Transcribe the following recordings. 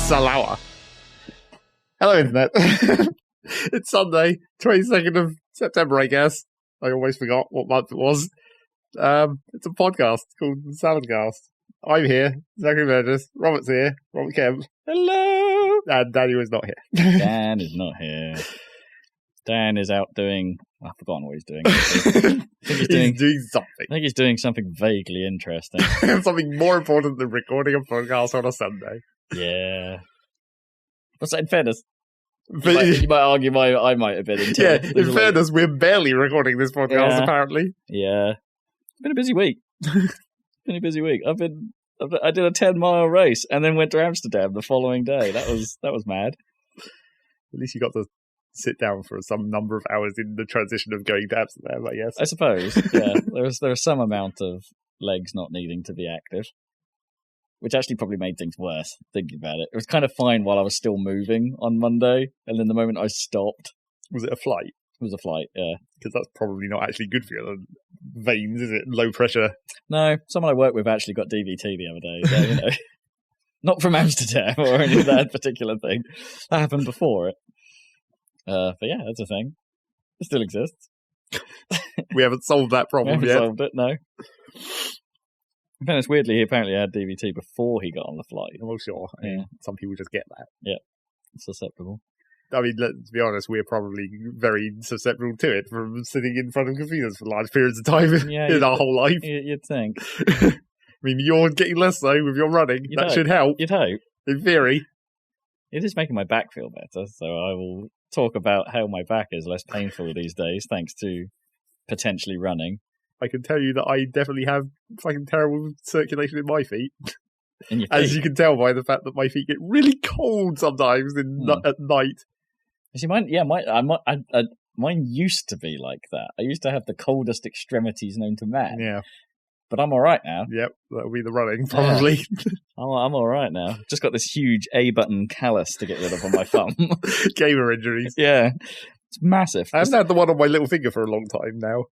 Salawa. Hello, Internet. It's Sunday, 22nd of September, I guess. I always forgot what month it was. It's a podcast called Saladcast. I'm here, Zachary Burgess. Robert's here, Robert Kemp. Hello! And Daniel is not here. Dan is not here. Dan is out doing... I've forgotten what he's doing. He's doing something. I think he's doing something vaguely interesting. Something more important than recording a podcast on a Sunday. Yeah. But in fairness, you might argue I might have been until... Yeah, in fairness, we're barely recording this podcast, apparently. Yeah. It's been a busy week. I did a 10-mile race and then went to Amsterdam the following day. That was mad. At least you got to sit down for some number of hours in the transition of going to Amsterdam, I guess. I suppose, yeah. There was some amount of legs not needing to be active, which actually probably made things worse, thinking about it. It was kind of fine while I was still moving on Monday, and then the moment I stopped... Was it a flight? It was a flight, yeah. Because that's probably not actually good for your veins, is it? Low pressure. No, someone I work with actually got DVT the other day, so, you know. Not from Amsterdam or any of that particular thing. That happened before it. But yeah, that's a thing. It still exists. We haven't solved that problem yet. Solved it, no. In fairness, weirdly, he apparently had DVT before he got on the flight. Well, sure. I mean, some people just get that. Yeah, it's susceptible. I mean, let's be honest, we're probably very susceptible to it from sitting in front of computers for large periods of time in our whole life. You'd think. I mean, you're getting less so with your running. That should help. You'd hope. In theory. It is making my back feel better, so I will talk about how my back is less painful these days, thanks to potentially running. I can tell you that I definitely have fucking terrible circulation in my feet. In your feet? As you can tell by the fact that my feet get really cold sometimes at night. You see, mine used to be like that. I used to have the coldest extremities known to man. Yeah. But I'm all right now. Yep, that'll be the running, probably. Yeah. I'm all right now. Just got this huge A-button callus to get rid of on my thumb. Gamer injuries. Yeah. It's massive. I haven't had the one on my little finger for a long time now.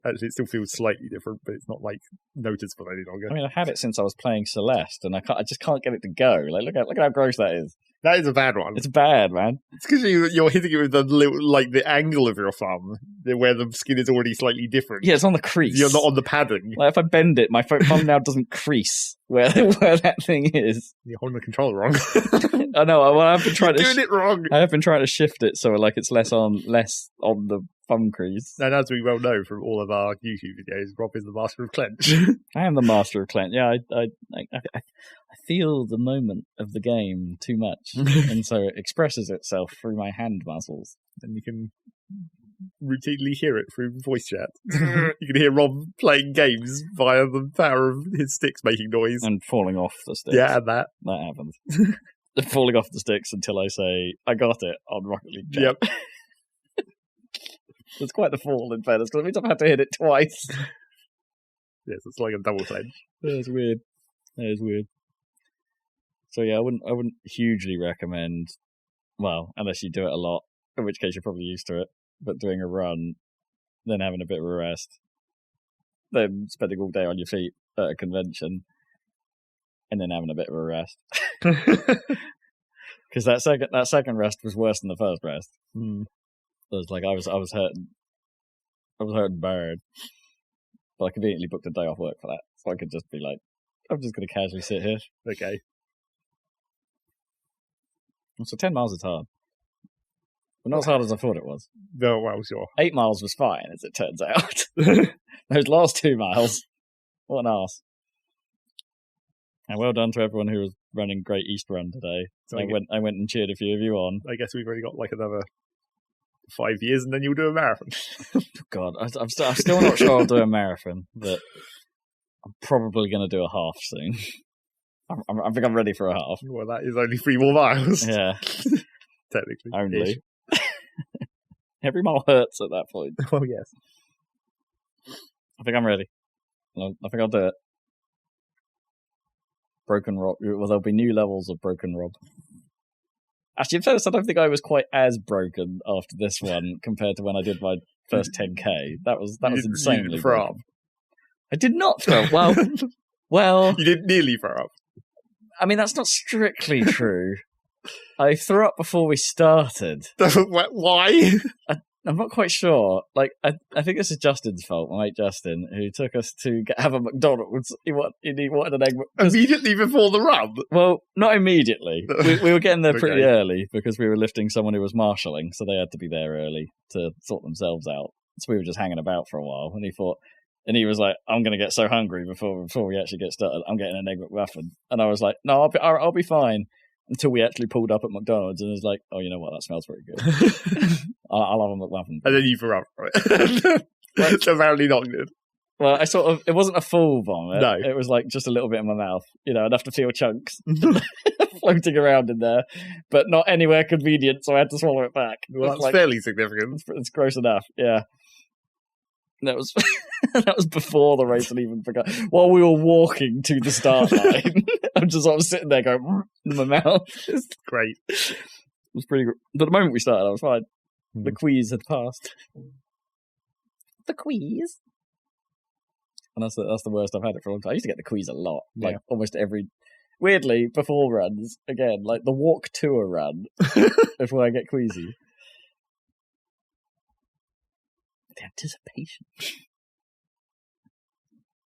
Actually, it still feels slightly different, but it's not, like, noticeable any longer. I mean, I've had it since I was playing Celeste, and I just can't get it to go. Like, look at how gross that is. That is a bad one. It's bad, man. It's because you're hitting it with the angle of your thumb, where the skin is already slightly different. Yeah, it's on the crease. You're not on the padding. Like, if I bend it, my thumb now doesn't crease where that thing is. You're holding the controller wrong. I know. Well, I've been trying doing it wrong. I have been trying to shift it so like it's less on the thumb crease. And as we well know from all of our YouTube videos, Rob is the master of clench. I am the master of clench. Yeah, I feel the moment of the game too much, and so it expresses itself through my hand muscles. And you can routinely hear it through voice chat. You can hear Rob playing games via the power of his sticks making noise. And falling off the sticks. Yeah, and that. That happens. Falling off the sticks until I say, I got it on Rocket League Chat. Yep. It's quite the fall, in fairness, because it means I've had to hit it twice. Yes, it's like a double clench. That is weird. So yeah, I wouldn't hugely recommend, well, unless you do it a lot, in which case you're probably used to it, but doing a run, then having a bit of a rest, then spending all day on your feet at a convention, and then having a bit of a rest. Because that second rest was worse than the first rest. It was like I was hurting bad. But I conveniently booked a day off work for that. So I could just be like, I'm just going to casually sit here. Okay. So 10 miles is hard. But not as hard as I thought it was. No, well, sure. 8 miles was fine, as it turns out. Those last 2 miles, what an arse. And well done to everyone who was running Great East Run today. So I went and cheered a few of you on. I guess we've already got like another 5 years and then you'll do a marathon. God, I'm still not sure I'll do a marathon, but I'm probably going to do a half soon. I think I'm ready for a half. Well, that is only 3 more miles. Yeah. Technically. Only. Every mile hurts at that point. Oh, yes. I think I'm ready. I think I'll do it. Broken Rob. Well, there'll be new levels of Broken Rob. Actually, in fairness, I don't think I was quite as broken after this one compared to when I did my first 10k. That was insanely. You didn't throw up. I did not throw up. Well, you didn't nearly throw up. I mean, that's not strictly true. I threw up before we started. Why? I'm not quite sure. Like, I think this is Justin's fault, my mate Justin, who took us to have a McDonald's. He wanted an egg. Immediately before the run? Well, not immediately. We were getting there pretty Okay. early because we were lifting someone who was marshalling, so they had to be there early to sort themselves out. So we were just hanging about for a while, and he was like, "I'm going to get so hungry before we actually get started. I'm getting an egg McMuffin," and I was like, "No, I'll be fine." Until we actually pulled up at McDonald's and was like, "Oh, you know what? That smells pretty good. I'll have a McMuffin." And then you threw up for it. That's apparently not good. Well, it wasn't a full vomit. No. It was like just a little bit in my mouth. Enough to feel chunks floating around in there, but not anywhere convenient, so I had to swallow it back. Well, that's fairly significant. It's gross enough, yeah. That was that was before the race and even begun. While we were walking to the start line, I'm just sort of sitting there going in my mouth. It's Great. It was pretty. But the moment we started, I was fine. The queeze had passed. The queeze, and that's the worst I've had it for a long time. I used to get the queeze a lot, like almost every. Weirdly, before runs again, like the walk to a run before I get queasy. The anticipation.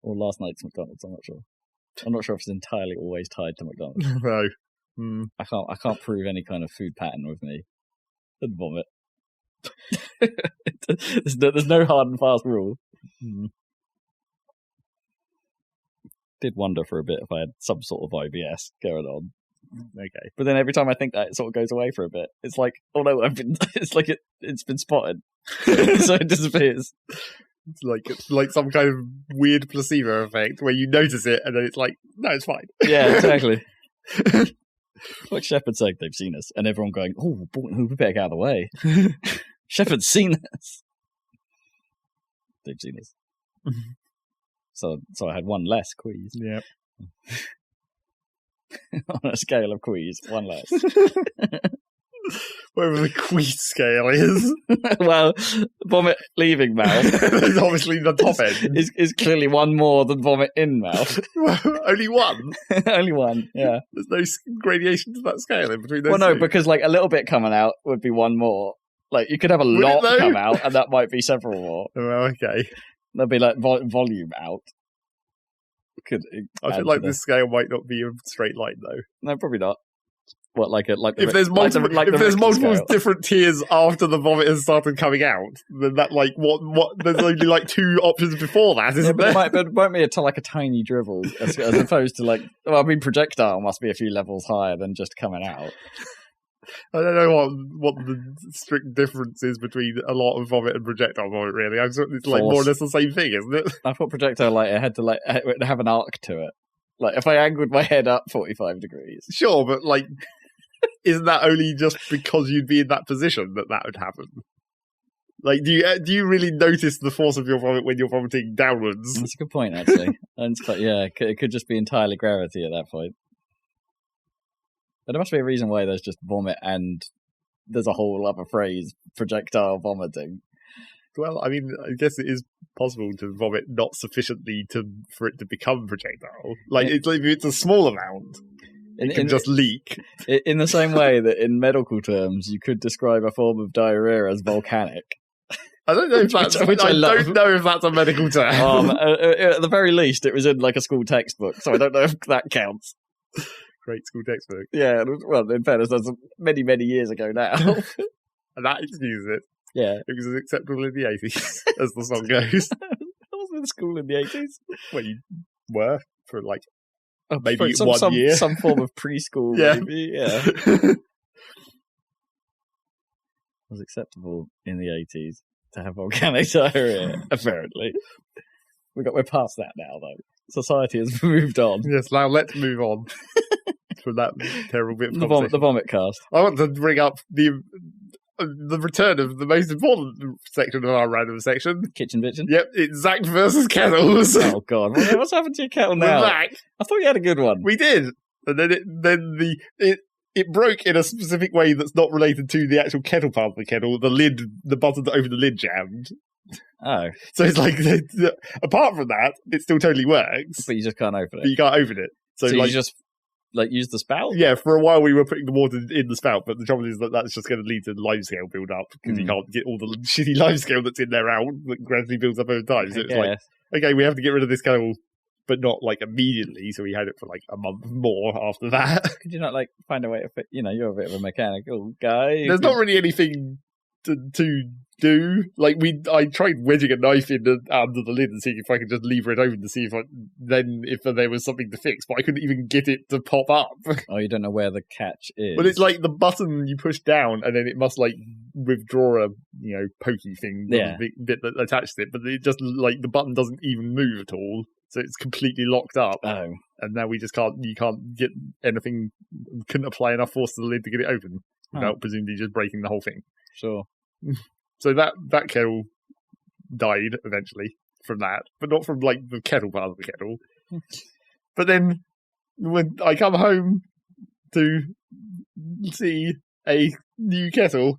Or last night's McDonald's, I'm not sure. I'm not sure if it's entirely always tied to McDonald's. No. I can't prove any kind of food pattern with me. And vomit. there's no hard and fast rule. Did wonder for a bit if I had some sort of IBS going on. Okay. But then every time I think that, it sort of goes away for a bit. It's like, oh no, it's like it's been spotted. So it disappears. It's like some kind of weird placebo effect where you notice it and then it's like, no, it's fine. Yeah, exactly. Like Shepard saying they've seen us, and everyone going, "Oh, we better get out of the way." Shepard's seen us. They've seen us. So I had one less queeze. Yeah. On a scale of queeze, one less. Whatever the queeze scale is. Well, vomit leaving mouth. It's obviously the top end. Is clearly one more than vomit in mouth. Only one? Only one, yeah. There's no gradation to that scale in between those Well, no, two. because like a little bit coming out would be one more. Like you could have a Would it, lot though? come out, and that might be several more. Oh, okay. There'd be like volume out. I feel like this scale might not be a straight line, though. No, probably not. What, like if there's multiple, if there's multiple different tiers after the vomit has started coming out, then that like what? There's only like two options before that, isn't there? It might be like a tiny dribble, as opposed to like. Well, I mean, projectile must be a few levels higher than just coming out. I don't know what the strict difference is between a lot of vomit and projectile vomit. Really, it's like more or less the same thing, isn't it? I thought projectile like it had to like have an arc to it. Like if I angled my head up 45 degrees, sure, but like. Isn't that only just because you'd be in that position that would happen? Like, do you really notice the force of your vomit when you're vomiting downwards? That's a good point, actually. And it's quite, yeah, it could just be entirely gravity at that point. But there must be a reason why there's just vomit and there's a whole other phrase, projectile vomiting. Well, I mean, I guess it is possible to vomit not sufficiently for it to become projectile. Like, if it's a small amount. It can just leak. In the same way that in medical terms, you could describe a form of diarrhea as volcanic. I don't know if that's. I don't know if that's a medical term. At the very least, it was in like a school textbook, so I don't know if that counts. Great school textbook. Yeah, well, in fairness, that's many, many years ago now. And that excuses it. Yeah, it was acceptable in the 80s, as the song goes. I wasn't in school in the 80s. Well, you were for like. Maybe some 1 year. Some form of preschool, yeah. Maybe, yeah. It was acceptable in the 80s to have volcanic diarrhea, apparently. We're past that now, though. Society has moved on. Yes, now let's move on from that terrible bit of the vomit cast. I want to bring up the return of the most important section of our random section. Kitchen Bitchin? Yep, it's Zach versus Kettles. Oh, God. What's happened to your kettle now? We're back. I thought you had a good one. We did. And then it broke in a specific way that's not related to the actual kettle part of the kettle. The button to open the lid jammed. Oh. So it's like, apart from that, it still totally works. But you just can't open it. But you can't open it. So like, you just like use the spout? Yeah, for a while we were putting the water in the spout, but the trouble is that that's just going to lead to limescale build up because you can't get all the shitty limescale that's in there out that gradually builds up over time. So it's like, okay, we have to get rid of this kettle, but not like immediately. So we had it for like a month more after that. Could you not like find a way to fit? You know, you're a bit of a mechanical guy. There's not really anything to do. Like I tried wedging a knife in under the lid and seeing if I could just lever it open to see if there was something to fix, but I couldn't even get it to pop up. Oh, you don't know where the catch is. But it's like the button you push down and then it must like withdraw a pokey thing, the bit that attached it, but it just like the button doesn't even move at all. So it's completely locked up. Oh. And now you can't get anything, couldn't apply enough force to the lid to get it open without presumably just breaking the whole thing. Sure. So that kettle died eventually from that, but not from like the kettle part of the kettle. But then when I come home to see a new kettle,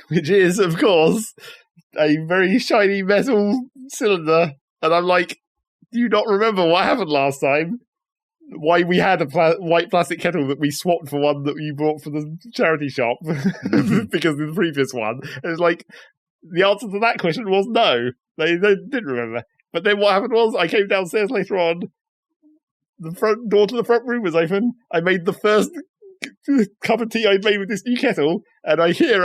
which is of course a very shiny metal cylinder, and I'm like, do you not remember what happened last time? Why we had a white plastic kettle that we swapped for one that you bought for the charity shop because of the previous one. And it's like, the answer to that question was no. They didn't remember. But then what happened was, I came downstairs later on, the front door to the front room was open, I made the first cup of tea I'd made with this new kettle, and I hear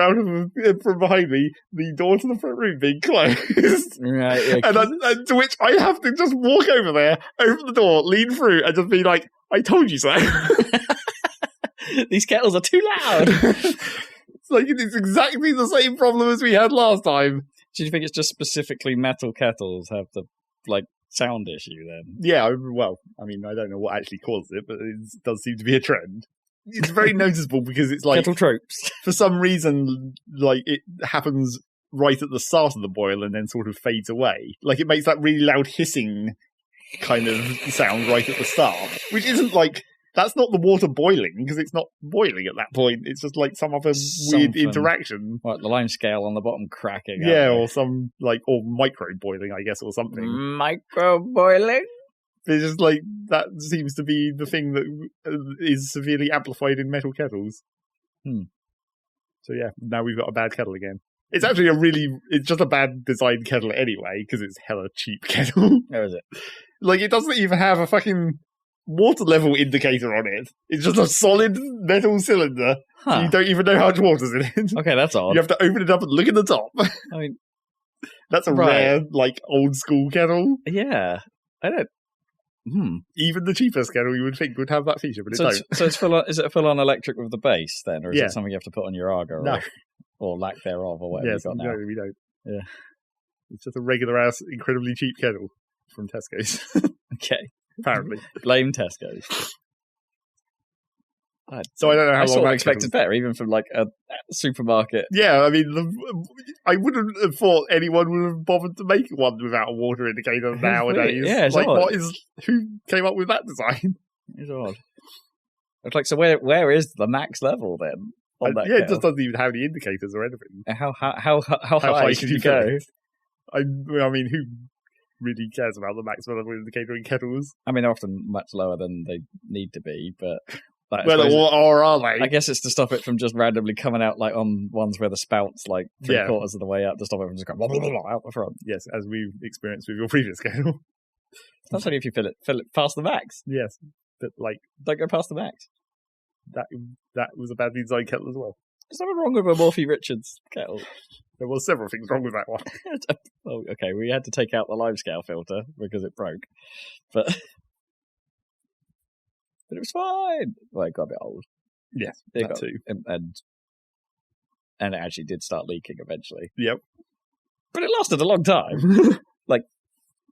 from behind me the door to the front room being closed. Right, yeah. And to which I have to just walk over there, open the door, lean through, and just be like, I told you so. These kettles are too loud. It's like it's exactly the same problem as we had last time. Do you think it's just specifically metal kettles have the like sound issue then? Yeah, well, I mean, I don't know what actually caused it, but it does seem to be a trend. It's very noticeable because it's like kettle tropes. For some reason, like it happens right at the start of the boil and then sort of fades away. Like it makes that really loud hissing kind of sound right at the start, which isn't like, that's not the water boiling because it's not boiling at that point. It's just like some other weird interaction. What, the lime scale on the bottom cracking? Yeah, or some or micro boiling, I guess, or something. Micro boiling? It's just like, that seems to be the thing that is severely amplified in metal kettles. So yeah, now we've got a bad kettle again. It's actually it's just a bad designed kettle anyway, because it's hella cheap kettle. Where is it? Like, it doesn't even have a fucking water level indicator on it. It's just a solid metal cylinder. So you don't even know how much water's in it. Okay, that's odd. You have to open it up and look at the top. I mean, that's a rare, like, old school kettle. Yeah. I don't... Even the cheapest kettle you would think would have that feature, but it don't. So it's full on, is it full on electric with the base then, or is it something you have to put on your Arga? Or lack thereof, or whatever you've got now? No, we don't. Yeah. It's just a regular ass, incredibly cheap kettle from Tesco's. Okay. Apparently. Blame Tesco's. So I don't know how long sort of that expected better, even from like a supermarket. Yeah, I mean, I wouldn't have thought anyone would have bothered to make one without a water indicator nowadays. Yeah, it's like, odd. Who came up with that design? It's odd. It's like, so where is the max level then? It just doesn't even have any indicators or anything. How high should you go? I mean, who really cares about the maximum level indicator in kettles? I mean, they're often much lower than they need to be, but... or are they? I guess it's to stop it from just randomly coming out like on ones where the spout's like three-quarters of the way up, to stop it from just going blah, blah, blah, blah, out the front. Yes, as we've experienced with your previous kettle. That's only if you fill it past the max. Yes, but like... Don't go past the max. That was a badly designed kettle as well. There's nothing wrong with a Morphy Richards kettle. There was several things wrong with that one. Oh, okay, we had to take out the limescale filter because it broke. But it was fine. Well, it got a bit old. Yes, that too. And it actually did start leaking eventually. Yep. But it lasted a long time.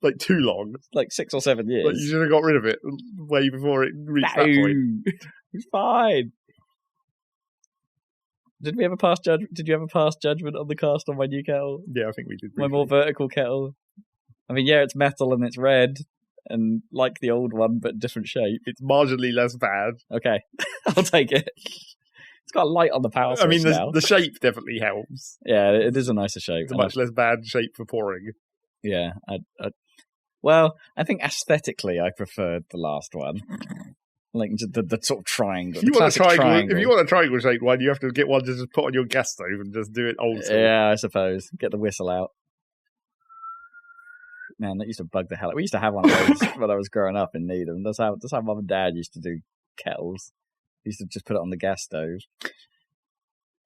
Like too long. Like 6 or 7 years. Like you should have got rid of it way before it reached that point. It was fine. Did you ever pass judgment on the cast on my new kettle? Yeah, I think we did. My more vertical kettle. I mean, yeah, it's metal and it's red, and like the old one, but different shape. It's marginally less bad. Okay, I'll take it. It's got a light on the power switch. I mean, now. The shape definitely helps. Yeah, it is a nicer shape. It's a much less bad shape for pouring. Yeah, well, I think aesthetically I preferred the last one. Like the sort of triangle. If you want triangle. a triangle-shaped one, you have to get one to just put on your gas stove and just do it old school. Yeah, I suppose. Get the whistle out. Man, that used to bug the hell out. We used to have one of those when I was growing up in Needham. That's how Mum and Dad used to do kettles. They used to just put it on the gas stove.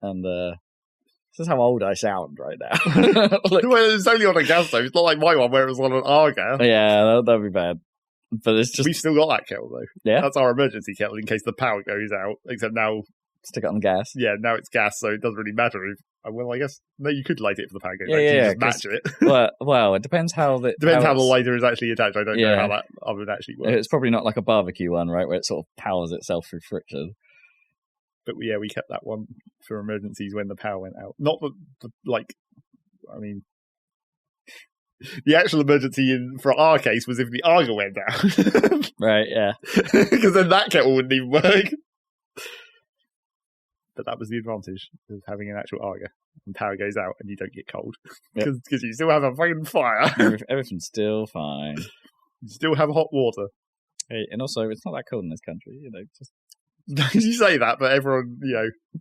And this is how old I sound right now. Well, it's only on a gas stove. It's not like my one where it was on an Arga. Yeah, that'd be bad. But it's just... We've still got that kettle, though. Yeah? That's our emergency kettle in case the power goes out. Except now... Stick it on gas? Yeah, now it's gas, so it doesn't really matter if... Well, I guess... No, you could light it if the power goes out. Yeah, you just match it. Well, it depends how the... Depends how the lighter is actually attached. I don't know how that oven actually works. It's probably not like a barbecue one, right, where it sort of powers itself through friction. But yeah, we kept that one for emergencies when the power went out. Not I mean... The actual emergency for our case was if the Arga went down. Right, yeah. Because then that kettle wouldn't even work. But that was the advantage of having an actual Arga. And power goes out and you don't get cold. Because you still have a fucking fire. Everything's still fine. You still have hot water. Hey, and also, it's not that cold in this country. Just... You say that, but everyone,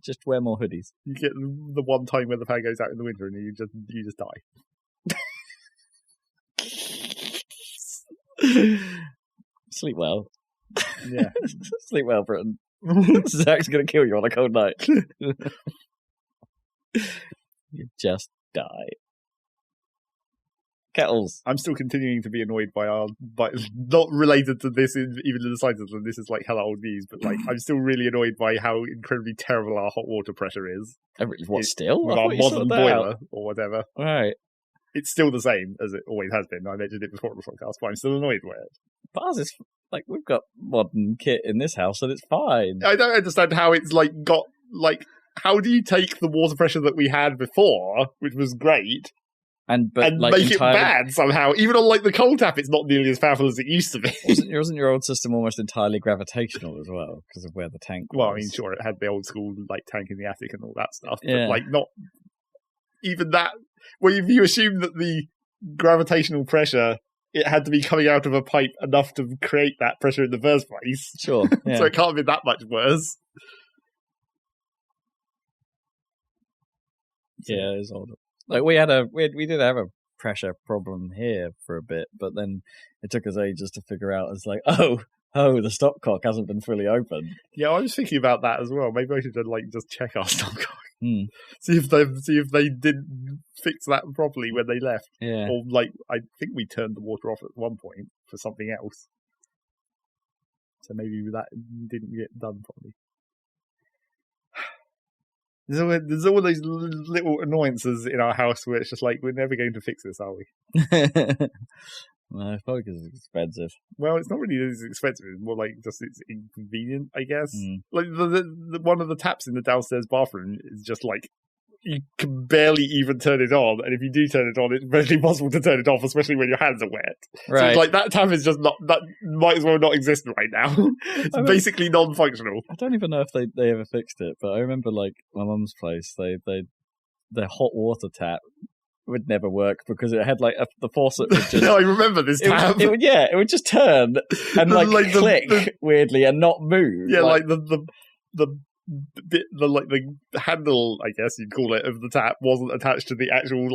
just wear more hoodies. You get the one time where the power goes out in the winter and you just die. Sleep well. Yeah. Sleep well, Britain. This is actually going to kill you on a cold night. You just die. Kettles. I'm still continuing to be annoyed by not related to this, even in the slightest, and this is like hella old news, but like I'm still really annoyed by how incredibly terrible our hot water pressure is. Still? With our modern boiler or whatever. Right. It's still the same as it always has been. I mentioned it before on the podcast, but I'm still annoyed with it. But ours is, we've got modern kit in this house and it's fine. I don't understand how it's how do you take the water pressure that we had before, which was great, and make it bad somehow? Even on the cold tap, it's not nearly as powerful as it used to be. Wasn't your old system almost entirely gravitational as well, because of where the tank was? Well, I mean, sure, it had the old school tank in the attic and all that stuff, yeah. But not even that. Well, if you assume that the gravitational pressure, it had to be coming out of a pipe enough to create that pressure in the first place. Sure. Yeah. So it can't be that much worse. Yeah, it's older. We did have a pressure problem here for a bit, but then it took us ages to figure out. It's the stopcock hasn't been fully opened. Yeah, I was thinking about that as well. Maybe I should just check our stopcock. See if they didn't fix that properly when they left. Yeah. Or I think we turned the water off at one point for something else. So maybe that didn't get done properly. There's all those little annoyances in our house where it's just we're never going to fix this, are we? No, probably because it's expensive. Well, it's not really as expensive. It's more just it's inconvenient, I guess. The one of the taps in the downstairs bathroom is just you can barely even turn it on, and if you do turn it on, it's very impossible to turn it off, especially when your hands are wet. Right. So that tap is just that might as well not exist right now. It's basically non-functional. I don't even know if they ever fixed it, but I remember my mum's place, their hot water tap would never work because it had the faucet would just... No, I remember this tap. It would just turn and click weirdly and not move. Yeah, the handle, I guess you'd call it, of the tap wasn't attached to the actual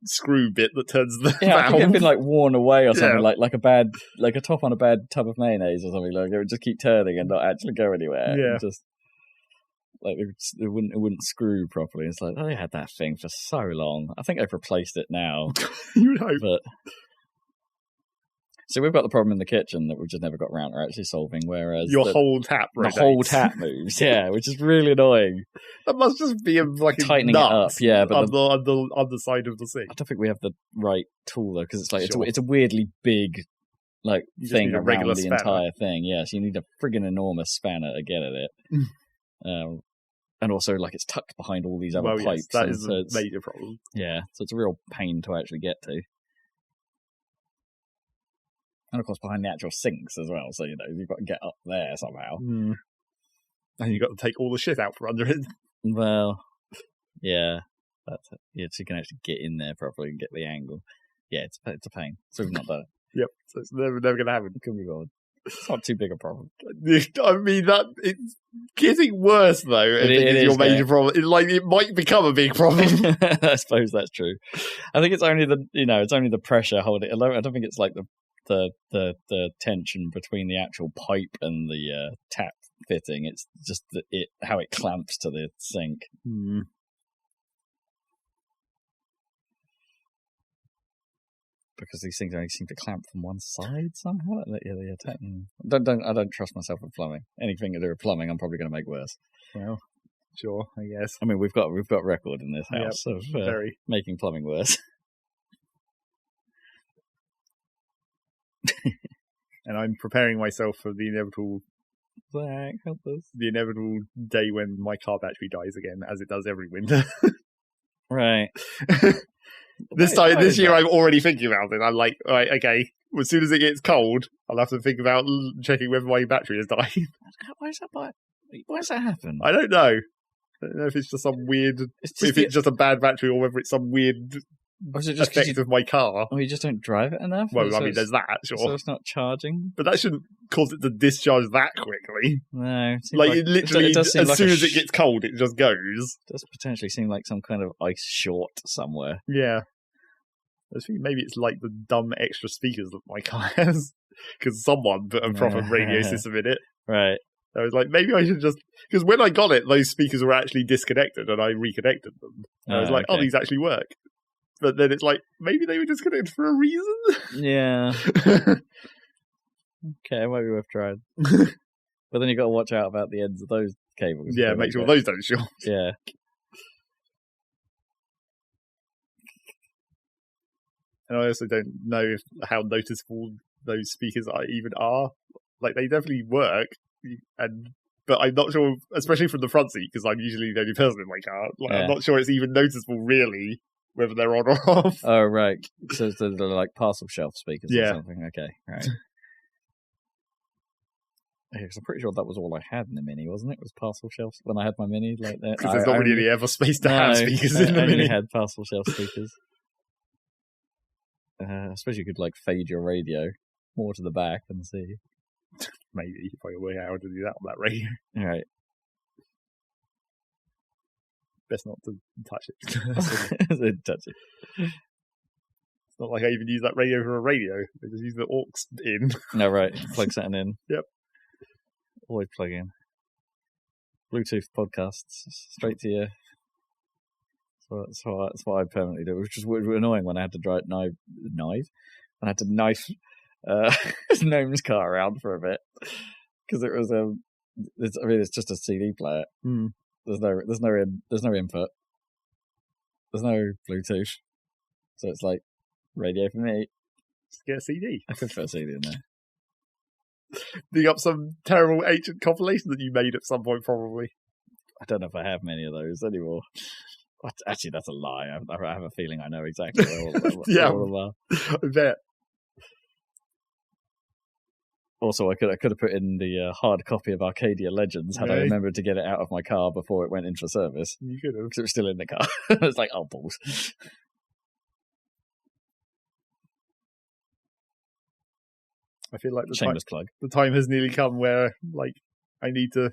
screw bit that turns the valve. I think it had been worn away or something, like a top on a bad tub of mayonnaise or something. It would just keep turning and not actually go anywhere. Yeah. Just it wouldn't screw properly. It's they had that thing for so long. I think they've replaced it now. You would hope. But so we've got the problem in the kitchen that we've just never got around to actually solving. Whereas your whole tap rotates. The whole tap moves, yeah, which is really annoying. That must just be tightening it up, yeah. But on the other side of the sink. I don't think we have the right tool though, because it's a weirdly big thing around the entire thing. Yeah, so you need a friggin' enormous spanner to get at it. And also, it's tucked behind all these other pipes. Yes, that is a major problem. Yeah, so it's a real pain to actually get to. And, of course, behind the actual sinks as well. So, you've got to get up there somehow. And you've got to take all the shit out from under it. Well, yeah. So you can actually get in there properly and get the angle. Yeah, it's a pain. So we've not done it. Yep, so it's never going to happen. Could be bothered. It's not too big a problem. I mean, that it's getting worse though. It is your major problem. It might become a big problem. I suppose that's true. I think it's only the pressure holding. I don't think it's like the tension between the actual pipe and the tap fitting. It's just how it clamps to the sink. Mm. Because these things only seem to clamp from one side somehow. I don't trust myself with plumbing. Anything to do with plumbing, I'm probably going to make worse. Well, sure, I guess. I mean, we've got record in this house of making plumbing worse. And I'm preparing myself for the inevitable. Zach, help us. The inevitable day when my car battery dies again, as it does every winter. Right. This year, I'm already thinking about it. I'm like, all right, okay. As soon as it gets cold, I'll have to think about checking whether my battery has died. Why does that happen? I don't know. I don't know if it's just some weird. It's just a bad battery, or whether it's some weird effect of my car. Oh, you just don't drive it enough. Well, I mean, there's that. Sure. So it's not charging. But that shouldn't cause it to discharge that quickly. No, it literally, as soon as it gets cold, it just goes. It does potentially seem like some kind of ice short somewhere. Yeah. I think maybe it's like the dumb extra speakers that my car has, because someone put a proper radio system in it. Right. I was like, maybe I should just... Because when I got it, those speakers were actually disconnected, and I reconnected them. And I was like, oh, these actually work. But then it's like, maybe they were disconnected for a reason? Yeah. Okay, it might be worth trying. But then you've got to watch out about the ends of those cables. Yeah, make sure those don't short. Yeah. And I also don't know how noticeable those speakers even are. Like, they definitely work, but I'm not sure, especially from the front seat, because I'm usually the only person in my car. I'm not sure it's even noticeable, really, whether they're on or off. Oh, right. So they're like parcel shelf speakers or something. Okay, right. Because I'm pretty sure that was all I had in the Mini, wasn't it? It was parcel shelves when I had my Mini. Like that. Because there's not really any ever space to have speakers in the Mini. I only had parcel shelf speakers. I suppose you could fade your radio more to the back and see. Maybe if I could work out how to do that on that radio. Right. Best not to touch it. Touch it. It's not like I even use that radio for a radio. I just use the aux in. No, right. Plug something in. Yep. Always plug in. Bluetooth podcasts straight to your. That's what I permanently do, which was annoying when I had to knife. When I had to knife Gnome's car around for a bit because it was it's just a CD player. Mm. There's no input. There's no Bluetooth, so it's like radio for me. Just get a CD. I could put a CD in there. Dig up some terrible ancient compilation that you made at some point, probably. I don't know if I have many of those anymore. Actually, that's a lie. I have a feeling I know exactly where all of them are. I bet. Also, I could have put in the hard copy of Arcadia Legends had I remembered to get it out of my car before it went in for service. You could have. Because it was still in the car. It's like, oh, balls. I feel like shameless plug. The time has nearly come where, I need to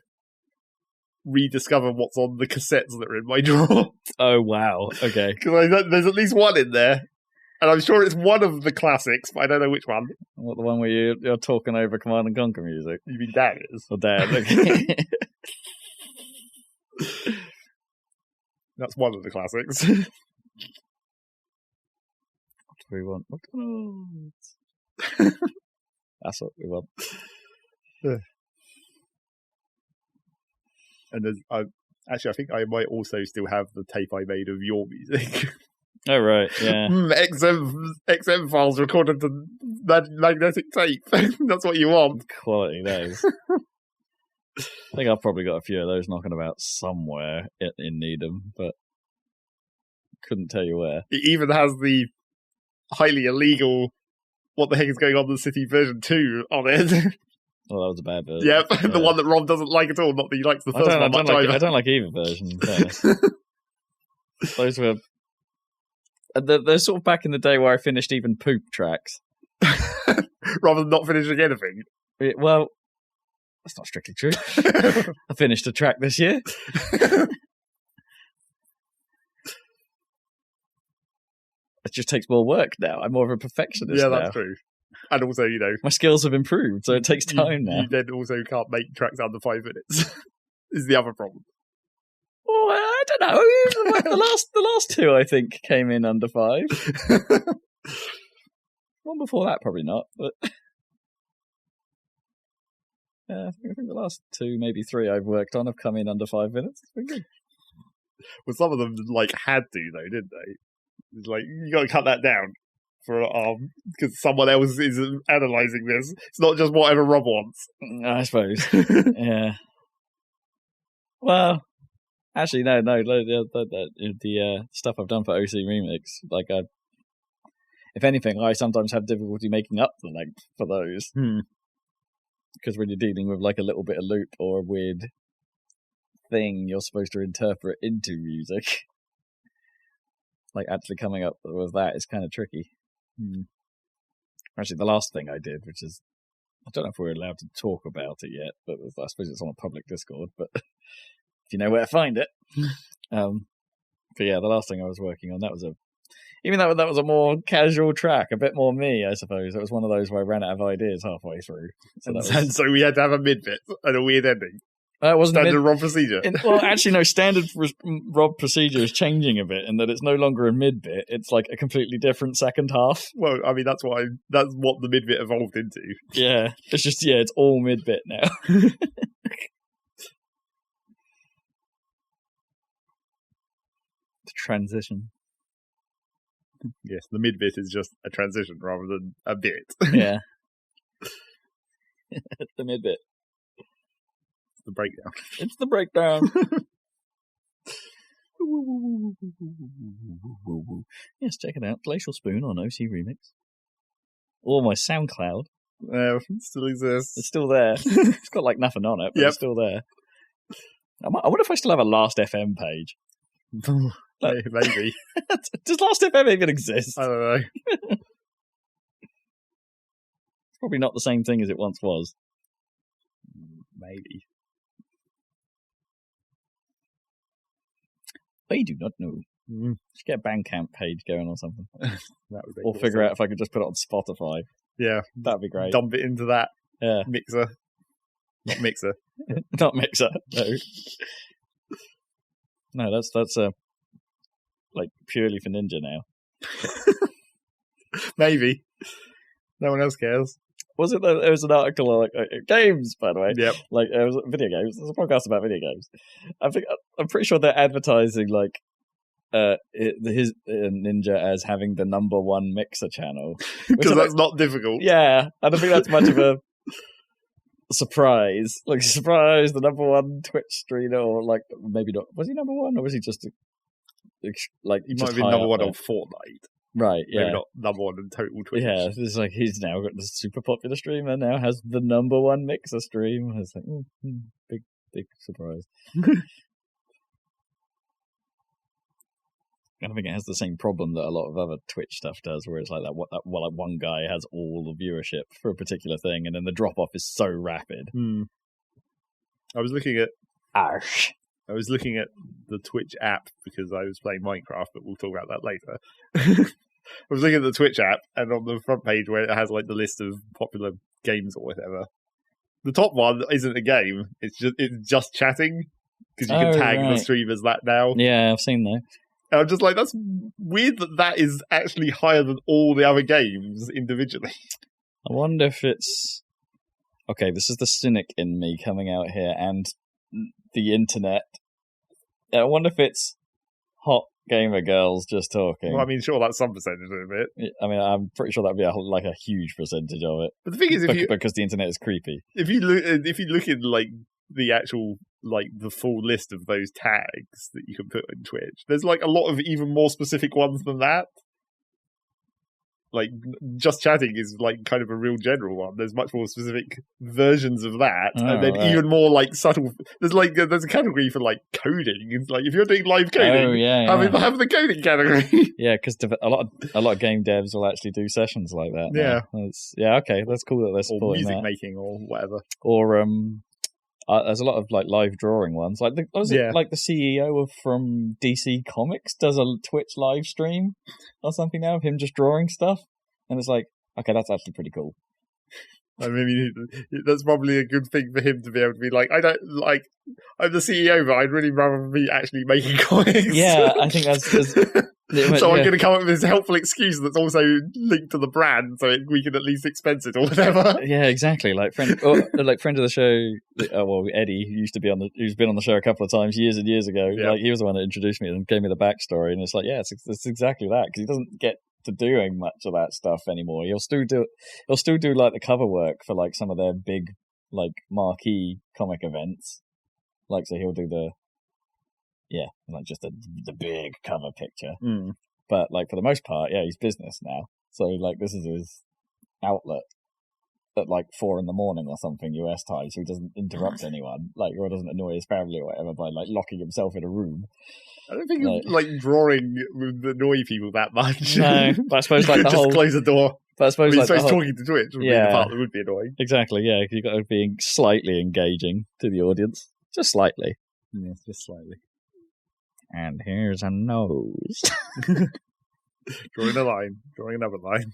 rediscover what's on the cassettes that are in my drawer. Oh, wow. Okay. Because there's at least one in there. And I'm sure it's one of the classics, but I don't know which one. What, the one where you're talking over Command and Conquer music? You mean Dad is? Or Dad, okay. That's one of the classics. What do we want? That's what we want. And I think I might also still have the tape I made of your music. Oh, right, yeah. XM files recorded to magnetic tape. That's what you want. Quality days. I think I've probably got a few of those knocking about somewhere in Needham, but couldn't tell you where. It even has the highly illegal What the Heck Is Going On in the City version 2 on it. Oh, that was a bad version. Yep, the one that Rob doesn't like at all, not that he likes the first one much either. I don't like either version. Those were... They're sort of back in the day where I finished even poop tracks. Rather than not finishing anything. Well, that's not strictly true. I finished a track this year. It just takes more work now. I'm more of a perfectionist now. Yeah, that's true. And also, my skills have improved, so it takes time now. You then also can't make tracks under 5 minutes. Is the other problem. Well, I don't know. The last two, I think, came in under 5. One before that, probably not. But I think the last 2, maybe 3 I've worked on have come in under 5 minutes. It's been good. Well, some of them had to though, didn't they? It's like you got to cut that down for because someone else is analysing this. It's not just whatever Rob wants. I suppose. Yeah. Well, actually, no. The stuff I've done for OC Remix, if anything, I sometimes have difficulty making up the length for those. Because when you're dealing with a little bit of loop or a weird thing you're supposed to interpret into music, actually coming up with that is kind of tricky. Actually, the last thing I did, which is, I don't know if we're allowed to talk about it yet, but I suppose it's on a public Discord, but if you know where to find it. But yeah, the last thing I was working on, that was a more casual track, a bit more me, I suppose. It was one of those where I ran out of ideas halfway through. So we had to have a mid-bit and a weird ending. It wasn't standard Rob procedure. Actually, no. Standard Rob procedure is changing a bit in that it's no longer a mid bit; it's a completely different second half. Well, I mean, that's what the mid bit evolved into. Yeah, it's all mid bit now. The transition. Yes, the mid bit is just a transition rather than a bit. Yeah, the mid bit. The breakdown. It's the breakdown. Yes, check it out. Glacial Spoon on OC Remix. Or my SoundCloud. It still exists. It's still there. It's got nothing on it, but It's still there. I wonder if I still have a Last FM page. Maybe. Does Last FM even exist? I don't know. It's probably not the same thing as it once was. Maybe. I do not know. Just get a Bandcamp page going or something. That would be or figure out if I could just put it on Spotify. Yeah. That'd be great. Dump it into that mixer. Not mixer. Not mixer, no. No, that's purely for Ninja now. Maybe. No one else cares. Was it? There was an article on games, by the way. Yep. It was video games. There's a podcast about video games. I'm pretty sure they're advertising his Ninja as having the #1 mixer channel because that's not difficult. Yeah, I don't think that's much of a surprise. Surprise, the #1 Twitch streamer, or maybe not. Was he #1, or was he just he might have been #1 on Fortnite. Right, yeah. Maybe not #1 in total Twitch. Yeah, it's he's now got this super popular streamer, now has the #1 mixer stream. It's big surprise. I don't think it has the same problem that a lot of other Twitch stuff does, where it's that one guy has all the viewership for a particular thing, and then the drop-off is so rapid. I was looking at Arsh. I was looking at the Twitch app because I was playing Minecraft, but we'll talk about that later. I was looking at the Twitch app, and on the front page where it has the list of popular games or whatever, the top one isn't a game; it's just chatting, because you can tag the stream as that now. Yeah, I've seen that. And I'm just that's weird that is actually higher than all the other games individually. I wonder if it's okay. This is the cynic in me coming out here, and the internet. I wonder if it's hot gamer girls just talking. Well, I mean, sure, that's some percentage of it. I mean, I'm pretty sure that'd be a huge percentage of it. But the thing is, because the internet is creepy. If you look in the actual the full list of those tags that you can put in Twitch, there's a lot of even more specific ones than that. like just chatting is like kind of a real general one. There's much more specific versions of that, and then even more like subtle. There's a category for like coding. It's like if you're doing live coding, have the coding category. Yeah, because a lot of game devs will actually do sessions like that. Yeah, okay, that's cool that they're supporting music making or whatever. Or there's a lot of like live drawing ones. Like like the CEO from DC Comics does a Twitch live stream or something now of him just drawing stuff, and it's like, okay, that's actually pretty cool. I mean, that's probably a good thing for him to be able to be like, I'm the CEO, but I'd really rather be actually making comics. Yeah, I think that's so I'm going to come up with this helpful excuse that's also linked to the brand, so we can at least expense it or whatever. Yeah, exactly. Like friend of the show, Eddie, who's been on the show a couple of times years and years ago. Yeah. Like he was the one that introduced me and gave me the backstory, and it's like, yeah, it's exactly that, because he doesn't get to doing much of that stuff anymore. He'll still do like the cover work for like some of their big like marquee comic events. Like, so he'll do just the big cover picture. But like for the most part, yeah, he's business now. So like this is his outlet at like 4 a.m. or something US time, so he doesn't interrupt anyone, like, or doesn't annoy his family or whatever by like locking himself in a room. I don't think like drawing would annoy people that much. No, but I suppose like the just whole close the door. But I suppose like talking to Twitch would be the part that would be annoying. Exactly, yeah. You've got to be slightly engaging to the audience, just slightly. Yes, just slightly. And here's a nose. Drawing a line, drawing another line.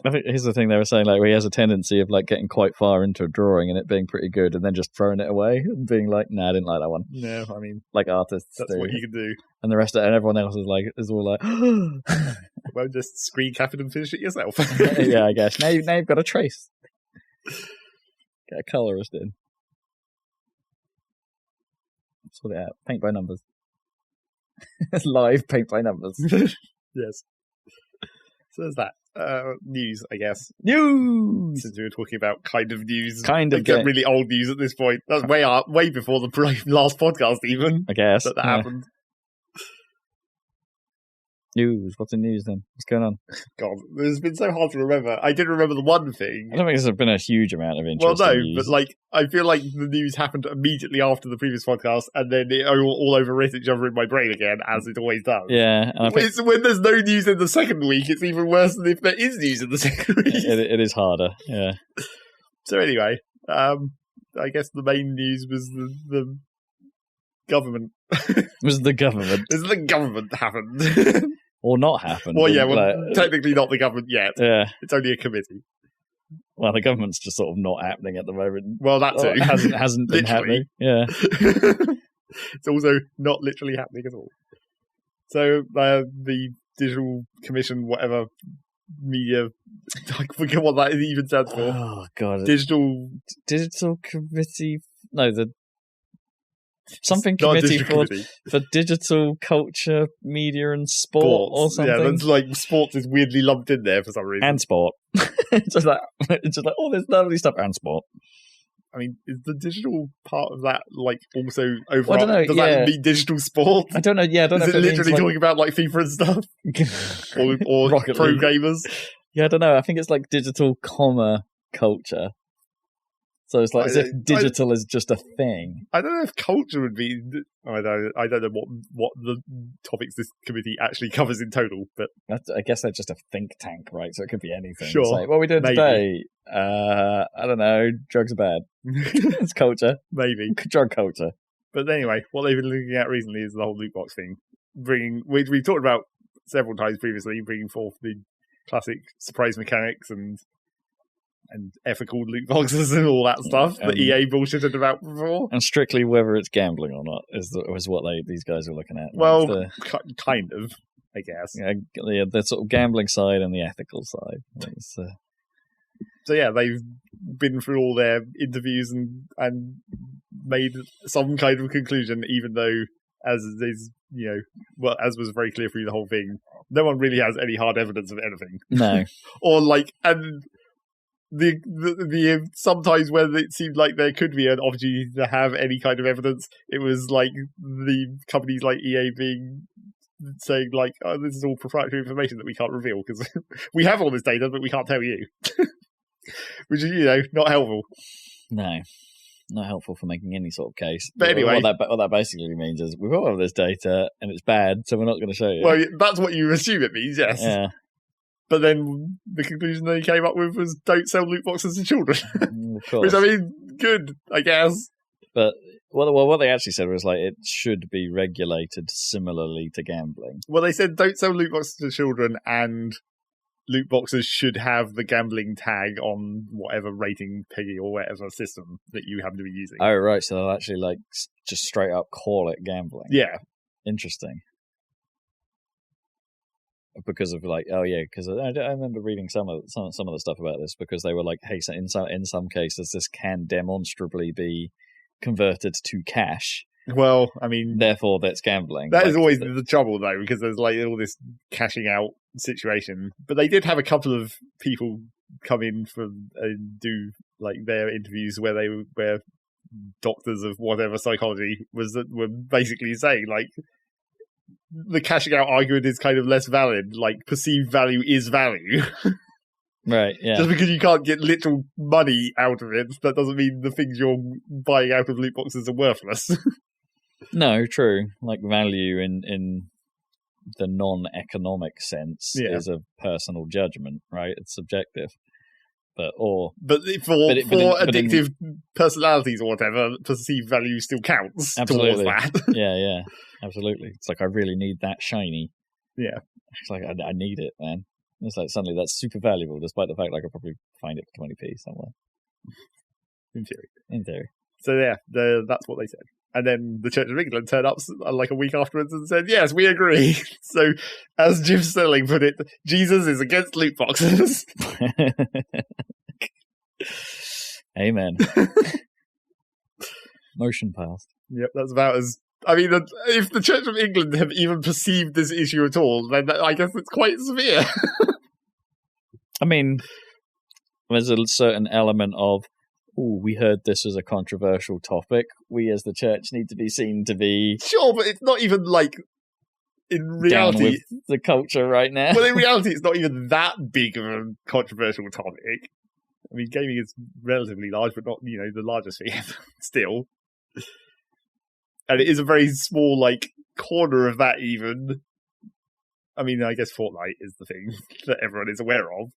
I think here's the thing they were saying, like, he has a tendency of like getting quite far into a drawing and it being pretty good, and then just throwing it away and being like, "Nah, I didn't like that one." No, I mean, like artists that's do. what you can do, and the rest of it, and everyone else is all like, "Well, just screen cap it and finish it yourself." Yeah, I guess now you've got a trace. Get a colorist in. Sort it out. Paint by numbers. Live paint by numbers. Yes. So there's that. News, I guess. News! Since we were talking about kind of news. Really old news at this point. That's way before the last podcast even. I guess. That happened. News. What's the news then? What's going on? God, it's been so hard to remember. I did remember the one thing. I don't think there's been a huge amount of interest. Well, no, but like, I feel like the news happened immediately after the previous podcast, and then it all overwrit each other in my brain again, as it always does. Yeah. And when there's no news in the second week, it's even worse than if there is news in the second week. It is harder, yeah. So anyway, I guess the main news was the government. Was the government? The government happened. Or not happened. Well, yeah, technically not the government yet. Yeah. It's only a committee. Well, the government's just sort of not happening at the moment. Well, that too. Hasn't been happening. Yeah. It's also not literally happening at all. So, the Digital Commission, whatever, media, I forget what that even stands for. Oh, God. Digital Committee, no, something committee for digital culture, media, and sport or something. Yeah, that's like sports is weirdly lumped in there for some reason. And sport. it's just like, oh, there's lovely stuff and sport. I mean, is the digital part of that like also over? Well, I don't know, does that mean digital sport? I don't know. Yeah, I don't know. Is it literally talking about like FIFA and stuff, or pro gamers? Yeah, I don't know. I think it's like digital culture. So it's like as if digital is just a thing. I don't know if culture would be. I don't know what the topics this committee actually covers in total. But I guess they're just a think tank, right? So it could be anything. Sure. It's like, what are we doing today? I don't know. Drugs are bad. It's culture. Maybe. Drug culture. But anyway, what they've been looking at recently is the whole lootbox thing. We've talked about several times previously, bringing forth the classic surprise mechanics and ethical loot boxes and all that stuff that EA bullshitted about before. And strictly whether it's gambling or not is what these guys are looking at. Well, kind of, I guess. Yeah, the sort of gambling side and the ethical side. So yeah, they've been through all their interviews and made some kind of conclusion, even though, as is, as was very clear through the whole thing, no one really has any hard evidence of anything. No. Or like, and the sometimes when it seemed like there could be an opportunity to have any kind of evidence, it was like the companies like EA being saying like, "Oh, this is all proprietary information that we can't reveal because we have all this data, but we can't tell you," which is not helpful. No, not helpful for making any sort of case. But anyway, what that basically means is we've got all of this data and it's bad, so we're not going to show you. Well, that's what you assume it means, yes. Yeah. But then the conclusion they came up with was don't sell loot boxes to children. Of course. Which, I mean, good, I guess. But what they actually said was like it should be regulated similarly to gambling. Well, they said don't sell loot boxes to children, and loot boxes should have the gambling tag on whatever rating piggy or whatever system that you happen to be using. Oh, right. So they'll actually like just straight up call it gambling. Yeah. Interesting. Because of like, oh yeah, because I remember reading some of the stuff about this because they were like, hey, so in some cases this can demonstrably be converted to cash. Well, I mean, therefore that's gambling. That is always the trouble though, because there's like all this cashing out situation. But they did have a couple of people come in and do like their interviews where doctors of whatever psychology were basically saying like, the cashing out argument is kind of less valid. Like, perceived value is value. Right, yeah. Just because you can't get literal money out of it, that doesn't mean the things you're buying out of loot boxes are worthless. No, true. Like, value in the non-economic sense is a personal judgment, right? It's subjective. But for addictive personalities or whatever, perceived value still counts towards that. Yeah, absolutely. It's like, I really need that shiny. Yeah. It's like, I need it, man. It's like, suddenly that's super valuable, despite the fact I could probably find it for 20p somewhere. In theory. So yeah, that's what they said. And then the Church of England turned up like a week afterwards and said, yes, we agree. So, as Jim Sterling put it, Jesus is against loot boxes. Amen. Motion passed. Yep, that's about as... I mean, if the Church of England have even perceived this issue at all, then I guess it's quite severe. I mean, there's a certain element of, we heard this was a controversial topic. We as the church need to be seen to be... Sure, but it's not even like, in reality... Down with the culture right now. Well, in reality, it's not even that big of a controversial topic. I mean, gaming is relatively large, but not, the largest sphere still. And it is a very small, like, corner of that even. I mean, I guess Fortnite is the thing that everyone is aware of.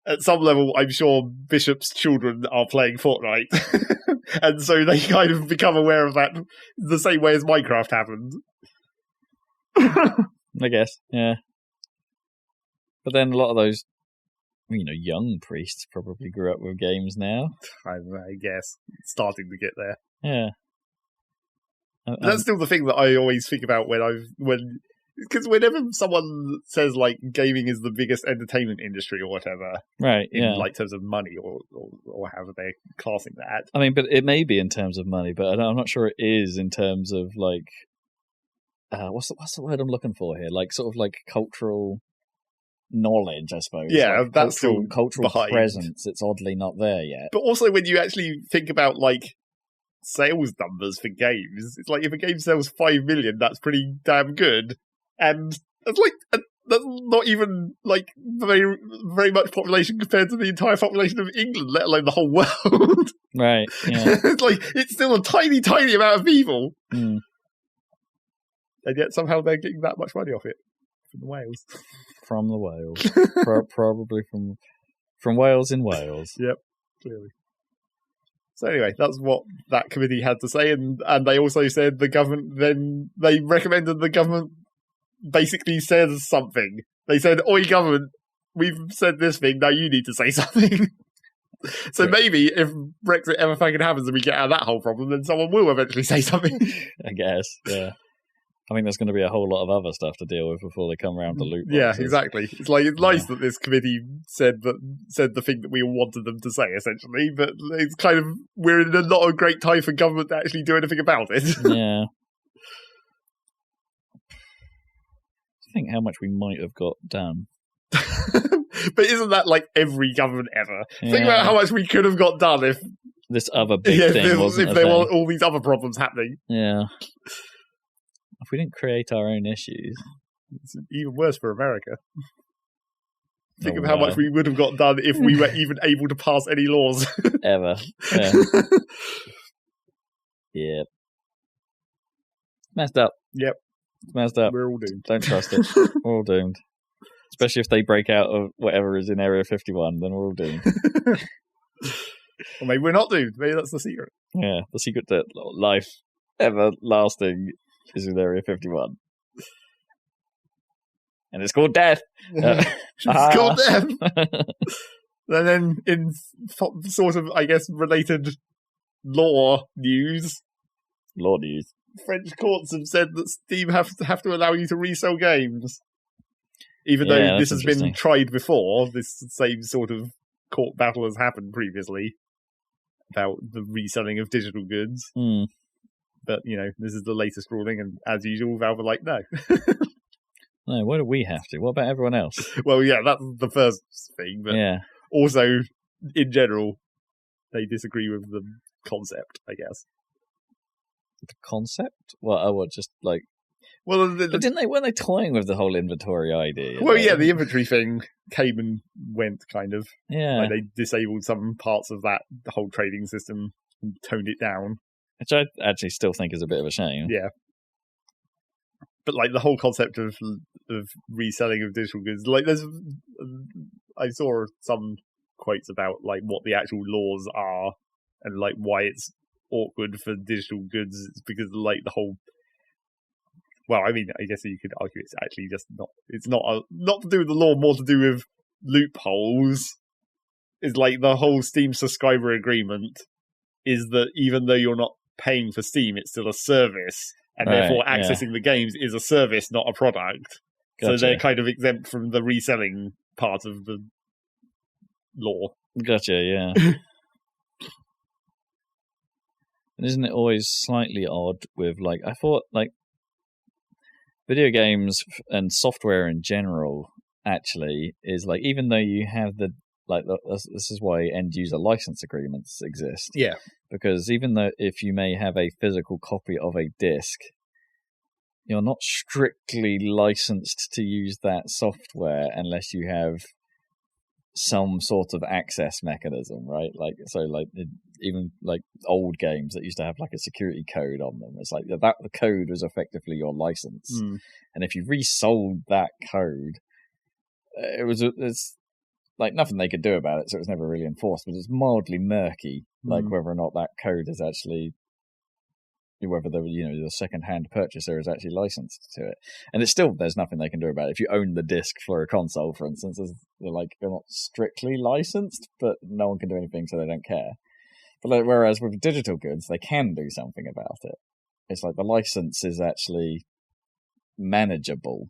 At some level, I'm sure Bishop's children are playing Fortnite. And so they kind of become aware of that the same way as Minecraft happened. I guess, yeah. But then a lot of those, young priests probably grew up with games now. I guess. Starting to get there. Yeah. That's still the thing that I always think about because whenever someone says like gaming is the biggest entertainment industry or whatever, right? In like terms of money or however they're classing that. I mean, but it may be in terms of money, but I'm not sure it is in terms of like what's the word I'm looking for here? Like sort of like cultural knowledge, I suppose. Yeah, like that's cultural behind. Presence. It's oddly not there yet. But also, when you actually think about like sales numbers for games, it's like if a game sells 5 million, that's pretty damn good. And that's not even like very, very much population compared to the entire population of England, let alone the whole world. Right. Yeah. It's still a tiny, tiny amount of people. Mm. And yet somehow they're getting that much money off it from the Wales. From the Wales. Probably from Wales in Wales. Yep, clearly. So anyway, that's what that committee had to say, and they also said the government, then they recommended the government basically says something. They said, oi government, we've said this thing, now you need to say something. So maybe if Brexit ever fucking happens and we get out of that whole problem, then someone will eventually say something. I guess, yeah. I think there's going to be a whole lot of other stuff to deal with before they come around to loot boxes. Yeah, exactly. It's nice that this committee said the thing that we all wanted them to say, essentially, but it's kind of, we're in not a great time for government to actually do anything about it. Yeah. Think how much we might have got done. But isn't that like every government ever? Yeah. Think about how much we could have got done if this other big thing wasn't if there were all these other problems happening. Yeah. If we didn't create our own issues. It's even worse for America. Think Oh, of how wow. much we would have got done if we were even able to pass any laws. Ever. Yeah. Yep. Messed up. Yep. It's messed up. We're all doomed. Don't trust it. We're all doomed. Especially if they break out of whatever is in Area 51, then we're all doomed. Or maybe we're not doomed. Maybe that's the secret. Yeah, the secret to life everlasting is in Area 51. And it's called death. It's called death. And then in sort of, I guess, related law news, French courts have said that Steam have to allow you to resell games. Even though this has been tried before, this same sort of court battle has happened previously about the reselling of digital goods. Mm. But, this is the latest ruling, and as usual, Valve are like, no. No, why do we have to? What about everyone else? Well, yeah, that's the first thing, but also, in general, they disagree with the concept, I guess. The concept? Well, just like... Well, but weren't they toying with the whole inventory idea? Well, yeah, the inventory thing came and went, kind of. Yeah. Like, they disabled some parts of that, the whole trading system, and toned it down. Which I actually still think is a bit of a shame. Yeah. But, like, the whole concept of reselling of digital goods, like, I saw some quotes about, like, what the actual laws are and, like, why it's awkward for digital goods. It's because, like, the whole... Well, I mean, I guess you could argue it's actually just not... It's not to do with the law, more to do with loopholes. Is, like, the whole Steam subscriber agreement is that even though you're not paying for Steam, it's still a service. And therefore, accessing the games is a service, not a product. Gotcha. So they're kind of exempt from the reselling part of the law. Gotcha, yeah. And isn't it always slightly odd with, like, I thought, like, video games and software in general, actually, is, like, even though you have the, like, this is why end-user license agreements exist. Yeah. Because even though if you may have a physical copy of a disc, you're not strictly licensed to use that software unless you have some sort of access mechanism, right? Like, so, like, even like old games that used to have like a security code on them, it's like that the code was effectively your license. And if you resold that code, it's like nothing they could do about it, so it was never really enforced, but it's mildly murky, like whether or not that code is actually, whether the second-hand purchaser is actually licensed to it. And it's still, there's nothing they can do about it. If you own the disc for a console, for instance, they're not strictly licensed, but no one can do anything, so they don't care. But like, whereas with digital goods, they can do something about it. It's like the license is actually manageable.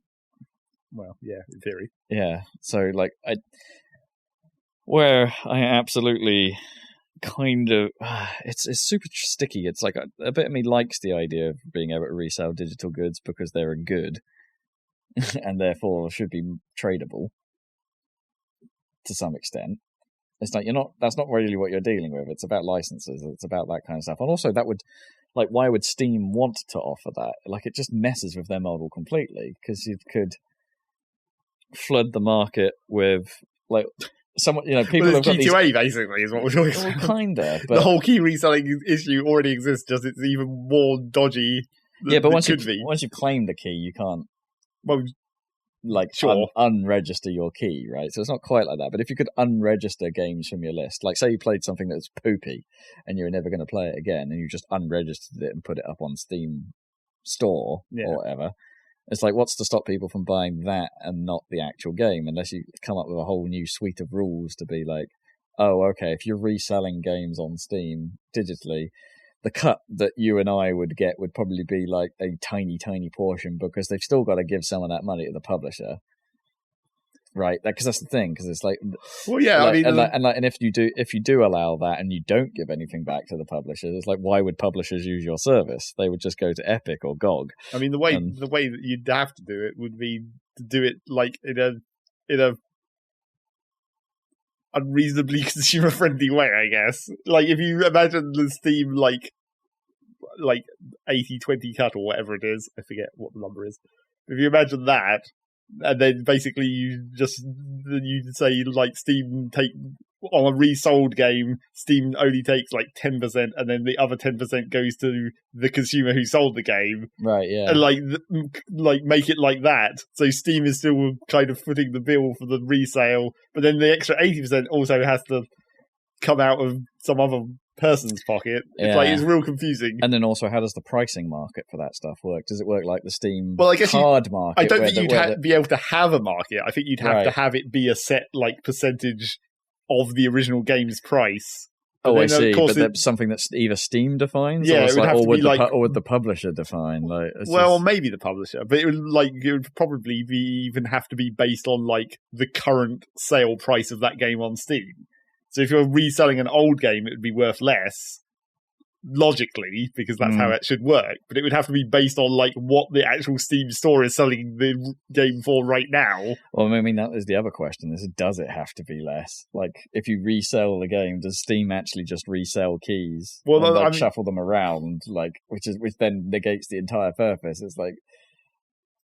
Well, yeah, in theory. Yeah, so like where I absolutely kind of it's super sticky. It's like a bit of me likes the idea of being able to resell digital goods because they're good and therefore should be tradable to some extent. It's like that's not really what you're dealing with. It's about licenses. It's about that kind of stuff. And also that would, like, why would Steam want to offer that? Like, it just messes with their model completely, because you could flood the market with, like, someone, people have got G2A, these... basically, is what we're talking about. Kinda, but... The whole key reselling issue already exists, just it's even more dodgy than but once you've claimed the key, you can't, unregister your key, right? So it's not quite like that. But if you could unregister games from your list, like say you played something that was poopy and you're never going to play it again, and you just unregistered it and put it up on Steam store or whatever, it's like, what's to stop people from buying that and not the actual game, unless you come up with a whole new suite of rules to be like, oh, okay, if you're reselling games on Steam digitally, the cut that you and I would get would probably be like a tiny, tiny portion, because they've still got to give some of that money to the publisher, right? Because that's the thing. Because it's like, well, yeah, like, I mean, and if you do allow that and you don't give anything back to the publishers, it's like, why would publishers use your service? They would just go to Epic or GOG. I mean, the way that you'd have to do it would be to do it like in a unreasonably consumer friendly way, I guess. Like, if you imagine the Steam like 80-20 cut or whatever it is, I forget what the number is, If you imagine that, and then basically you say like Steam take on a resold game, Steam only takes like 10%, and then the other 10% goes to the consumer who sold the game. Right, yeah. And like make it like that. So Steam is still kind of footing the bill for the resale, but then the extra 80% also has to come out of some other person's pocket. It's like, it's real confusing. And then also, how does the pricing market for that stuff work? Does it work like the Steam card market? I don't think you'd be able to have a market. I think you'd have to have it be a set like percentage of the original game's price. I see. But that's something that's either Steam defines, or would the publisher define? Like, maybe the publisher, but it would probably even have to be based on like the current sale price of that game on Steam. So if you're reselling an old game, it would be worth less, logically, because that's how it should work. But it would have to be based on like what the actual Steam store is selling the game for right now. Well, I mean, that is the other question: does it have to be less? Like, if you resell the game, does Steam actually just resell keys? Well, and, shuffle them around, which then negates the entire purpose. It's like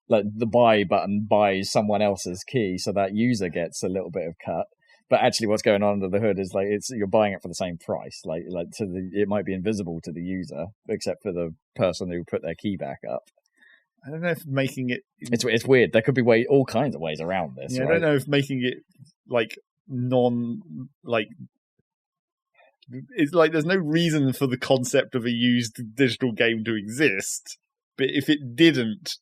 the buy button buys someone else's key, so that user gets a little bit of cut. But actually, what's going on under the hood is you're buying it for the same price. It might be invisible to the user, except for the person who put their key back up. I don't know if making it... It's weird. There could be all kinds of ways around this. Yeah, right? I don't know if making it it's like there's no reason for the concept of a used digital game to exist. But if it didn't,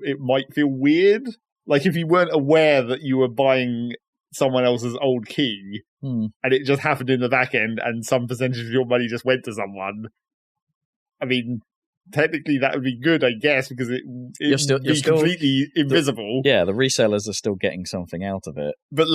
it might feel weird. Like, if you weren't aware that you were buying someone else's old key, and it just happened in the back end, and some percentage of your money just went to someone, I mean, technically that would be good, I guess, because you're still completely invisible. The resellers are still getting something out of it. But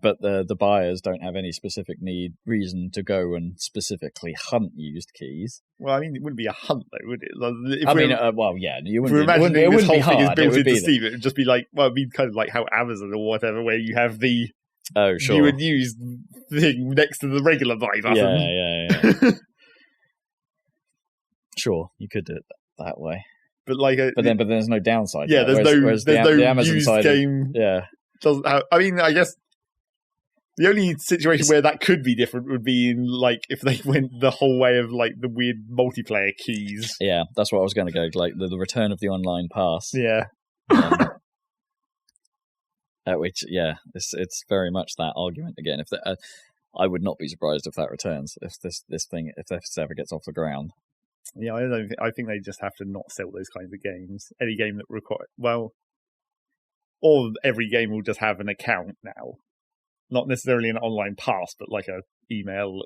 but the buyers don't have any specific reason to go and specifically hunt used keys. Well, I mean, it wouldn't be a hunt, though, would it? You wouldn't. Imagine this whole thing is built into Steam. Steam. It would just be like, it'd be kind of like how Amazon or whatever, where you have the new and used thing next to the regular buy button. Yeah. Sure, you could do it that way, but then there's no downside. Yeah, there's no the Amazon used side game. Doesn't have, I mean, I guess the only situation where that could be different would be in if they went the whole way of the weird multiplayer keys. Yeah, that's what I was going to go. Like the return of the online pass. Yeah. Which it's very much that argument again. If I would not be surprised if that returns if this ever gets off the ground. Yeah, I think they just have to not sell those kinds of games. Any game that or every game will just have an account now. Not necessarily an online pass, but like a email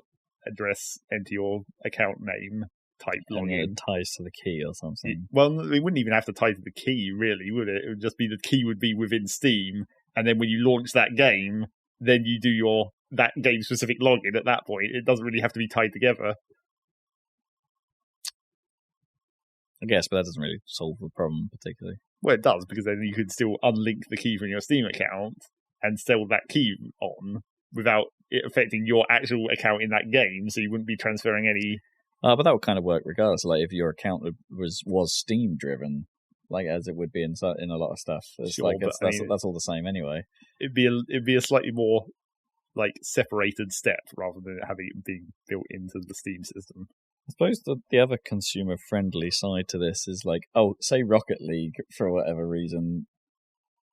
address, enter your account name type login. It ties to the key or something. It wouldn't even have to tie to the key, really, would it? It would just be the key would be within Steam, and then when you launch that game, then you do that game-specific login at that point. It doesn't really have to be tied together. I guess, but that doesn't really solve the problem particularly. Well, it does, because then you could still unlink the key from your Steam account and sell that key on without it affecting your actual account in that game, so you wouldn't be transferring any... But that would kind of work regardless. Like, if your account was Steam-driven, as it would be in a lot of stuff. It's that's all the same anyway. It'd be a slightly more, separated step rather than having it being built into the Steam system. I suppose the other consumer-friendly side to this is say Rocket League, for whatever reason,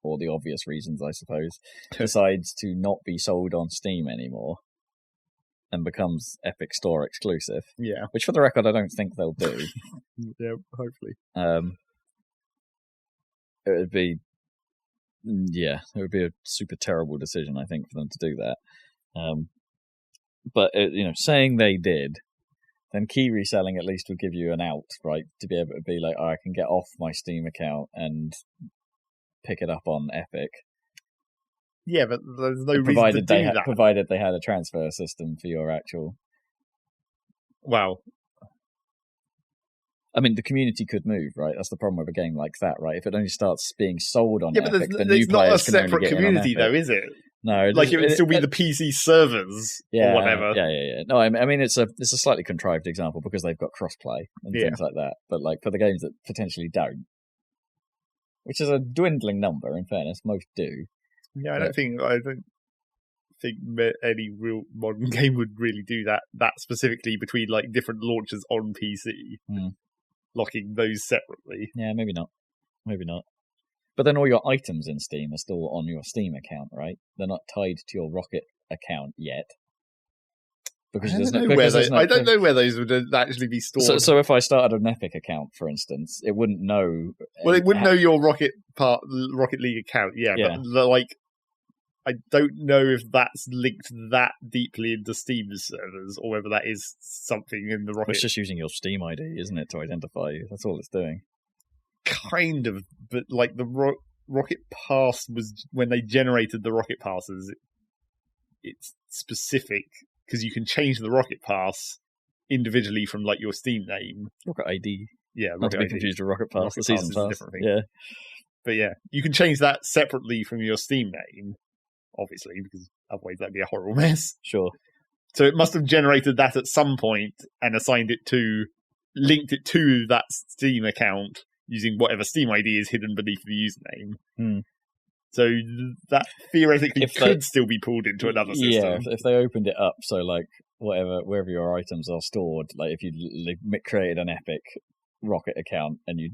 or the obvious reasons, I suppose, decides to not be sold on Steam anymore and becomes Epic Store exclusive. Yeah. Which, for the record, I don't think they'll do. Yeah, hopefully. It would be... Yeah, it would be a super terrible decision, I think, for them to do that. But, saying they did... then key reselling at least would give you an out, right? To be able to be I can get off my Steam account and pick it up on Epic. Yeah, but there's no reason to do that. Provided they had a transfer system for your actual... Wow. I mean, the community could move, right? That's the problem with a game like that, right? If it only starts being sold on Epic, then new players can only get in on Epic. It's not a separate community, though, is it? No, it would still be the PC servers or whatever. Yeah. No, I mean it's a slightly contrived example because they've got crossplay and things like that. But for the games that potentially don't, which is a dwindling number. In fairness, most do. Yeah, I don't think any real modern game would really do that specifically between like different launchers on PC, locking those separately. Yeah, maybe not. But then all your items in Steam are still on your Steam account, right? They're not tied to your Rocket account yet. Because I don't know where those would actually be stored. So if I started an Epic account, for instance, it wouldn't know. Well, it wouldn't know your Rocket League account, but like, I don't know if that's linked that deeply into Steam's servers, or whether that is something in the Rocket. It's just using your Steam ID, isn't it, to identify you? That's all it's doing. Kind of, but like the Rocket Pass was when they generated the Rocket Passes. It's specific because you can change the Rocket Pass individually from like your Steam name. Rocket ID. Yeah, not to be confused with Rocket Pass. The season pass. Different thing. Yeah, but yeah, you can change that separately from your Steam name. Obviously, because otherwise that'd be a horrible mess. Sure. So it must have generated that at some point and linked it to that Steam account using whatever Steam ID is hidden beneath the username. So that theoretically could still be pulled into another system. Yeah, if they opened it up, so like wherever your items are stored, like if you created an Epic Rocket account and you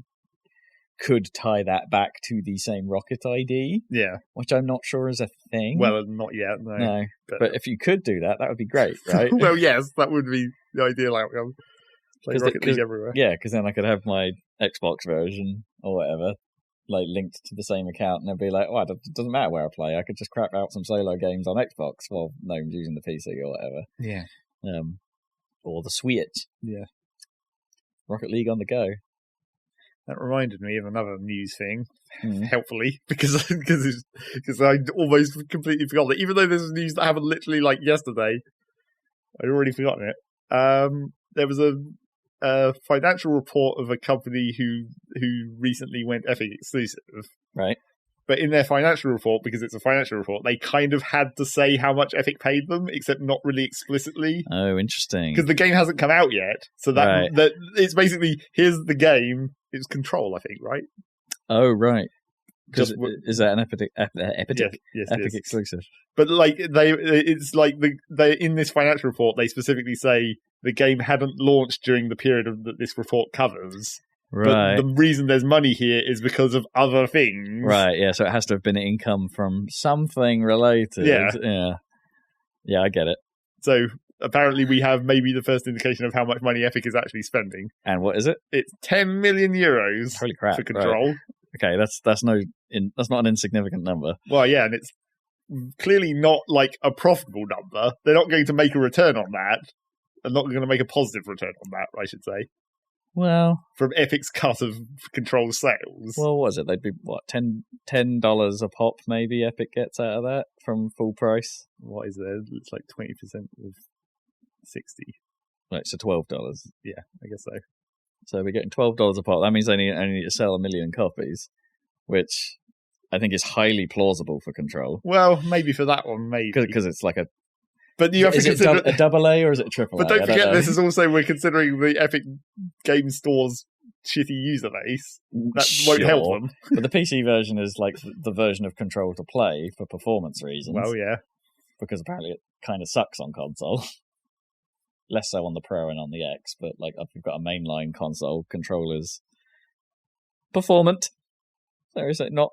could tie that back to the same Rocket ID. Yeah. Which I'm not sure is a thing. Well, not yet, no. No. But if you could do that, that would be great, right? Well, yes, that would be the ideal outcome. Play Rocket League everywhere. Yeah, because then I could have my Xbox version or whatever, like linked to the same account, and it'd be like, oh, it doesn't matter where I play. I could just crap out some solo games on Xbox while no one's using the PC or whatever. Yeah. Or the Switch. Yeah. Rocket League on the go. That reminded me of another news thing, helpfully, because I almost completely forgot that. Even though this is news that happened literally like yesterday, I'd already forgotten it. There was a financial report of a company who recently went Epic exclusive. Right. But in their financial report, because it's a financial report, they kind of had to say how much Epic paid them, except not really explicitly. Oh, interesting. Because the game hasn't come out yet. So that it's basically, here's the game. It was Control, I think, right? Oh, right. Is that an Epic Yes, Epic exclusive? But like it's like they in this financial report, they specifically say the game hadn't launched during the period that this report covers. Right. But the reason there's money here is because of other things. Right, yeah, so it has to have been income from something related. Yeah. Yeah, I get it. So apparently we have maybe the first indication of how much money Epic is actually spending. And what is it? It's 10 million euros. Holy crap. For Control. Right. Okay, that's not an insignificant number. Well, yeah, and it's clearly not like a profitable number. They're not going to make a return on that. They're not going to make a positive return on that, I should say. Well, from Epic's cut of Control sales. Well, what was it? They'd be what, $10 a pop? Maybe Epic gets out of that from full price. What is there? It's like 20% of 60. Right, so $12. Yeah, I guess so. So we're getting $12 a pop. That means they need to sell 1 million copies, which I think is highly plausible for Control. Well, maybe for that one, maybe because it's like a. But you have to consider a double A or is it a triple A? But don't forget, this is also we're considering the Epic Game Store's shitty user base. That won't help them. But the PC version is like the version of Control to play for performance reasons. Well, yeah, because apparently it kind of sucks on console. Less so on the Pro and on the X, but like if you've got a mainline console, controllers performant. So is it not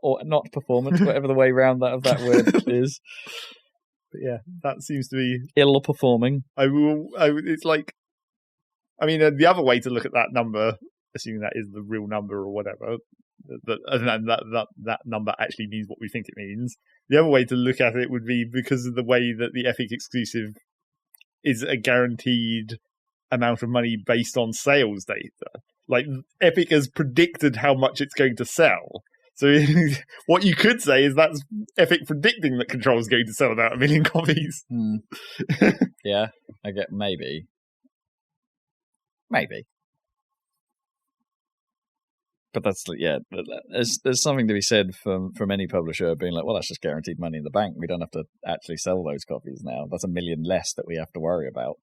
performant? Whatever the way round of that word is. But yeah, that seems to be ill performing. It's like, I mean, the other way to look at that number, assuming that is the real number or whatever, that number actually means what we think it means. The other way to look at it would be because of the way that the Epic exclusive is a guaranteed amount of money based on sales data. Like, Epic has predicted how much it's going to sell. So what you could say is that's Epic predicting that Control is going to sell about 1 million copies. Yeah, I get maybe. But that's, yeah, there's something to be said from any publisher being like, well, that's just guaranteed money in the bank. We don't have to actually sell those copies now. That's 1 million less that we have to worry about.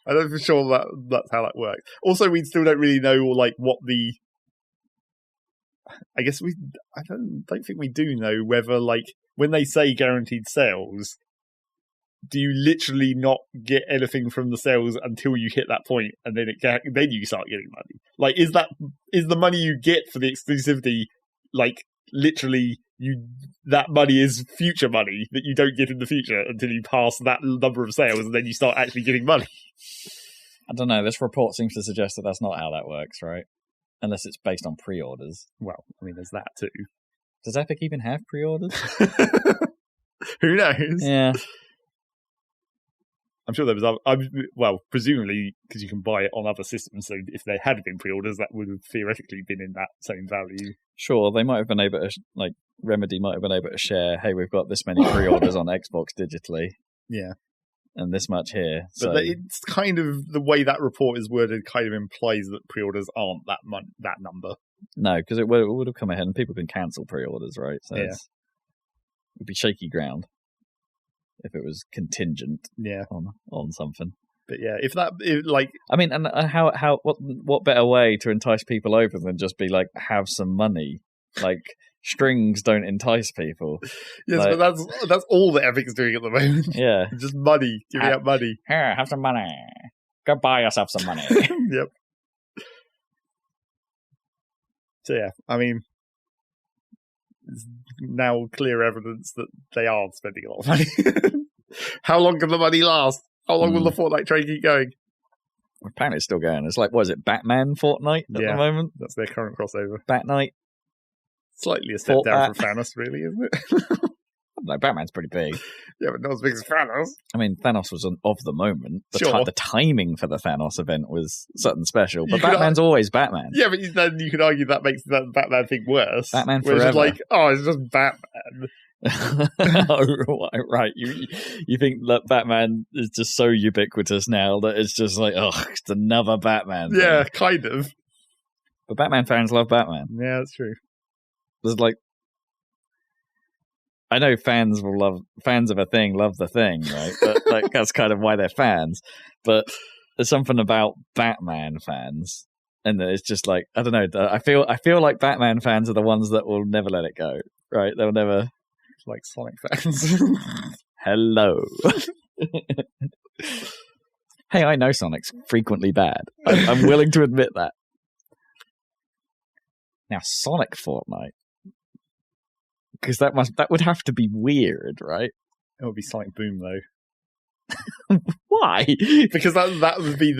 I don't know for sure that's how that works. Also, we still don't really know like what the... I guess I don't think we do know whether, like, when they say guaranteed sales, do you literally not get anything from the sales until you hit that point, and then then you start getting money? Like, is the money you get for the exclusivity, like, literally that money is future money that you don't get in the future until you pass that number of sales, and then you start actually getting money? I don't know. This report seems to suggest that that's not how that works, right? Unless it's based on pre-orders. Well, I mean, there's that too. Does Epic even have pre-orders? Who knows? Yeah. I'm sure there was presumably because you can buy it on other systems. So if they had been pre-orders, that would have theoretically been in that same value. Sure, they might have been able to, like, Remedy might have been able to share, hey, we've got this many pre-orders on Xbox digitally. Yeah. And this much here. But it's kind of, the way that report is worded kind of implies that pre-orders aren't that number. No, because it would have come ahead and people can cancel pre-orders, right? So yeah. It'd be shaky ground if it was contingent on something. But yeah, I mean, and what better way to entice people over than just be like, have some money? Like, strings don't entice people. Yes, like, but that's all that Epic's doing at the moment. Yeah. Just money, giving out money. Here, have some money. Go buy yourself some money. Yep. So yeah, I mean, there's now clear evidence that they are spending a lot of money. How long can the money last? How long will the Fortnite train keep going? Apparently it's still going. It's like, what is it, Batman Fortnite at the moment? That's their current crossover. Batnight. Slightly a step down from Thanos, really, isn't it? No, Batman's pretty big. Yeah, but not as big as Thanos. I mean, Thanos was of the moment. Sure. The timing for the Thanos event was something special. But Batman's always Batman. Yeah, but then you could argue that makes that Batman thing worse. Batman forever. It's like, it's just Batman. Right. You think that Batman is just so ubiquitous now that it's just like, it's another Batman thing. Yeah, kind of. But Batman fans love Batman. Yeah, that's true. There's like, I know fans of a thing love the thing, right? But like, that's kind of why they're fans. But there's something about Batman fans, and it's just like, I don't know. I feel like Batman fans are the ones that will never let it go, right? They'll never. Like Sonic fans. Hello. Hey, I know Sonic's frequently bad. I'm willing to admit that. Now, Sonic Fortnite. Because that would have to be weird, right? It would be Sonic Boom, though. Why? Because that would be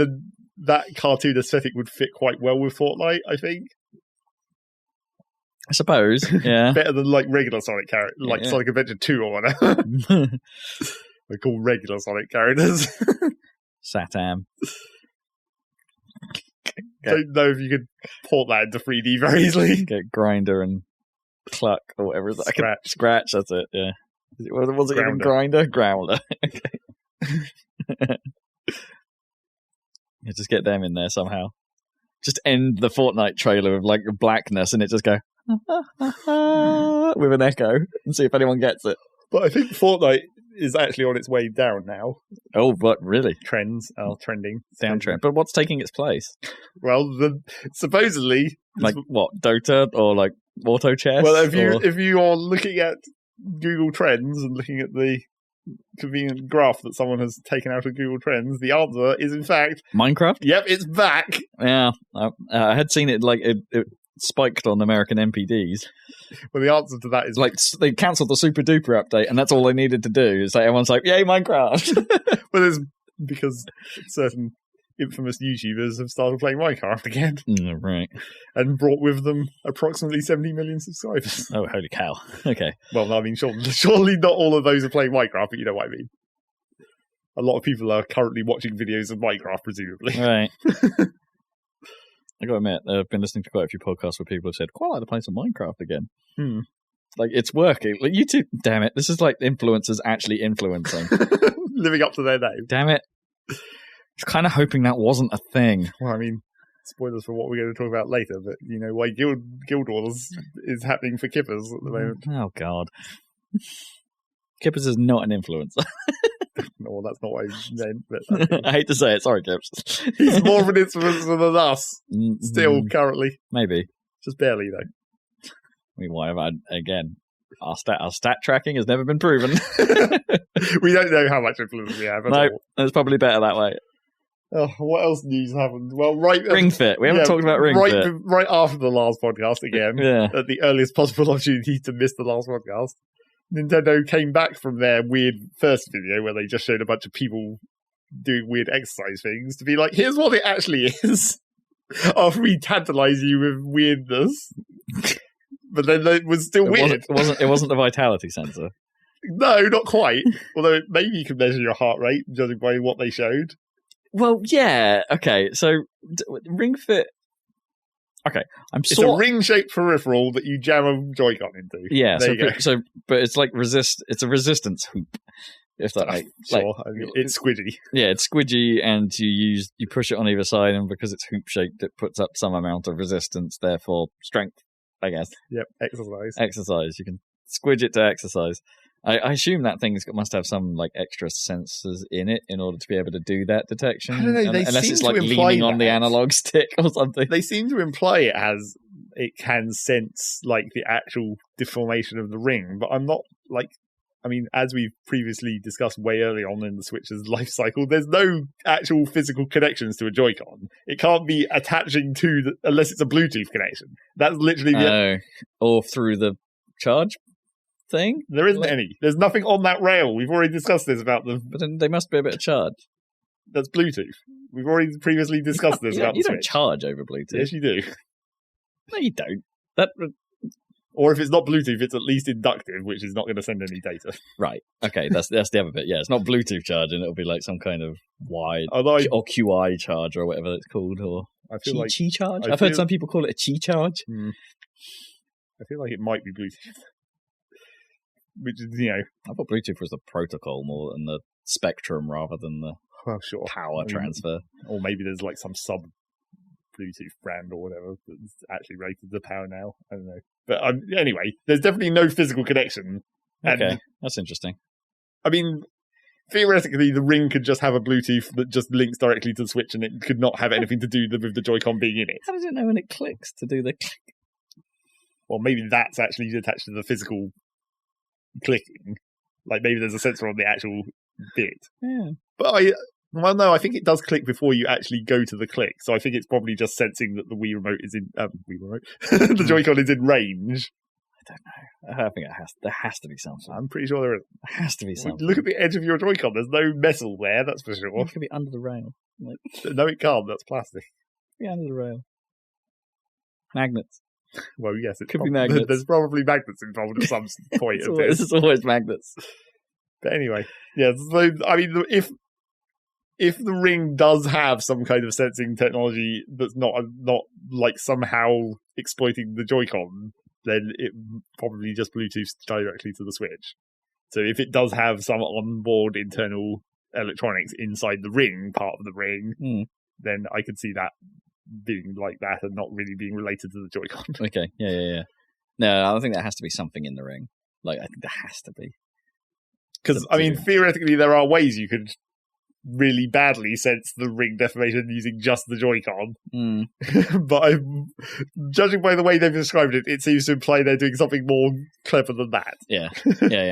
that cartoon aesthetic would fit quite well with Fortnite, I think. I suppose, yeah. Better than like regular Sonic characters, like Sonic Adventure 2 or whatever. They're called regular Sonic characters. Satam. Don't know if you could port that into 3D very easily. Get Grinder and Cluck or whatever. Scratch, that's it, yeah. Was it even Grinder? Growler. Okay. Yeah, just get them in there somehow. Just end the Fortnite trailer with like blackness and it just go with an echo and see if anyone gets it. But I think Fortnite is actually on its way down now. Oh, but really? Trends are trending. Downtrend. But what's taking its place? Well, supposedly... Like what, Dota or like Auto Chess? Well, if you are looking at Google Trends and looking at the convenient graph that someone has taken out of Google Trends, the answer is in fact... Minecraft? Yep, it's back! Yeah, I had seen it like... It spiked on American MPDs. Well, the answer to that is... Like, they cancelled the Super Duper update, and that's all they needed to do. Is like, everyone's like, yay, Minecraft! Well, it's because certain infamous YouTubers have started playing Minecraft again. Right. And brought with them approximately 70 million subscribers. Oh, holy cow. Okay. Well, I mean, surely not all of those are playing Minecraft, but you know what I mean. A lot of people are currently watching videos of Minecraft, presumably. Right. I gotta admit, I've been listening to quite a few podcasts where people have said, quite like to play some Minecraft again. Like, it's working. Like, YouTube, damn it, this is like influencers actually influencing. Living up to their name. Damn it. I was kind of hoping that wasn't a thing. Well, I mean, spoilers for what we're going to talk about later, but you know why Guild Wars is happening for Kippers at the moment. Oh, God. Kippers is not an influencer. No, that's not what I meant. But I hate to say it. Sorry, Kips. He's more of an influencer than us. Still, currently. Maybe. Just barely, though. mean, why have I again? Our stat tracking has never been proven. We don't know how much influence we have at No, all. it's probably better that way. Oh, what else news happened? Well, right, Ring Fit. We haven't talked about Ring Fit. Right after the last podcast again, Yeah. at the earliest possible opportunity to miss the last podcast, Nintendo came back from their weird first video where they just showed a bunch of people doing weird exercise things to be like, here's what it actually is. After we tantalize you with weirdness. But then it was still weird. It wasn't the vitality sensor. No, not quite. Although maybe you can measure your heart rate, judging by what they showed. Well, yeah. Okay, so Ring Fit. Okay, It's a ring-shaped peripheral that you jam a Joy-Con into. Yeah, but it's like It's a resistance hoop. If that sure, I mean, it's squidgy. Yeah, it's squidgy, and you push it on either side, and because it's hoop-shaped, it puts up some amount of resistance, therefore strength, I guess. Yep, exercise. Exercise. You can squidge it to exercise. I assume that thing must have some like extra sensors in it in order to be able to do that detection. I don't know. Unless it's like leaning on the analog stick or something. They seem to imply it can sense like the actual deformation of the ring, but I'm not like. I mean, as we've previously discussed way early on in the Switch's life cycle, there's no actual physical connections to a Joy-Con. It can't be attaching to unless it's a Bluetooth connection. That's literally or through the charge thing. There isn't any. There's nothing on that rail. We've already discussed this about them. But then they must be a bit of charge. That's Bluetooth. We've already previously discussed this about the Switch. You don't charge over Bluetooth. Yes, you do. No, you don't. Or if it's not Bluetooth, it's at least inductive, which is not going to send any data. Right. Okay, that's the other bit. Yeah, it's not Bluetooth charging. It'll be like some kind of wide or QI charge or whatever it's called, or Qi charge. I've heard some people call it a Qi charge. I feel like it might be Bluetooth. Which is, I thought Bluetooth was the protocol more than the spectrum rather than the power transfer. Or maybe there's like some sub Bluetooth brand or whatever that's actually rated the power now. I don't know. But anyway, there's definitely no physical connection. Okay, that's interesting. I mean, theoretically, the ring could just have a Bluetooth that just links directly to the Switch, and it could not have anything to do with the Joy-Con being in it. How does it know when it clicks to do the click? Well, maybe that's actually attached to the physical clicking. Like maybe there's a sensor on the actual bit. Yeah. But I think it does click before you actually go to the click. So I think it's probably just sensing that the Wii Remote is in the Joy-Con is in range. I don't know. I think there has to be something. I'm pretty sure there is. There has to be something. Look at the edge of your Joy-Con. There's no metal there, that's for sure. It could be under the rail. No, it can't. That's plastic. Be under the rail. Magnets. Well, yes, it could be magnets. There's probably magnets involved at some point. This is always magnets. But anyway, yeah. So I mean, if the ring does have some kind of sensing technology that's not like somehow exploiting the Joy-Con, then it probably just Bluetooths directly to the Switch. So if it does have some onboard internal electronics inside the ring, part of the ring, then I could see that being like that and not really being related to the Joy-Con. Okay, yeah. No, I think there has to be something in the ring. Like, I think there has to be. Because, I mean, theoretically, there are ways you could really badly sense the ring deformation using just the Joy-Con. But judging by the way they've described it, it seems to imply they're doing something more clever than that. Yeah,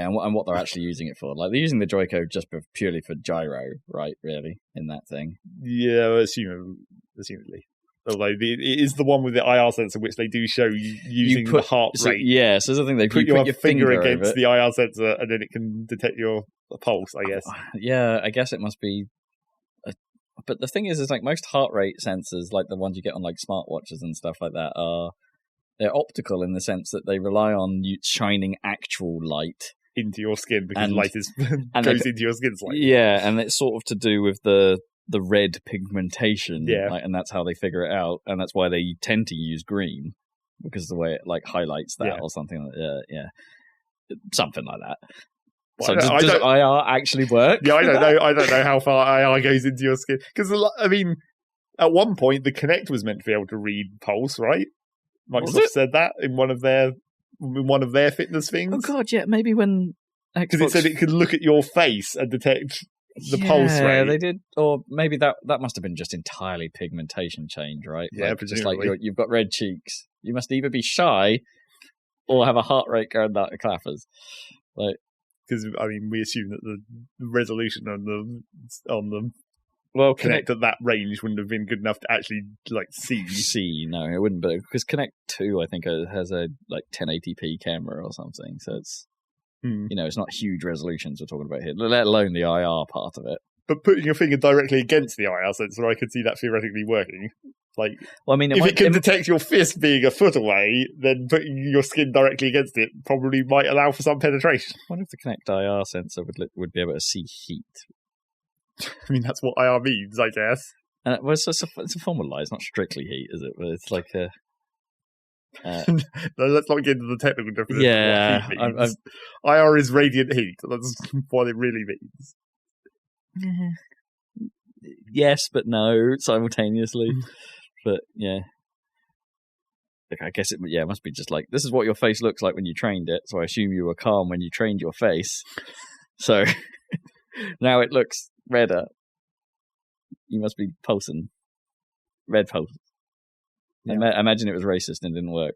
and what they're actually using it for. Like, they're using the Joy-Con just purely for gyro, right, really, in that thing. Yeah, assumedly. Although it is the one with the IR sensor, which they do show using the heart rate. Yeah, so the thing they put your finger against the IR sensor, and then it can detect your pulse, I guess. Yeah, I guess it must be. But the thing is like most heart rate sensors, like the ones you get on like smartwatches and stuff like that, they're optical in the sense that they rely on you shining actual light into your skin because light goes into your skin slightly. Yeah, and it's sort of to do with the red pigmentation, and that's how they figure it out, and that's why they tend to use green because of the way it like highlights that or something like that. Something like that. So does IR actually work? Yeah, I don't know. I don't know how far IR goes into your skin because I mean, at one point the Kinect was meant to be able to read pulse, right? Microsoft said that in one of their fitness things. Oh god, yeah, maybe when because it said it could look at your face and detect the pulse rate. Yeah, they did, or maybe that must have been just entirely pigmentation change, right? Yeah, like, just like you've got red cheeks. You must either be shy or have a heart rate going out of clappers. Like, because I mean, we assume that the resolution on the well, Connect at that range wouldn't have been good enough to actually like see. No, it wouldn't. But because Connect 2, I think, has a like 1080p camera or something, so it's it's not huge resolutions we're talking about here, let alone the IR part of it. But putting your finger directly against the IR sensor, I could see that theoretically working. Like, well, I mean, if it can detect your fist being a foot away, then putting your skin directly against it probably might allow for some penetration. I wonder if the Connect IR sensor would be able to see heat. I mean, that's what IR means, I guess. Well, it's a form of light. It's not strictly heat, is it? But it's like a... No, let's not get into the technical difference. Yeah. Of what heat means. IR is radiant heat. That's what it really means. Yes, but no, simultaneously. But, yeah. Look, I guess it must be just like, this is what your face looks like when you trained it, so I assume you were calm when you trained your face. So, now it looks redder. You must be pulsing. Red pulse. Yeah. Imagine it was racist and didn't work.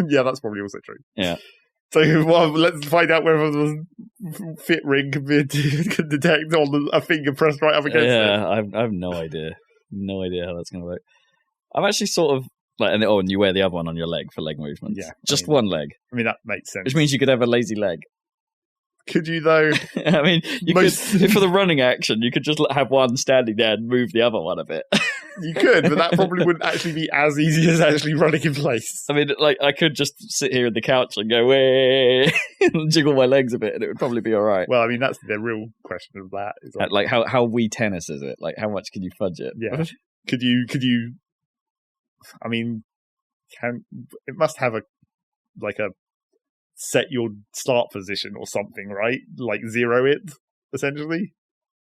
Yeah, that's probably also true. Yeah. So, well, let's find out whether the fit ring can detect on a finger pressed right up against it. Yeah, I have no idea. No idea how that's going to work. I'm actually sort of like, and you wear the other one on your leg for leg movements. Yeah, just one leg. I mean, that makes sense. Which means you could have a lazy leg. Could you though? I mean, you could for the running action. You could just have one standing there and move the other one a bit. You could, but that probably wouldn't actually be as easy as actually running in place. I mean, like I could just sit here on the couch and go way and jiggle my legs a bit, and it would probably be all right. Well, I mean, that's the real question of that. Is like how Wii Tennis is it? Like how much can you fudge it? Yeah. Could you? I mean, it must have a set your start position or something, right? Like zero it, essentially.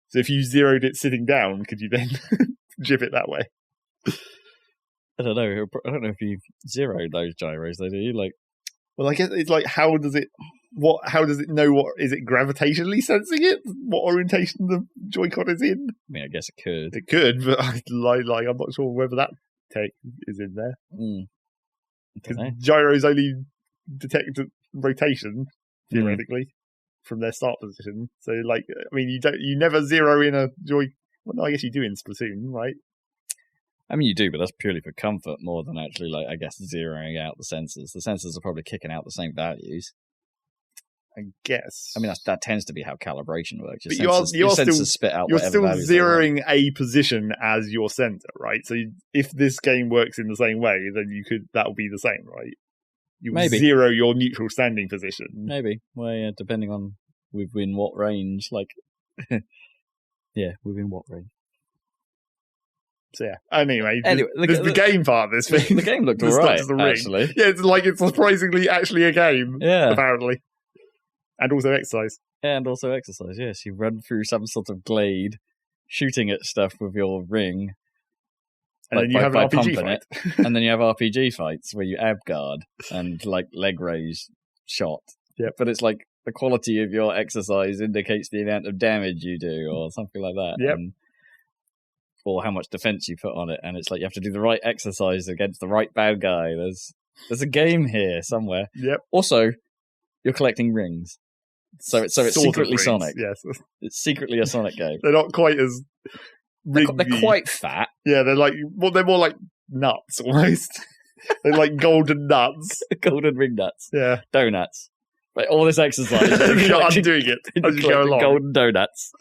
So if you zeroed it sitting down, could you then jib it that way? I don't know. I don't know if you've zeroed those gyros, though, do you? Like, well, I guess it's like, how does it know what, is it gravitationally sensing it? What orientation the Joy-Con is in? I mean, I guess it could. It could, but I'm not sure whether that tech is in there. Because gyros only detect rotation, theoretically, from their start position. So, like, I mean, you never zero in a Joy. Well, no, I guess you do in Splatoon, right? I mean, you do, but that's purely for comfort more than actually, like, I guess, zeroing out the sensors. The sensors are probably kicking out the same values. I guess. I mean, that tends to be how calibration works. But you're still zeroing a position as your center, right? So if this game works in the same way, then that'll be the same, right? You Maybe zero your neutral standing position. Maybe. Well, yeah, depending on within what range, like, yeah, within what range. So yeah. Anyway, the game part of this thing. The game looked alright, actually. Yeah, it's surprisingly actually a game. Yeah, apparently, and also exercise. Yes, you run through some sort of glade, shooting at stuff with your ring. And then you have an RPG fight. And then you have RPG fights where you ab guard and like leg raise shot. Yep. But it's like the quality of your exercise indicates the amount of damage you do or something like that. Yep. Or how much defense you put on it. And it's like you have to do the right exercise against the right bad guy. There's a game here somewhere. Yep. Also, you're collecting rings. So it's secretly Sonic. Yes. It's secretly a Sonic game. They're not quite as... They're quite fat. Yeah, they're more like nuts almost. They're like golden nuts. Golden ring nuts. Yeah. Donuts. But all this exercise. You're undoing it as you go along. Golden donuts.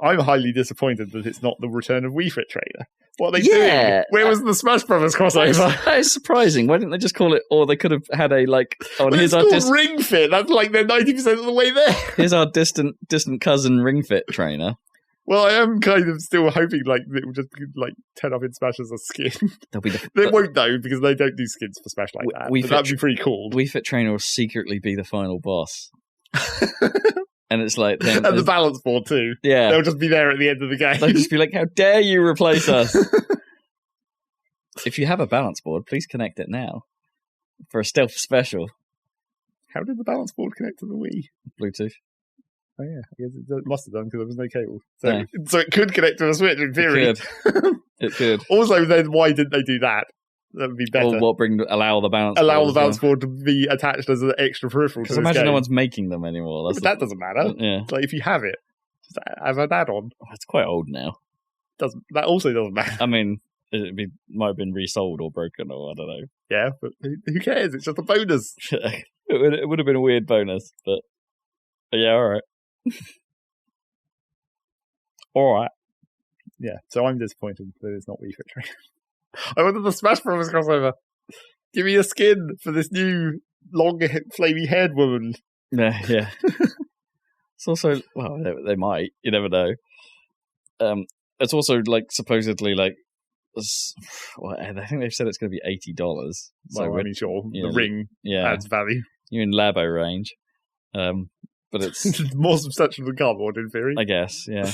I'm highly disappointed that it's not the return of Wii Fit Trainer. What are they doing? Where was the Smash Brothers crossover? That is surprising. Why didn't they just call it, or they could have had a, like... Oh, it's called Ring Fit. That's like they're 90% of the way there. Here's our distant cousin Ring Fit Trainer. Well, I am kind of still hoping like it will just like turn up in Smash as a skin. They won't though, because they don't do skins for Smash like that. That'd be pretty cool. Wii Fit Trainer will secretly be the final boss. And it's like... And the balance board too. Yeah. They'll just be there at the end of the game. They'll just be like, how dare you replace us? If you have a balance board, please connect it now. For a stealth special. How did the balance board connect to the Wii? Bluetooth. Oh yeah, I guess it must have done because there was no cable. So it could connect to a Switch in theory. It could. Also, then why didn't they do that? That would be better. Or allow the bounce board to be attached as an extra peripheral. Because imagine no one's making them anymore. But that doesn't matter. Yeah. Like if you have it, just have an add-on. Oh, it's quite old now. That also doesn't matter. I mean, might have been resold or broken, or I don't know. Yeah, but who cares? It's just a bonus. It would have been a weird bonus, but yeah, all right. All right. Yeah, so I'm disappointed that it's not Wii Fit Trainer. I wanted the Smash Bros. Crossover. Give me a skin for this new long, flamey haired woman. Yeah. It's also, well, they might. You never know. It's also like supposedly like, I think they've said it's going to be $80. So well, I mean, sure, the ring adds value. You're in Labo range, but it's more substantial than cardboard in theory. I guess, yeah.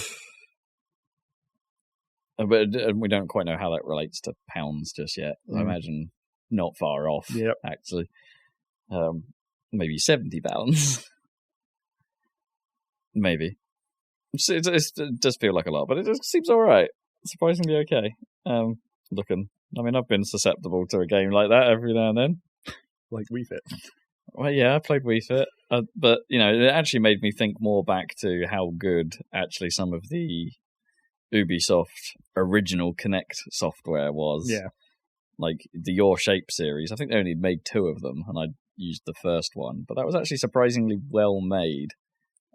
But we don't quite know how that relates to pounds just yet. I imagine not far off. Yep. Actually, maybe £70. Maybe it does feel like a lot, but it just seems all right. Surprisingly okay. Looking, I mean, I've been susceptible to a game like that every now and then, like Wii Fit. Well, yeah, I played Wii Fit, but it actually made me think more back to how good actually some of the Ubisoft original Kinect software was. Yeah. Like the Your Shape series. I think they only made 2 of them, and I used the first one. But that was actually surprisingly well made.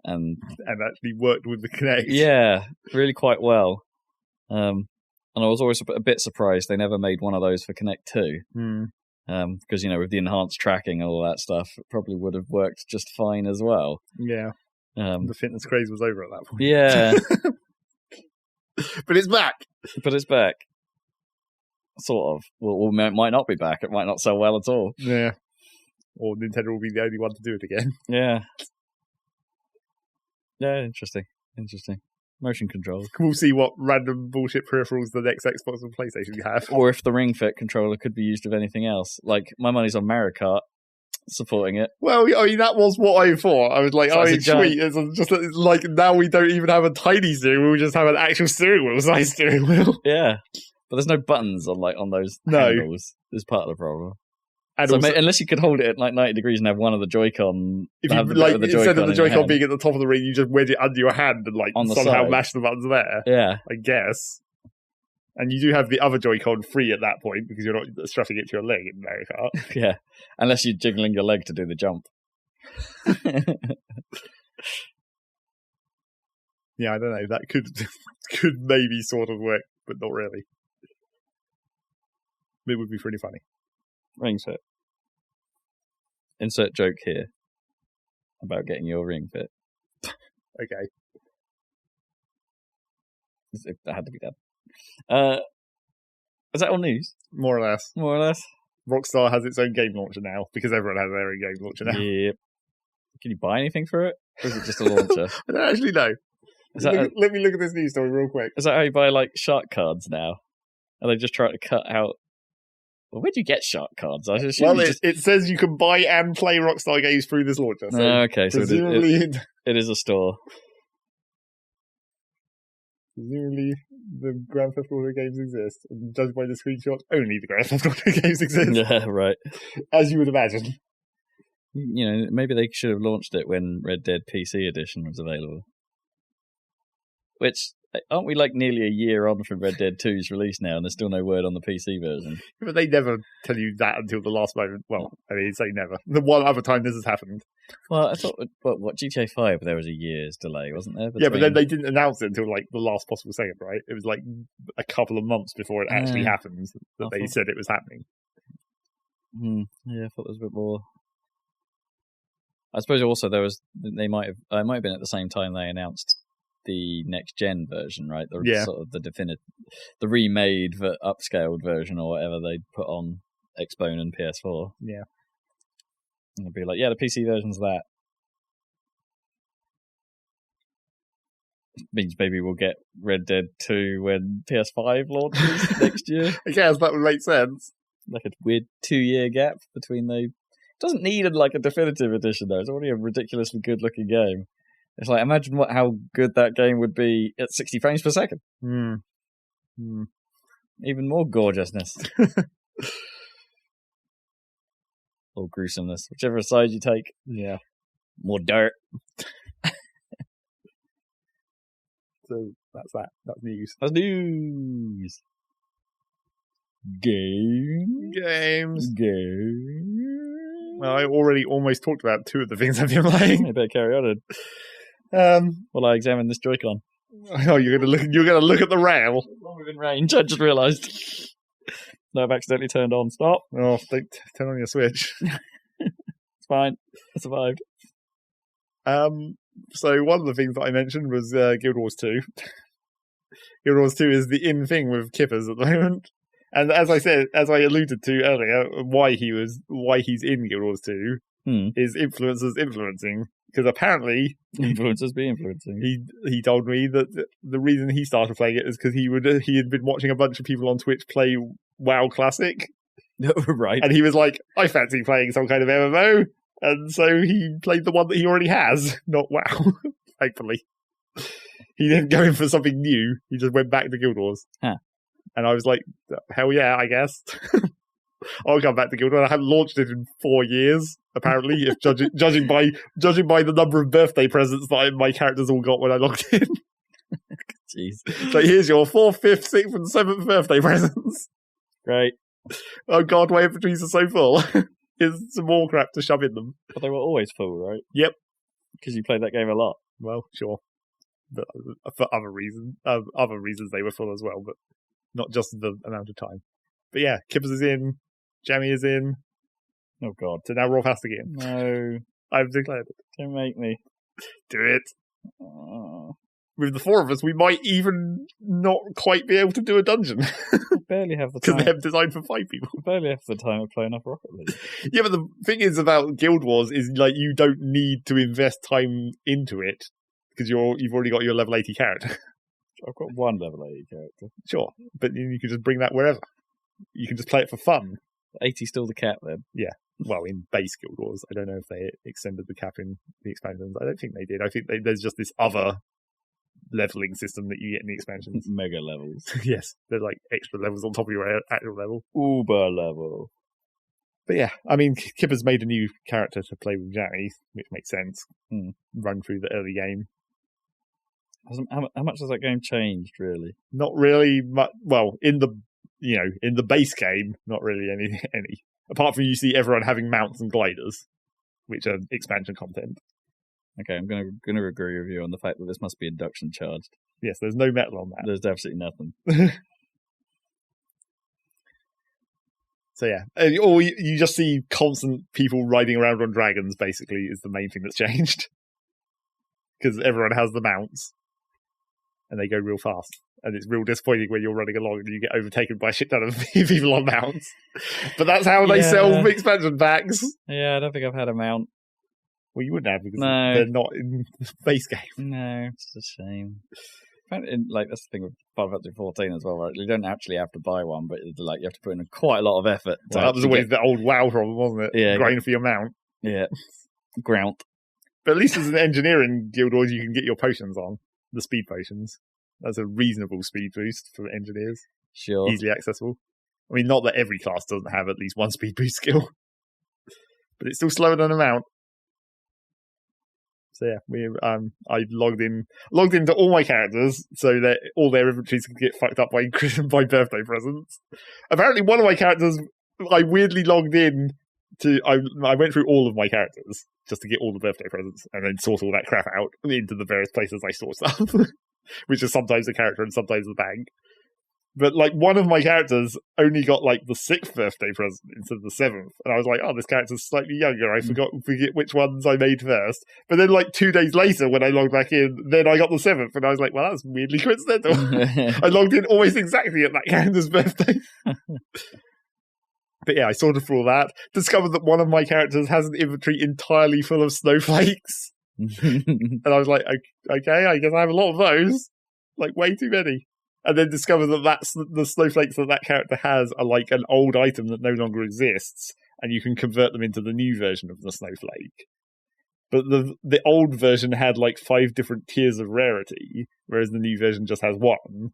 And actually worked with the Kinect. Yeah, really quite well. And I was always a bit surprised they never made one of those for Kinect 2. Because, with the enhanced tracking and all that stuff, it probably would have worked just fine as well. Yeah. The fitness craze was over at that point. Yeah. But it's back. Sort of. Well, it might not be back. It might not sell well at all. Yeah. Or Nintendo will be the only one to do it again. Yeah. Yeah, interesting. Motion controls. We'll see what random bullshit peripherals the next Xbox and PlayStation have. Or if the Ring Fit controller could be used with anything else. Like, my money's on Mario Kart supporting it. Well, I mean, that was what I thought. I was like, sweet. It's like, now we don't even have a tiny steering wheel, we just have an actual steering wheel, size steering wheel. Yeah. But there's no buttons on those handles. Is part of the problem. And so also, unless you could hold it at like 90 degrees and have one of the Joy-Con... If you, instead of the Joy-Con being at the top of the ring, you just wedge it under your hand and somehow mash the buttons there. Yeah. I guess. And you do have the other Joy-Con free at that point because you're not strapping it to your leg in Mario Kart. Yeah. Unless you're jiggling your leg to do the jump. Yeah, I don't know. That could maybe sort of work, but not really. It would be pretty funny. Ring Fit. Insert joke here about getting your Ring Fit. Okay. That had to be done. Is that all news? More or less. Rockstar has its own game launcher now because everyone has their own game launcher now. Yep. Can you buy anything for it? Or is it just a launcher? I don't actually know. Let me look at this news story real quick. Is that how you buy like shark cards now? Are they just trying to cut out? Well, where'd you get shark cards? It says you can buy and play Rockstar games through this launcher. So okay, so it is a store. Presumably, the Grand Theft Auto games exist, and judged by the screenshot, only the Grand Theft Auto games exist. Yeah, right. As you would imagine. Maybe they should have launched it when Red Dead PC Edition was available. Which, aren't we like nearly a year on from Red Dead 2's release now, and there's still no word on the PC version? But they never tell you that until the last moment. Well, I mean, say never. The one other time this has happened. Well, I thought, what GTA 5, there was a year's delay, wasn't there? Yeah, but then they didn't announce it until like the last possible second, right? It was like a couple of months before it actually happened that they said it was happening. Yeah, I thought there was a bit more. I suppose also it might have been at the same time they announced the next gen version, right? Sort of the remade, upscaled version or whatever they put on Xbone and PS4. Yeah. And it'd be like, the PC version's that. Means maybe we'll get Red Dead 2 when PS5 launches next year. I guess that would make sense. Like a weird 2-year gap between the... Doesn't need a definitive edition though. It's already a ridiculously good looking game. It's like, imagine how good that game would be at 60 frames per second. Even more gorgeousness. or gruesomeness, whichever side you take. Yeah. More dirt. So that's that. That's news. That's news. Games. Well, I already almost talked about 2 of the things I've been playing. I better carry on. While I examine this Joy-Con. Oh, you're gonna look at the rail. Long within range. I just realised. No, I've accidentally turned on. Stop. Oh, don't turn on your Switch. It's fine. I survived. So one of the things that I mentioned was Guild Wars 2. Guild Wars 2 is the in thing with kippers at the moment. And as I alluded to earlier, why he's in Guild Wars 2 is influencers influencing. Because apparently influencers be influencing. He told me that the reason he started playing it is because he had been watching a bunch of people on Twitch play WoW Classic. Right. And he was like, I fancy playing some kind of MMO. And so he played the one that he already has, not WoW, thankfully. He didn't go in for something new. He just went back to Guild Wars. Huh. And I was like, hell yeah, I guess. I'll come back to Guild Wars. I haven't launched it in 4 years, apparently, if judging by the number of birthday presents that my characters all got when I logged in. Jeez. So here's your 4th, 5th, 6th, and 7th birthday presents. Great. Oh god, my inventories are so full. Here's some more crap to shove in them. But they were always full, right? Yep. Because you played that game a lot. Well, sure. But for other reasons they were full as well, but not just the amount of time. But yeah, Kippers is in, Jammy is in. Oh god. So now Rolf has to get in. No. I've declared it. Don't make me. Do it. With the 4 of us, we might even not quite be able to do a dungeon. I barely have the time. Because they're designed for 5 people. I barely have the time of playing up Rocket League. Yeah, but the thing is about Guild Wars is like you don't need to invest time into it because you've already got your level 80 character. I've got 1 level 80 character. Sure, but you can just bring that wherever. You can just play it for fun. 80 still the cap then? Yeah. Well, in base Guild Wars. I don't know if they extended the cap in the expansions. I don't think they did. I think there's just this other leveling system that you get in the expansions. Mega levels. Yes, they're like extra levels on top of your actual level. Uber level. But yeah, I mean, Kipper's made a new character to play with Jammy, which makes sense. Run through the early game. How much has that game changed, really? Not really much. Well, in the base game, not really any. Apart from you see everyone having mounts and gliders, which are expansion content. Okay, I'm gonna agree with you on the fact that this must be induction charged. Yes, there's no metal on that. There's absolutely nothing. So yeah, or you just see constant people riding around on dragons. Basically, is the main thing that's changed because everyone has the mounts and they go real fast, and it's real disappointing when you're running along and you get overtaken by a shit ton of people on mounts. But that's how they sell expansion packs. Yeah, I don't think I've had a mount. Well, you wouldn't have because they're not in the base game. No, it's a shame. That's the thing with Final Fantasy 14 as well, right? You don't actually have to buy one, but you have to put in quite a lot of effort. Well, that was always the old WoW problem, wasn't it? Yeah. Grind for your mount. Yeah. Ground. But at least as an engineer in Guild Wars, you can get your potions on. The speed potions. That's a reasonable speed boost for engineers. Sure. Easily accessible. I mean, not that every class doesn't have at least one speed boost skill. But it's still slower than a mount. So yeah, I logged into all my characters so that all their inventories could get fucked up by birthday presents. Apparently, one of my characters, I weirdly logged in to. I went through all of my characters just to get all the birthday presents and then sort all that crap out into the various places I store stuff, which is sometimes the character and sometimes the bank. But one of my characters only got the 6th birthday present instead of the 7th, and I was like, "Oh, this character's slightly younger. I forget which ones I made first." But then, 2 days later, when I logged back in, then I got the 7th, and I was like, "Well, that's weirdly coincidental." I logged in almost exactly at that character's birthday. But yeah, I sorted through all that. Discovered that one of my characters has an inventory entirely full of snowflakes, and I was like, "Okay, I guess I have a lot of those. Way too many." And then discover that the snowflakes that character has are an old item that no longer exists, and you can convert them into the new version of the snowflake. But the old version had 5 different tiers of rarity, whereas the new version just has 1.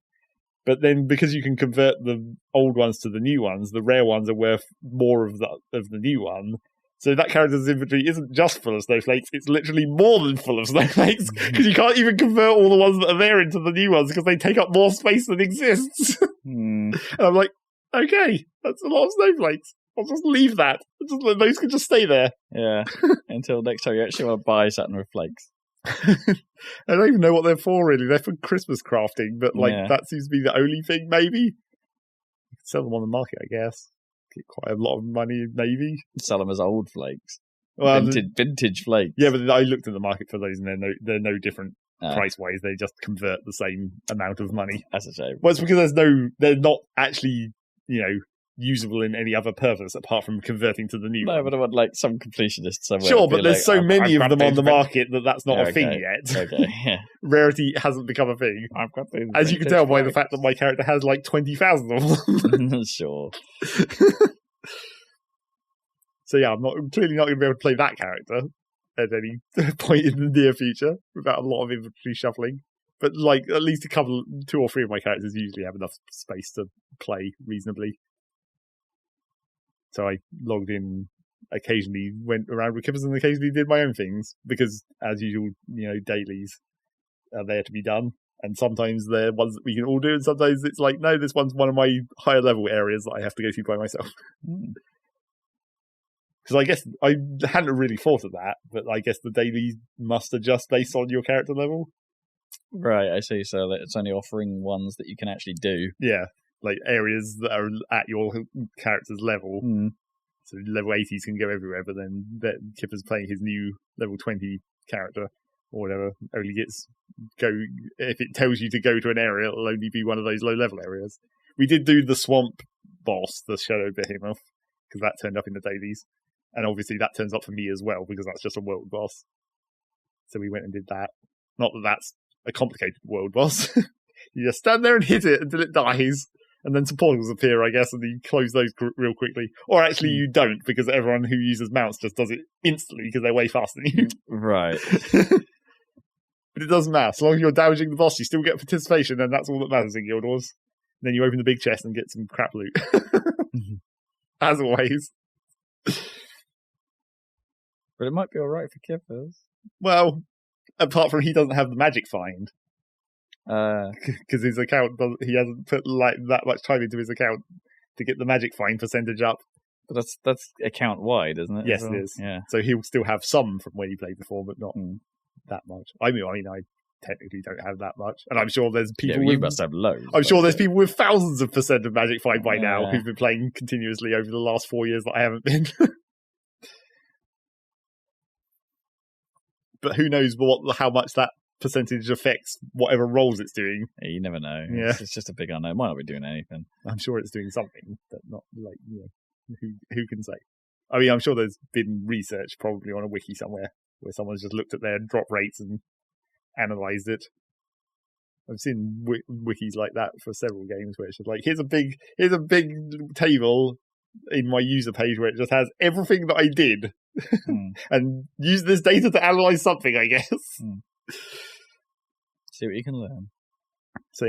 But then because you can convert the old ones to the new ones, the rare ones are worth more of the new one. So that character's inventory isn't just full of snowflakes, it's literally more than full of snowflakes, because you can't even convert all the ones that are there into the new ones, because they take up more space than exists. And I'm like, okay, that's a lot of snowflakes. I'll just leave that. Those can just stay there. Yeah, until next time you actually want to buy something with flakes. I don't even know what they're for, really. They're for Christmas crafting, but that seems to be the only thing, maybe. You can sell them on the market, I guess. Get quite a lot of money, maybe. Sell them as old flakes. Well, vintage flakes. Yeah, but I looked at the market for those, and they're no different price-wise. They just convert the same amount of money. That's a shame. Well, it's because they're not actually, usable in any other purpose apart from converting to the new one. No, but I want some completionist somewhere. Sure, but there's so many of them on the market that's not a thing yet. Okay, yeah. Rarity hasn't become a thing. I've got these. As you can tell by the fact that my character has 20,000 of them. Sure. So yeah, I'm clearly not going to be able to play that character at any point in the near future without a lot of inventory shuffling. But at least 2 or 3 of my characters usually have enough space to play reasonably. So I logged in, occasionally went around with Kippers and occasionally did my own things because, as usual, dailies are there to be done. And sometimes they're ones that we can all do, and sometimes it's like, no, this one's one of my higher level areas that I have to go through by myself. Because I guess I hadn't really thought of that, but I guess the dailies must adjust based on your character level. Right, I see. So it's only offering ones that you can actually do. Yeah. Areas that are at your character's level. So level 80s can go everywhere, but then Kipper's playing his new level 20 character or whatever only if it tells you to go to an area, it'll only be one of those low level areas. We did do the swamp boss, the Shadow Behemoth, because that turned up in the dailies, and obviously that turns up for me as well because that's just a world boss. So we went and did that. Not that that's a complicated world boss. You just stand there and hit it until it dies, and then some portals appear, I guess, and you close those real quickly. Or actually you don't, because everyone who uses mounts just does it instantly because they're way faster than you. Right. But it doesn't matter. As long as you're damaging the boss, you still get participation, and that's all that matters in Guild Wars. Then you open the big chest and get some crap loot. As always. But it might be alright for Kippers. Well, apart from he doesn't have the magic find. Because his account he hasn't put that much time into his account to get the magic find percentage up. But that's account wide, isn't it? Yes, it is. Yeah. So he'll still have some from when he played before, but not that much. I mean, I technically don't have that much, and I'm sure there's people. Yeah, you must have loads. I'm sure there's people with thousands of % of magic find by now who've been playing continuously over the last 4 years that I haven't been. But who knows how much that percentage affects whatever roles it's doing. Yeah, you never know. Yeah. It's just a big unknown. It might not be doing anything. I'm sure it's doing something, but not who can say? I mean, I'm sure there's been research probably on a wiki somewhere where someone's just looked at their drop rates and analysed it. I've seen wikis like that for several games where it's just here's a big table in my user page where it just has everything that I did and use this data to analyse something, I guess. See what you can learn. So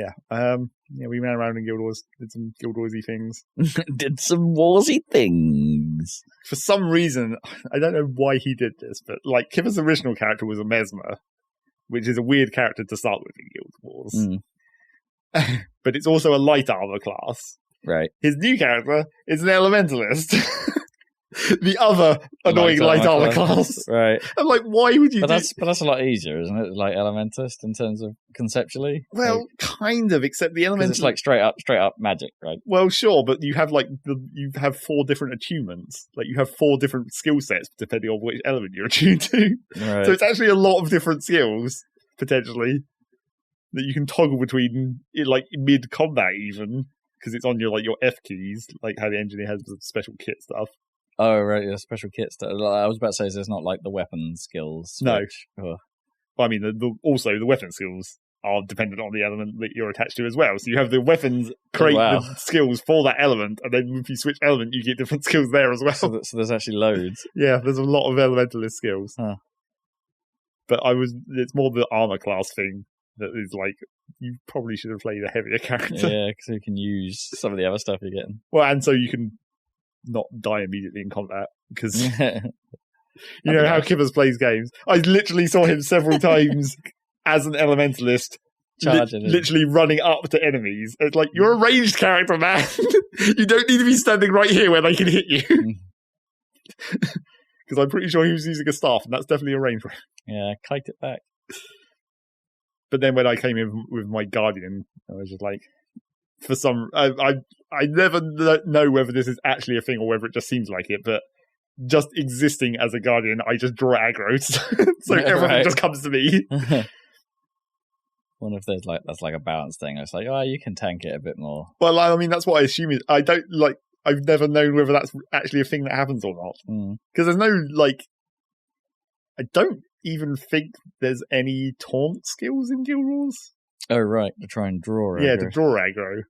we ran around in Guild Wars, did some Guild Warsy things. Did some warsy things. For some reason, I don't know why he did this, but Kipper's original character was a Mesmer, which is a weird character to start with in Guild Wars. But it's also a light armor class. Right. His new character is an Elementalist. The other annoying light armor class. Right. I'm why would you but that's a lot easier, isn't it? Elementalist in terms of conceptually? Well, kind of, except the Elementalist... It's straight up magic, right? Well, sure, but you have you have 4 different attunements. You have 4 different skill sets depending on which element you're attuned to. Right. So it's actually a lot of different skills, potentially, that you can toggle between, mid-combat even, because it's on your F keys, how the engineer has the special kit stuff. Oh, right, yeah, special kit stuff. I was about to say, there's not the weapon skills. No. Well, I mean, also the weapon skills are dependent on the element that you're attached to as well. So you have the weapons create the skills for that element, and then if you switch element, you get different skills there as well. So there's actually loads. Yeah, there's a lot of elementalist skills. Huh. But it's more the armor class thing that is you probably should have played a heavier character. Yeah, because you can use some of the other stuff you're getting. Well, and so you can not die immediately in combat. because you know how Kippers plays games. I literally saw him several times as an elementalist, literally running up to enemies. It's like, you're a ranged character, man. You don't need to be standing right here where they can hit you. Because I'm pretty sure he was using a staff, and that's definitely a range for him. Yeah, kite it back. But then when I came in with my Guardian, I was just like, for some... I never know whether this is actually a thing or whether it just seems like it, but just existing as a Guardian, I just draw aggro. So everything just comes to me. Wonder if that's like a balance thing. It's like, oh, you can tank it a bit more. Well, I mean, that's what I assume. I don't, like... I've never known whether that's actually a thing that happens or not. Because there's no, like... I don't even think there's any taunt skills in Guild Wars. Oh, right. To try and draw aggro. Yeah, to draw aggro.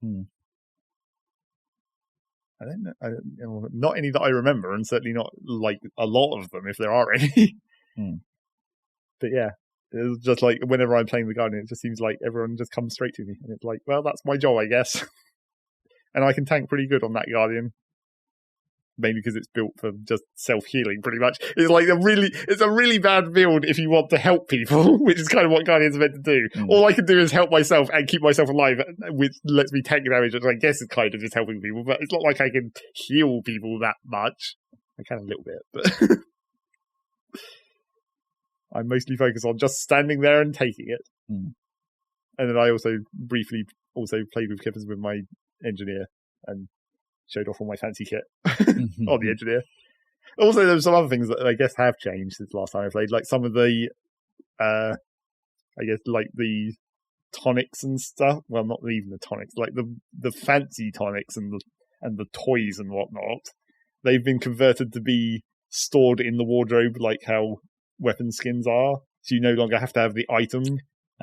I don't know. Not any that I remember, and certainly not, like, a lot of them, if there are any. But yeah, it's just like, whenever I'm playing the Guardian, it just seems like everyone just comes straight to me. And it's like, well, that's my job, I guess. And I can tank pretty good on that Guardian. Mainly because it's built for just self-healing, pretty much. It's like it's a really bad build if you want to help people, which is kind of what Guardians are meant to do. All I can do is help myself and keep myself alive, which lets me tank damage, which I guess is kind of just helping people, but it's not like I can heal people that much. I can a little bit, but I'm mostly focused on just standing there and taking it. And then I also briefly played with Kippers with my engineer and showed off all my fancy kit on the engineer. Also, there's some other things that I guess have changed since last time I played, like some of the, I guess, like the tonics and stuff. Well, not even the tonics, like the fancy tonics and the toys and whatnot. They've been converted to be stored in the wardrobe, like how weapon skins are. So you no longer have to have the item.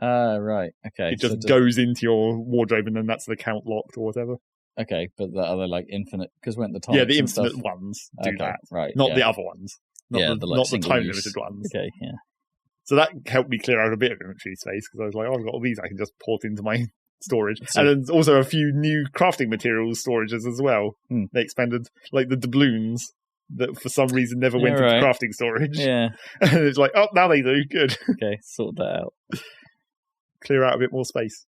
Right. Okay. It just goes into your wardrobe, and then that's the count locked or whatever. Okay, but the other, like, infinite... Because weren't the tonics the infinite stuff... ones do that. Right, not the other ones. Not the time-limited ones. Okay, yeah. So that helped me clear out a bit of inventory space, because I was like, oh, I've got all these I can just port into my storage. And then also a few new crafting materials storages as well. They expanded, like, the doubloons that for some reason never went into crafting storage. Yeah. And it's like, oh, now they do. Good. Okay, sort that out. Clear out a bit more space.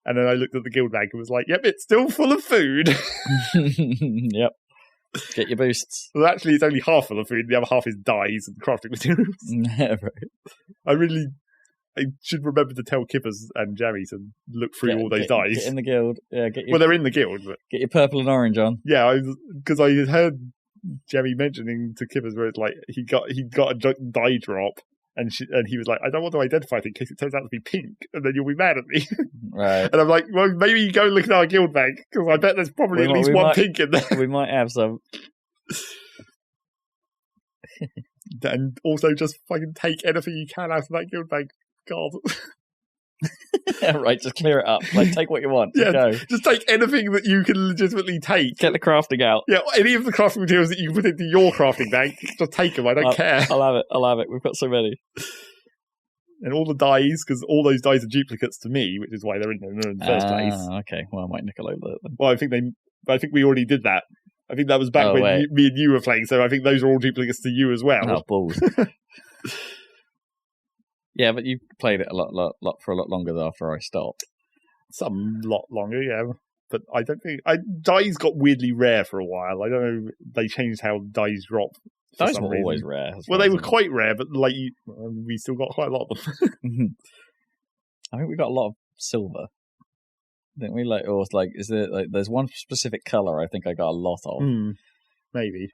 And then I looked at the guild bag and was like, yep, it's still full of food. Yep. Get your boosts. Well, actually, it's only half full of food. The other half is dyes and crafting materials. Yeah, right. I should remember to tell Kippers and Jerry to look through all those dyes. Get in the guild. Yeah, well, they're in the guild. But... Get your purple and orange on. Yeah, because I heard Jerry mentioning to Kippers where it's like he got a dye drop. And he was like, I don't want to identify it in case it turns out to be pink, and then you'll be mad at me. Right. And I'm like, well, maybe you go look at our guild bank, because I bet there's probably at least one pink in there. We might have some. And also just fucking take anything you can out of that guild bank. God. Yeah, right, just clear it up. Like, take what you want. Yeah, go. Just take anything that you can legitimately take. Get the crafting out. Yeah, any of the crafting materials that you can put into your crafting bank, just take them. I don't care. I'll have it. We've got so many. And all the dyes, because all those dyes are duplicates to me, which is why they're in there in the first place. Okay, well, I might nick a load of them. Well, I think we already did that. I think that was back when me and you were playing, so I think those are all duplicates to you as well. Oh, balls. Yeah, but you played it a lot for a lot longer after I stopped. Some lot longer, yeah. But I don't think... dyes got weirdly rare for a while. I don't know, they changed how dyes drop. Dyes were always rare. Well, they were quite rare, but like we still got quite a lot of them. I think we got a lot of silver. Didn't we? Like, or like, is there like? There's one specific color I think I got a lot of. Maybe.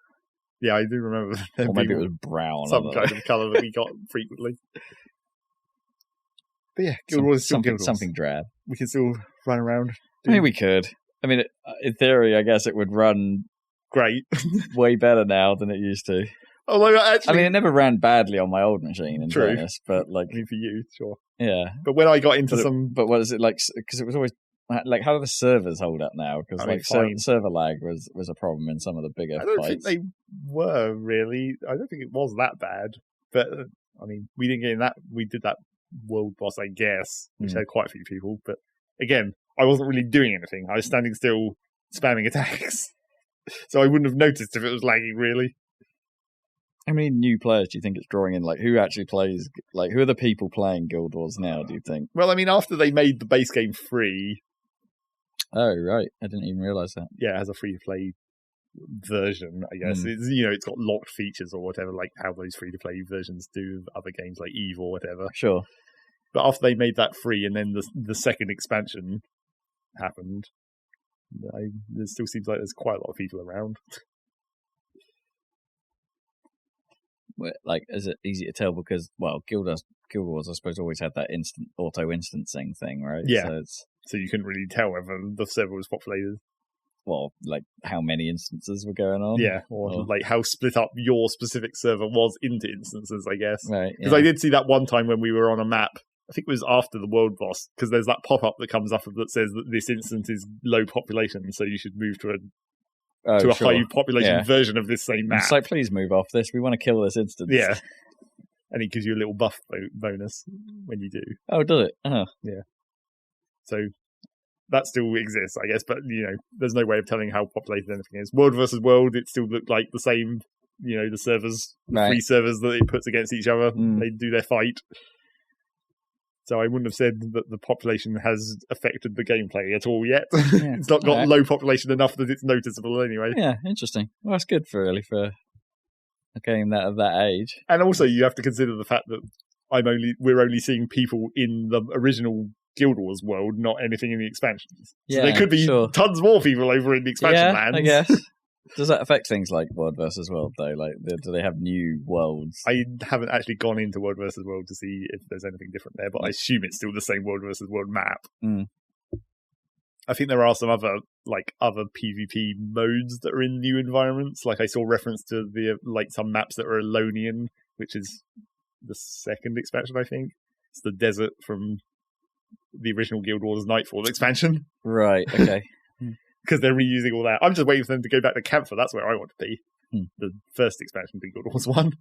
Yeah, I do remember. Or maybe it was brown. Some kind of color that we got frequently. But yeah, Guild Wars is still Guild Wars. Something drab. We can still run around. I mean, we could. I mean, in theory, I guess it would run great, way better now than it used to. Although, actually, I mean, it never ran badly on my old machine, in fairness, but like, I mean, for you, sure, yeah. But when I got into but what is it like? Because it was always like, how do the servers hold up now? Because like server lag was a problem in some of the bigger fights. I don't think they were really. I don't think it was that bad. But I mean, we didn't get in that. We did that world boss, I guess, which had quite a few people. But again, I wasn't really doing anything. I was standing still, spamming attacks. So I wouldn't have noticed if it was lagging, really. How many new players do you think it's drawing in? Like, who actually plays? Like, who are the people playing Guild Wars now? Do you think? Well, I mean, after they made the base game free. Oh, right. I didn't even realize that. Yeah, it has a free-to-play version, I guess. It's, it's got locked features or whatever, like how those free-to-play versions do of other games like Eve or whatever. Sure. But after they made that free and then the second expansion happened, there still seems like there's quite a lot of people around. Like, is it easy to tell? Because, well, Guild Wars, I suppose, always had that auto-instancing thing, right? Yeah. So you couldn't really tell whether the server was populated. Well, like, how many instances were going on? Yeah, or like how split up your specific server was into instances, I guess. Right. Because I did see that one time when we were on a map. I think it was after the world boss, because there's that pop-up that comes up that says that this instance is low population, so you should move to a high population version of this same map. It's like, please move off this. We want to kill this instance. Yeah. And it gives you a little buff bonus when you do. Oh, does it? Oh. Yeah. So that still exists, I guess, but, there's no way of telling how populated anything is. World versus World, it still looked like the same, the servers, three servers that it puts against each other. They do their fight. So I wouldn't have said that the population has affected the gameplay at all yet. Yeah. It's not got low population enough that it's noticeable anyway. Yeah, interesting. Well, that's good for a game of that age. And also, you have to consider the fact that we're only seeing people in the original Guild Wars world, not anything in the expansions. So there could be tons more people over in the expansion lands. I guess. Does that affect things like World versus World, though? Like, do they have new worlds? I haven't actually gone into World versus World to see if there's anything different there, but I assume it's still the same World versus World map. I think there are some other PvP modes that are in new environments. Like, I saw reference to some maps that are Alonian, which is the second expansion, I think. It's the desert from the original Guild Wars Nightfall expansion. Right, okay. Because they're reusing all that. I'm just waiting for them to go back to Camphor. That's where I want to be. The first expansion to Guild Wars 1.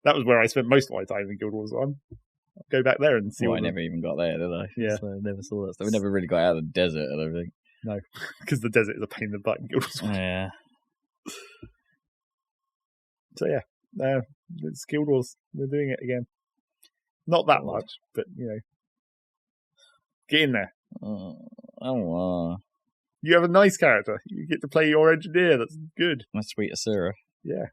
That was where I spent most of my time in Guild Wars 1. I'll go back there and see. I never even got there, did I? Yeah. So I never saw that stuff. We never really got out of the desert, I don't think. No, because the desert is a pain in the butt in Guild Wars 1. Yeah. So yeah, it's Guild Wars. We're doing it again. Not that much, but, get in there. You have a nice character. You get to play your engineer. That's good. My sweet Asura. Yeah.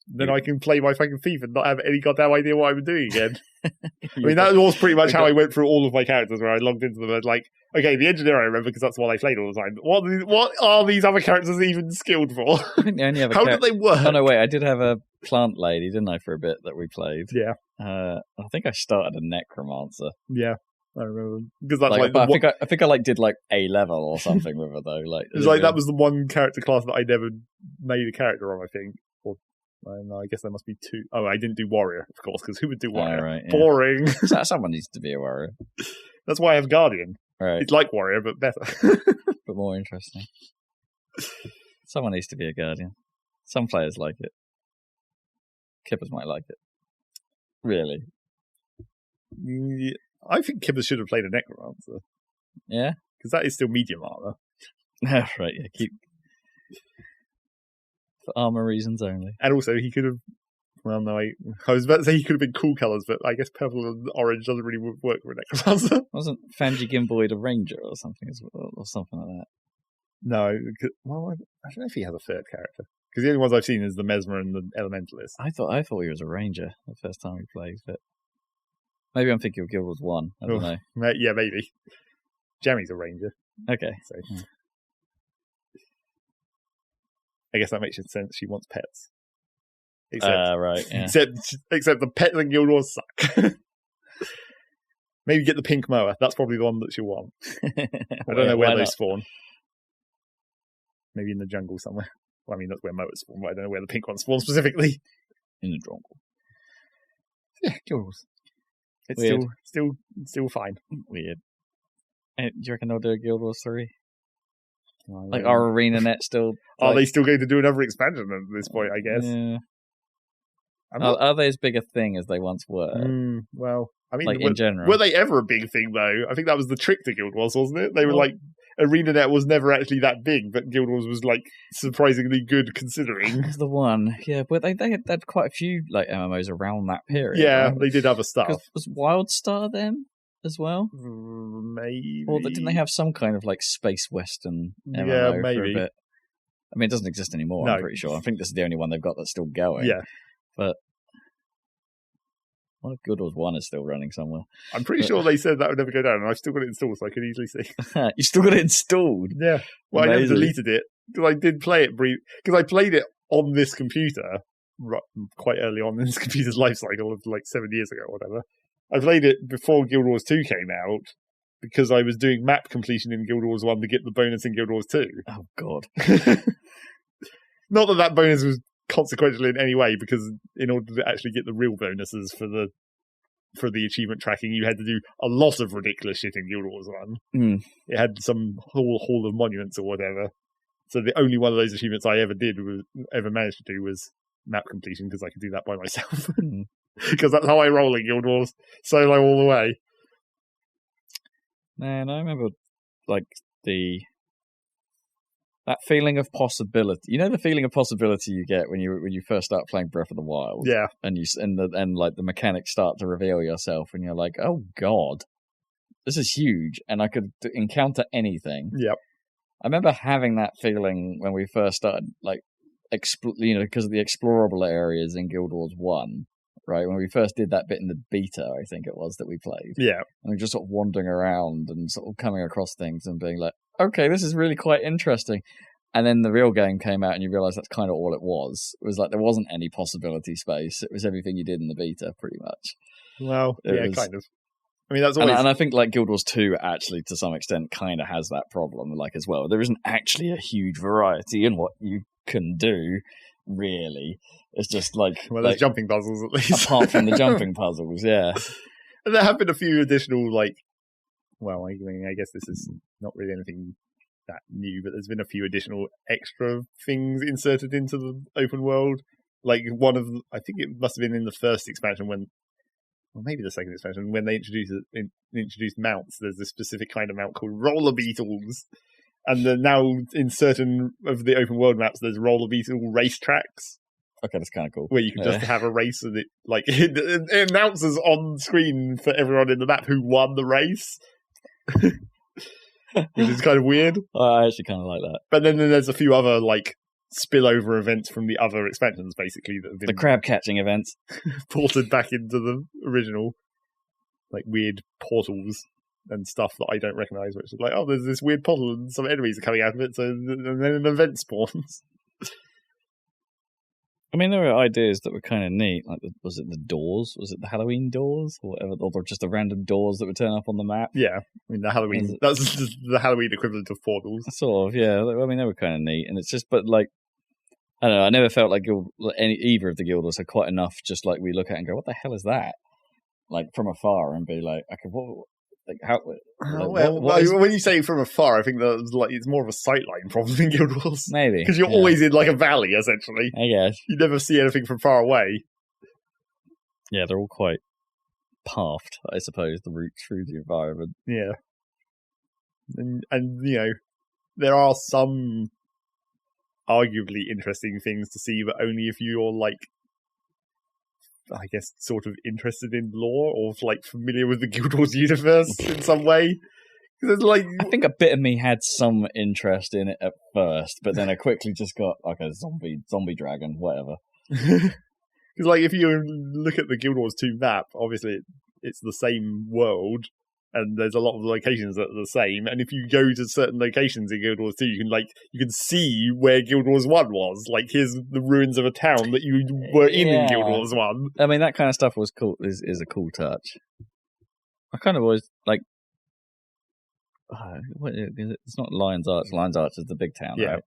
Then I can play my fucking thief and not have any goddamn idea what I'm doing again. I mean, that was pretty much how I went through all of my characters, where I logged into them and like, okay, the engineer I remember because that's what I played all the time. But what are these other characters even skilled for? I think they only have how did they work? Oh, no, wait, I did have a plant lady, didn't I, for a bit that we played? Yeah. I think I started a necromancer. Yeah. I remember because that's I think I did A level or something with her though. Like it was that was the one character class that I never made a character on. I think, or no, I guess there must be two. Oh, I didn't do warrior, of course, because who would do warrior? Right, yeah. Boring. Someone needs to be a warrior. That's why I have guardian. Right, it's like warrior but better, but more interesting. Someone needs to be a guardian. Some players like it. Kippers might like it. Really. Yeah. I think Kibbers should have played a necromancer. Yeah? Because that is still medium armor. Right, yeah. Keep for armor reasons only. And also, he could have... Well, no, I was about to say he could have been cool colours, but I guess purple and orange doesn't really work for a necromancer. Wasn't Fanji Gimboid a ranger or something or something like that? No. Well, I don't know if he has a third character. Because the only ones I've seen is the Mesmer and the Elementalist. I thought he was a ranger the first time we played, but... Maybe I'm thinking of Guild Wars 1. I don't know. Yeah, maybe. Jeremy's a ranger. Okay. So. I guess that makes sense. She wants pets. Right, yeah. Except the pets in Guild Wars suck. Maybe get the pink mower. That's probably the one that she'll want. I don't know where they spawn. Maybe in the jungle somewhere. Well, I mean, that's where mowers spawn, but I don't know where the pink one spawns specifically. In the jungle. Yeah, Guild Wars. It's still fine. Weird. Do you reckon they'll do a Guild Wars 3? Like, our ArenaNet still... Are they still going to do another expansion at this point, I guess? Yeah. Are they as big a thing as they once were? Well, I mean... in general. Were they ever a big thing, though? I think that was the trick to Guild Wars, wasn't it? They were ArenaNet was never actually that big, but Guild Wars was like surprisingly good considering. That's the one, yeah. But they had quite a few like MMOs around that period. Yeah, right? they did other stuff. Was WildStar then as well? Maybe. Or didn't they have some kind of like space western MMO Yeah, maybe. for a bit? I mean, it doesn't exist anymore. No. I'm pretty sure. I think this is the only one they've got that's still going. Yeah, but what if Guild Wars 1 is still running somewhere? I'm pretty sure they said that would never go down, and I've still got it installed, so I can easily see. You still got it installed? Yeah. Well, Amazing. I never deleted it because I did play it because I played it on this computer quite early on in this computer's life cycle of like 7 years ago or whatever. I played it before Guild Wars 2 came out because I was doing map completion in Guild Wars 1 to get the bonus in Guild Wars 2. Oh, God. Not that bonus was consequential in any way, because in order to actually get the real bonuses for the achievement tracking, you had to do a lot of ridiculous shit in Guild Wars 1. It had some whole hall of monuments or whatever. So the only one of those achievements I ever managed to do was map completion, because I could do that by myself. Because that's how I roll in Guild Wars. Solo all the way. Man, I remember like that feeling of possibility. You know the feeling of possibility you get when you first start playing Breath of the Wild. Yeah. And like the mechanics start to reveal yourself, and you're like, oh God, this is huge, and I could encounter anything. Yep. I remember having that feeling when we first started, like, because of the explorable areas in Guild Wars 1, right? When we first did that bit in the beta, I think it was, that we played. Yeah. And we were just sort of wandering around and sort of coming across things and being like, okay, this is really quite interesting. And then the real game came out and you realise that's kind of all it was. It was like there wasn't any possibility space. It was everything you did in the beta, pretty much. Well, kind of. I mean, that's always... And I think like Guild Wars 2 actually, to some extent, kind of has that problem, like, as well. There isn't actually a huge variety in what you can do, really. It's just like... Well, there's jumping puzzles, at least. Apart from the jumping puzzles, yeah. And there have been a few additional, like... Well, I mean, I guess this is not really anything that new, but there's been a few additional extra things inserted into the open world. Like, one of... I think it must have been in the first expansion when... Well, maybe the second expansion, when they introduced mounts. There's a specific kind of mount called roller beetles. And then now in certain of the open world maps, there's roller beetle race tracks. Okay, that's kind of cool. Where you can just have a race, and it announces on screen for everyone in the map who won the race. Which is kind of weird. I actually kind of like that. But then there's a few other, like, spillover events from the other expansions, basically, that have been... The crab catching events. ported back into the original, like, weird portals and stuff that I don't recognise, which is like, oh, there's this weird portal and some enemies are coming out of it, so and then an event spawns. I mean, there were ideas that were kind of neat, like, was it the doors? Was it the Halloween doors? Or whatever, or just the random doors that would turn up on the map? Yeah, I mean, that's the Halloween equivalent of portals. Sort of, yeah. I mean, they were kind of neat, and it's just, but, like, I don't know, I never felt like either of the guild was quite enough, just like we look at it and go, what the hell is that? Like, from afar, and be like, okay, what, like, how... When you say from afar, I think that like it's more of a sightline problem in Guild Wars. Maybe. Because you're always in, like, a valley, essentially. I guess. You never see anything from far away. Yeah, they're all quite pathed, I suppose, the route through the environment. Yeah. And you know, there are some arguably interesting things to see, but only if you're, like, I guess, sort of interested in lore or, like, familiar with the Guild Wars universe in some way. Because it's like... I think a bit of me had some interest in it at first, but then I quickly just got, okay, zombie dragon, whatever. Because, like, if you look at the Guild Wars 2 map, obviously it's the same world, and there's a lot of locations that are the same. And if you go to certain locations in Guild Wars 2, you can see where Guild Wars 1 was. Like, here's the ruins of a town that you were in Guild Wars 1. I mean, that kind of stuff was cool. Is a cool touch. I kind of always like. It's not Lion's Arch. Lion's Arch is the big town, right?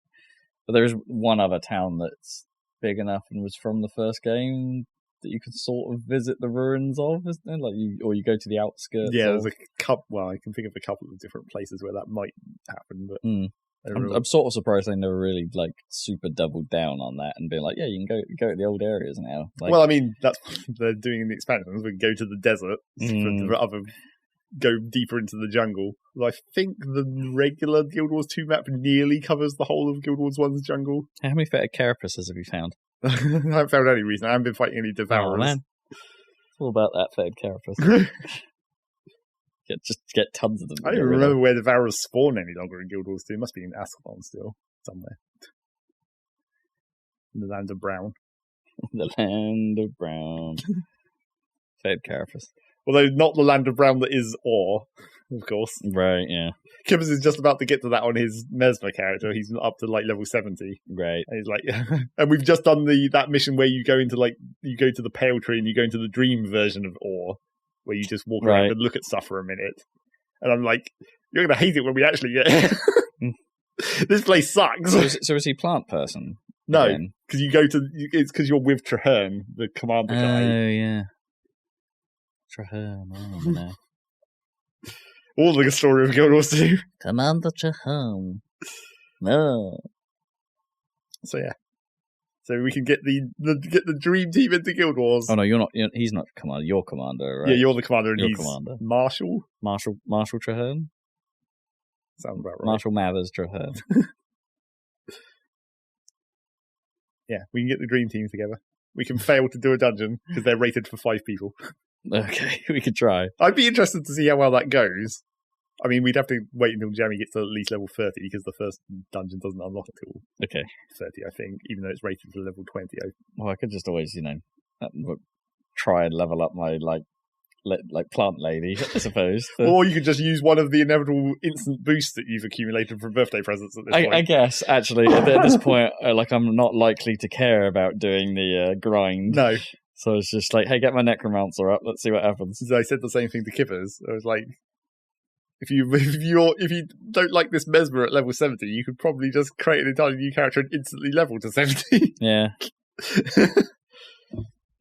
But there is one other town that's big enough and was from the first game that you could sort of visit the ruins of, isn't there? Like you go to the outskirts. Yeah, there's a couple. Well, I can think of a couple of different places where that might happen, but I'm sort of surprised they never really like super doubled down on that and be like, yeah, you can go to the old areas now. Like, well, I mean, that's what they're doing in the expansions. We go to the desert for other go deeper into the jungle. I think the regular Guild Wars 2 map nearly covers the whole of Guild Wars 1's jungle. How many fetid carapaces have you found? I haven't found any reason. I haven't been fighting any devourers. Oh, man. It's all about that fetid carapace. Just get tons of them. I don't even remember where devourers spawn any longer in Guild Wars 2. It must be in Ascalon still, somewhere. In the land of Brown. The land of Brown. Fetid carapace. Although not the land of Brown that is Ore, of course. Right, yeah. Kibbers is just about to get to that on his Mesmer character. He's up to like level 70. Right. And he's like, and we've just done that mission where you go into you go to the Pale Tree and you go into the dream version of Ore, where you just walk around and look at stuff for a minute. And I'm like, you're going to hate it when we actually get here. This place sucks. So is he plant person? No, because it's because you're with Traherne, the commander guy. Oh, yeah. Traherne, I remember now. All the story of Guild Wars 2. Commander Traherne. No. So yeah. So we can get the dream team into Guild Wars. Oh no, he's not commander. You're commander, right? Yeah, you're the commander, and he's commander. Marshal Traherne. Sounds about right. Marshal Mathers Traherne. Yeah, we can get the dream team together. We can fail to do a dungeon because they're rated for 5 people. Okay, we could try. I'd be interested to see how well that goes. I mean, we'd have to wait until Jamie gets to at least level 30 because the first dungeon doesn't unlock until 30, I think, even though it's rated for level 20. Well, I could just always, try and level up my, plant lady, I suppose. Or you could just use one of the inevitable instant boosts that you've accumulated from birthday presents at this point. I guess, actually, at this point, I'm not likely to care about doing the grind. No. So it's just like, hey, get my Necromancer up. Let's see what happens. So I said the same thing to Kippers. I was like, if you don't like this Mesmer at level 70, you could probably just create an entirely new character and instantly level to 70. Yeah. I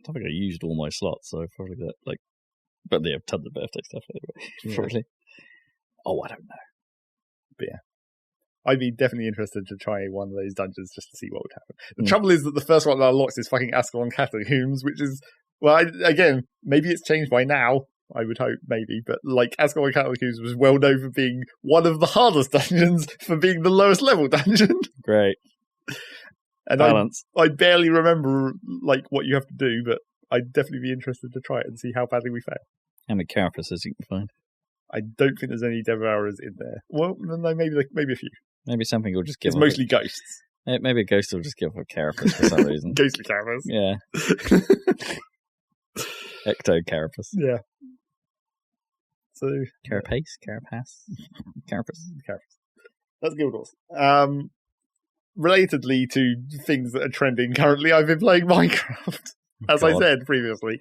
don't think I used all my slots, so I probably got but they have tons of birthday stuff anyway. Yeah. Probably. Oh, I don't know. But yeah. I'd be definitely interested to try one of those dungeons just to see what would happen. The trouble is that the first one that unlocks is fucking Ascalon Catacombs, which is, again, maybe it's changed by now. I would hope, maybe. But, Ascalon Catacombs was well known for being one of the hardest dungeons, for being the lowest level dungeon. Great. And balance. I barely remember, what you have to do, but I'd definitely be interested to try it and see how badly we fail. How many carapaces you can find? I don't think there's any devourers in there. Well, no, maybe a few. Maybe something will just give. It's mostly ghosts. Maybe a ghost will just give a carapace for some reason. Ghostly carapace. Yeah. Ecto carapace. Yeah. So carapace. That's Guild Wars. Relatedly to things that are trending currently, I've been playing Minecraft, as I said previously.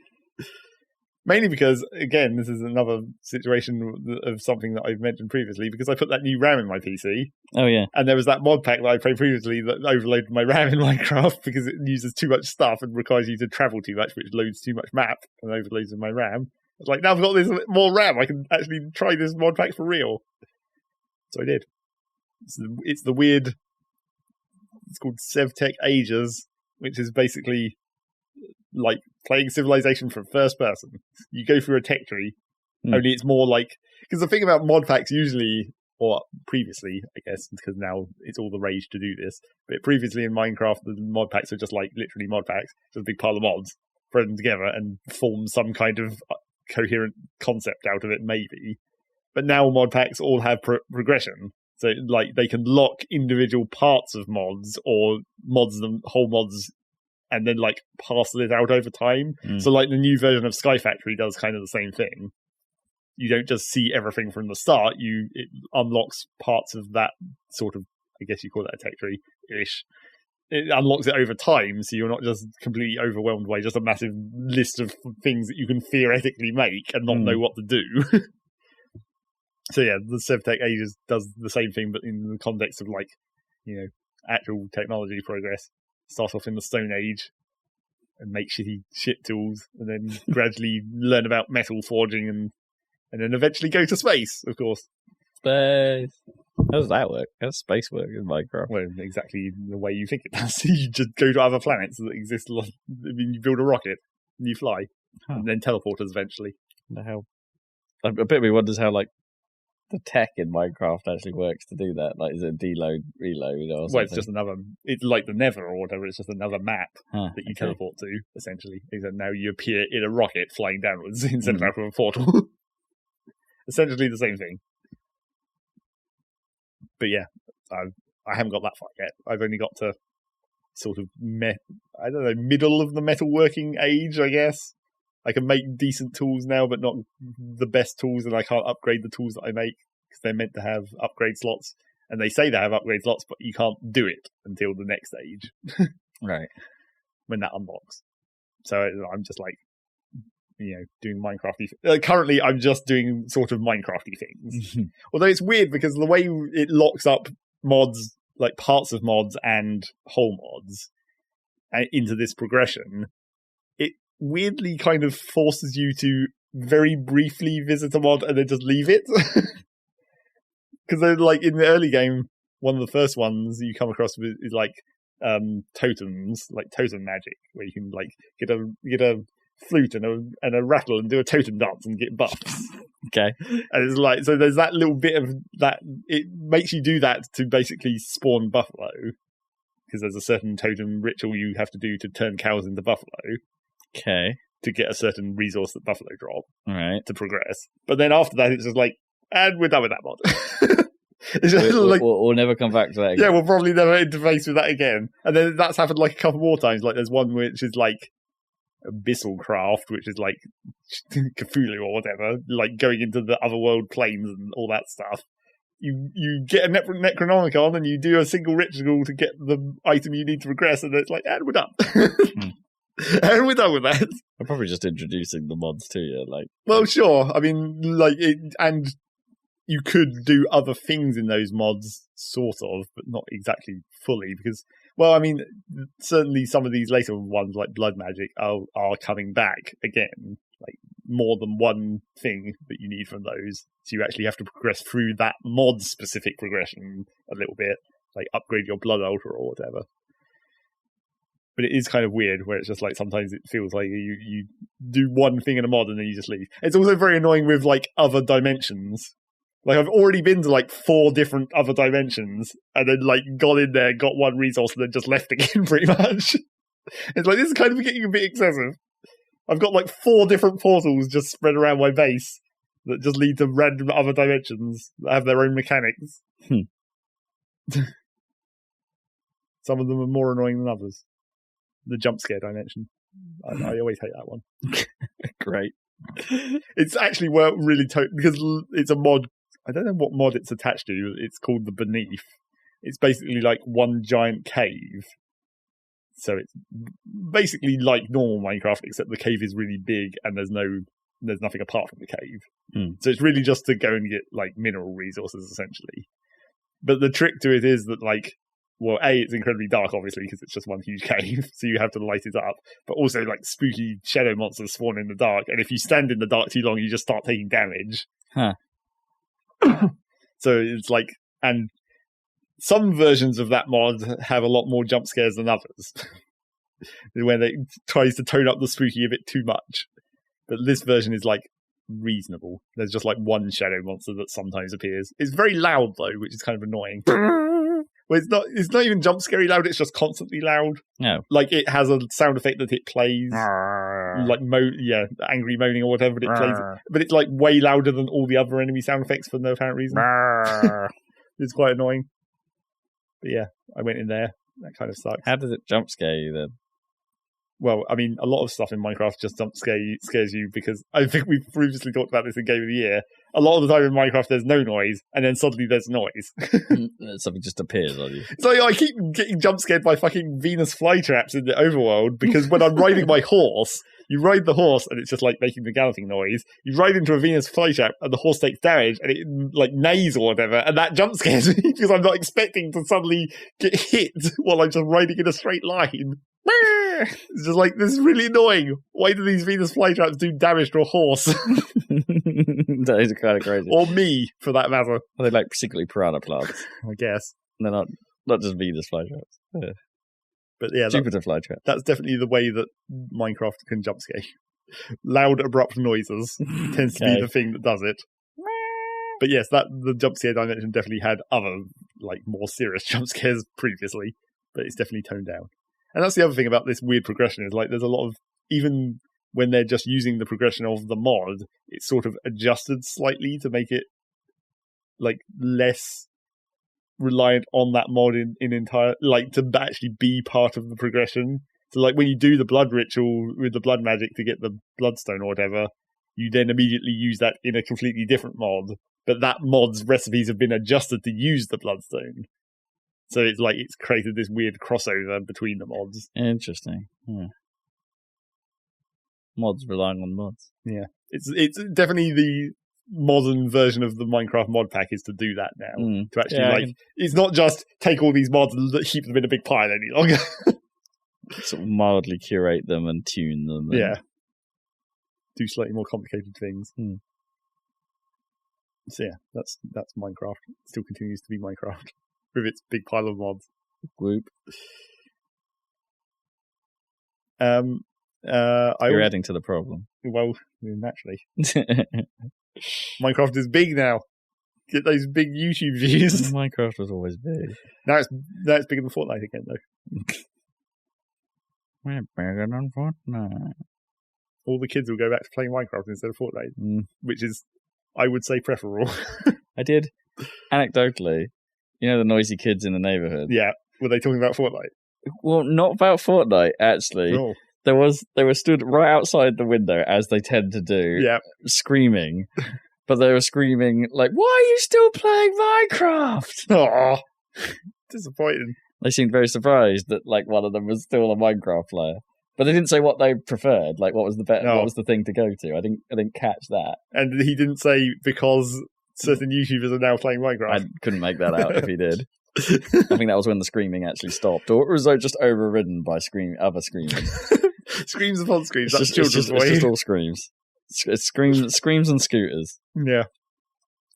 Mainly because, again, this is another situation of something that I've mentioned previously, because I put that new RAM in my PC. Oh, yeah. And there was that mod pack that I played previously that overloaded my RAM in Minecraft because it uses too much stuff and requires you to travel too much, which loads too much map and overloads my RAM. It's like, now I've got this more RAM, I can actually try this mod pack for real. So I did. It's the weird... It's called SevTech Ages, which is basically playing Civilization from first person. You go through a tech tree, only it's more because the thing about mod packs usually, or previously, I guess, because now it's all the rage to do this, but previously in Minecraft, the mod packs are just literally mod packs, just a big pile of mods, throw them together and form some kind of coherent concept out of it, maybe. But now mod packs all have progression. So, they can lock individual parts of mods or whole mods and then, parcel it out over time. So, the new version of Sky Factory does kind of the same thing. You don't just see everything from the start. It unlocks parts of that sort of, I guess you call that a tech tree-ish. It unlocks it over time, so you're not just completely overwhelmed by just a massive list of things that you can theoretically make and not know what to do. So yeah, the SevTech Ages does the same thing, but in the context of actual technology progress. Start off in the Stone Age and make shit tools, and then gradually learn about metal forging, and then eventually go to space, of course. Space. How does that work? How does space work in Minecraft? Well, exactly the way you think it does. You just go to other planets that exist. You build a rocket and you fly, and then teleporters eventually. How A bit of me wonders how like the tech in Minecraft actually works to do that. Like, is it deload, reload, or something? Well, it's just another. It's like the Nether or whatever. It's just another map that you teleport to. Essentially, except now you appear in a rocket flying downwards instead of out of a portal. Essentially the same thing. But yeah, I haven't got that far yet. I've only got to sort of middle of the metalworking age, I guess. I can make decent tools now, but not the best tools, and I can't upgrade the tools that I make because they're meant to have upgrade slots. And they say they have upgrade slots, but you can't do it until the next stage. Right. When that unlocks. So I'm just like, doing Minecrafty. Currently, I'm just doing sort of Minecrafty things. Although it's weird because the way it locks up mods, like parts of mods and whole mods, into this progression, it weirdly kind of forces you to very briefly visit a mod and then just leave it. Because they're like in the early game, one of the first ones you come across is like totems, like totem magic, where you can like get a flute and a rattle and do a totem dance and get buffs. Okay. And it's like, so there's that little bit of that. It makes you do that to basically spawn buffalo, because there's a certain totem ritual you have to do to turn cows into buffalo. Okay. To get a certain resource that buffalo drop. All right. To progress. But then after that, it's just like, and we're done with that mod. It's just we'll never come back to that again. Yeah, we'll probably never interface with that again. And then that's happened like a couple more times. Like there's one which is like Abyssal Craft, which is like Cthulhu or whatever, like going into the otherworld planes and all that stuff. You get a Necronomicon and you do a single ritual to get the item you need to progress, and it's like, and we're done. And we're done with that. I'm probably just introducing the mods to you, like. Well, sure. I mean, like, and you could do other things in those mods, sort of, but not exactly fully, because, well, I mean, certainly some of these later ones, like Blood Magic, are coming back again. Like, more than one thing that you need from those. So you actually have to progress through that mod-specific progression a little bit, like upgrade your Blood Altar or whatever. But it is kind of weird where it's just like sometimes it feels like you do one thing in a mod and then you just leave. It's also very annoying with like other dimensions. Like I've already been to like 4 different other dimensions and then like gone in there, got one resource and then just left again pretty much. It's like, this is kind of getting a bit excessive. I've got like 4 different portals just spread around my base that just lead to random other dimensions that have their own mechanics. Some of them are more annoying than others. The jump scare dimension. I always hate that one. Great. It's actually really because it's a mod. I don't know what mod it's attached to. It's called the Beneath. It's basically like one giant cave. So it's basically like normal Minecraft, except the cave is really big and there's nothing apart from the cave. So it's really just to go and get like mineral resources essentially. But the trick to it is that like, well, A, it's incredibly dark, obviously, because it's just one huge cave, so you have to light it up. But also, like, spooky shadow monsters spawn in the dark, and if you stand in the dark too long, you just start taking damage. So it's like, and some versions of that mod have a lot more jump scares than others, where they tries to tone up the spooky a bit too much. But this version is, like, reasonable. There's just, like, one shadow monster that sometimes appears. It's very loud, though, which is kind of annoying. Well, it's not even jump scary loud, it's just constantly loud. No. Like, it has a sound effect that it plays. Like, angry moaning or whatever, but it plays. But it's, like, way louder than all the other enemy sound effects for no apparent reason. It's quite annoying. But yeah, I went in there. That kind of sucks. How does it jump scare you, then? Well, I mean, a lot of stuff in Minecraft just scares you because I think we've previously talked about this in Game of the Year. A lot of the time in Minecraft, there's no noise, and then suddenly there's noise. Something just appears on you. So I keep getting jump scared by fucking Venus flytraps in the overworld because when I'm riding my horse, you ride the horse and it's just like making the galloping noise. You ride into a Venus flytrap and the horse takes damage and it like neighs or whatever, and that jump scares me because I'm not expecting to suddenly get hit while I'm just riding in a straight line. It's just like, this is really annoying. Why do these Venus flytraps do damage to a horse? That is kind of crazy. Or me, for that matter. Are they like secretly piranha plants? I guess. They're not just Venus flytraps. Yeah. But yeah, Jupiter flytrap. That's definitely the way that Minecraft can jump scare you. Loud, abrupt noises tends to be the thing that does it. But yes, the jump scare dimension definitely had other, like, more serious jump scares previously, but it's definitely toned down. And that's the other thing about this weird progression is, like, there's a lot of, even when they're just using the progression of the mod, it's sort of adjusted slightly to make it, like, less reliant on that mod in entire, like, to actually be part of the progression. So, like, when you do the blood ritual with the blood magic to get the bloodstone or whatever, you then immediately use that in a completely different mod. But that mod's recipes have been adjusted to use the bloodstone. So it's like it's created this weird crossover between the mods. Interesting. Yeah. Mods relying on mods. Yeah. It's definitely the modern version of the Minecraft mod pack is to do that now. To actually, it's not just take all these mods and heap them in a big pile any longer. Sort of mildly curate them and tune them. And... Yeah. Do slightly more complicated things. So yeah, that's Minecraft. It still continues to be Minecraft with its big pile of mods. Whoop. You're adding to the problem. Well, naturally. Minecraft is big now. Get those big YouTube views. Minecraft was always big. Now it's bigger than Fortnite again, though. We're bigger than Fortnite. All the kids will go back to playing Minecraft instead of Fortnite, which is, I would say, preferable. I did, anecdotally, the noisy kids in the neighborhood. Yeah, were they talking about Fortnite? Well, not about Fortnite, actually. Oh. They were stood right outside the window, as they tend to do, screaming. But they were screaming, like, why are you still playing Minecraft? Aw, disappointing. They seemed very surprised that, like, one of them was still a Minecraft player. But they didn't say what they preferred, like what was the what was the thing to go to. I didn't catch that. And he didn't say because certain YouTubers are now playing Minecraft. I couldn't make that out if he did. I think that was when the screaming actually stopped, or it was just overridden by other screaming. Screams upon screams. That's children's way. It's just all screams. It's screams and scooters. Yeah,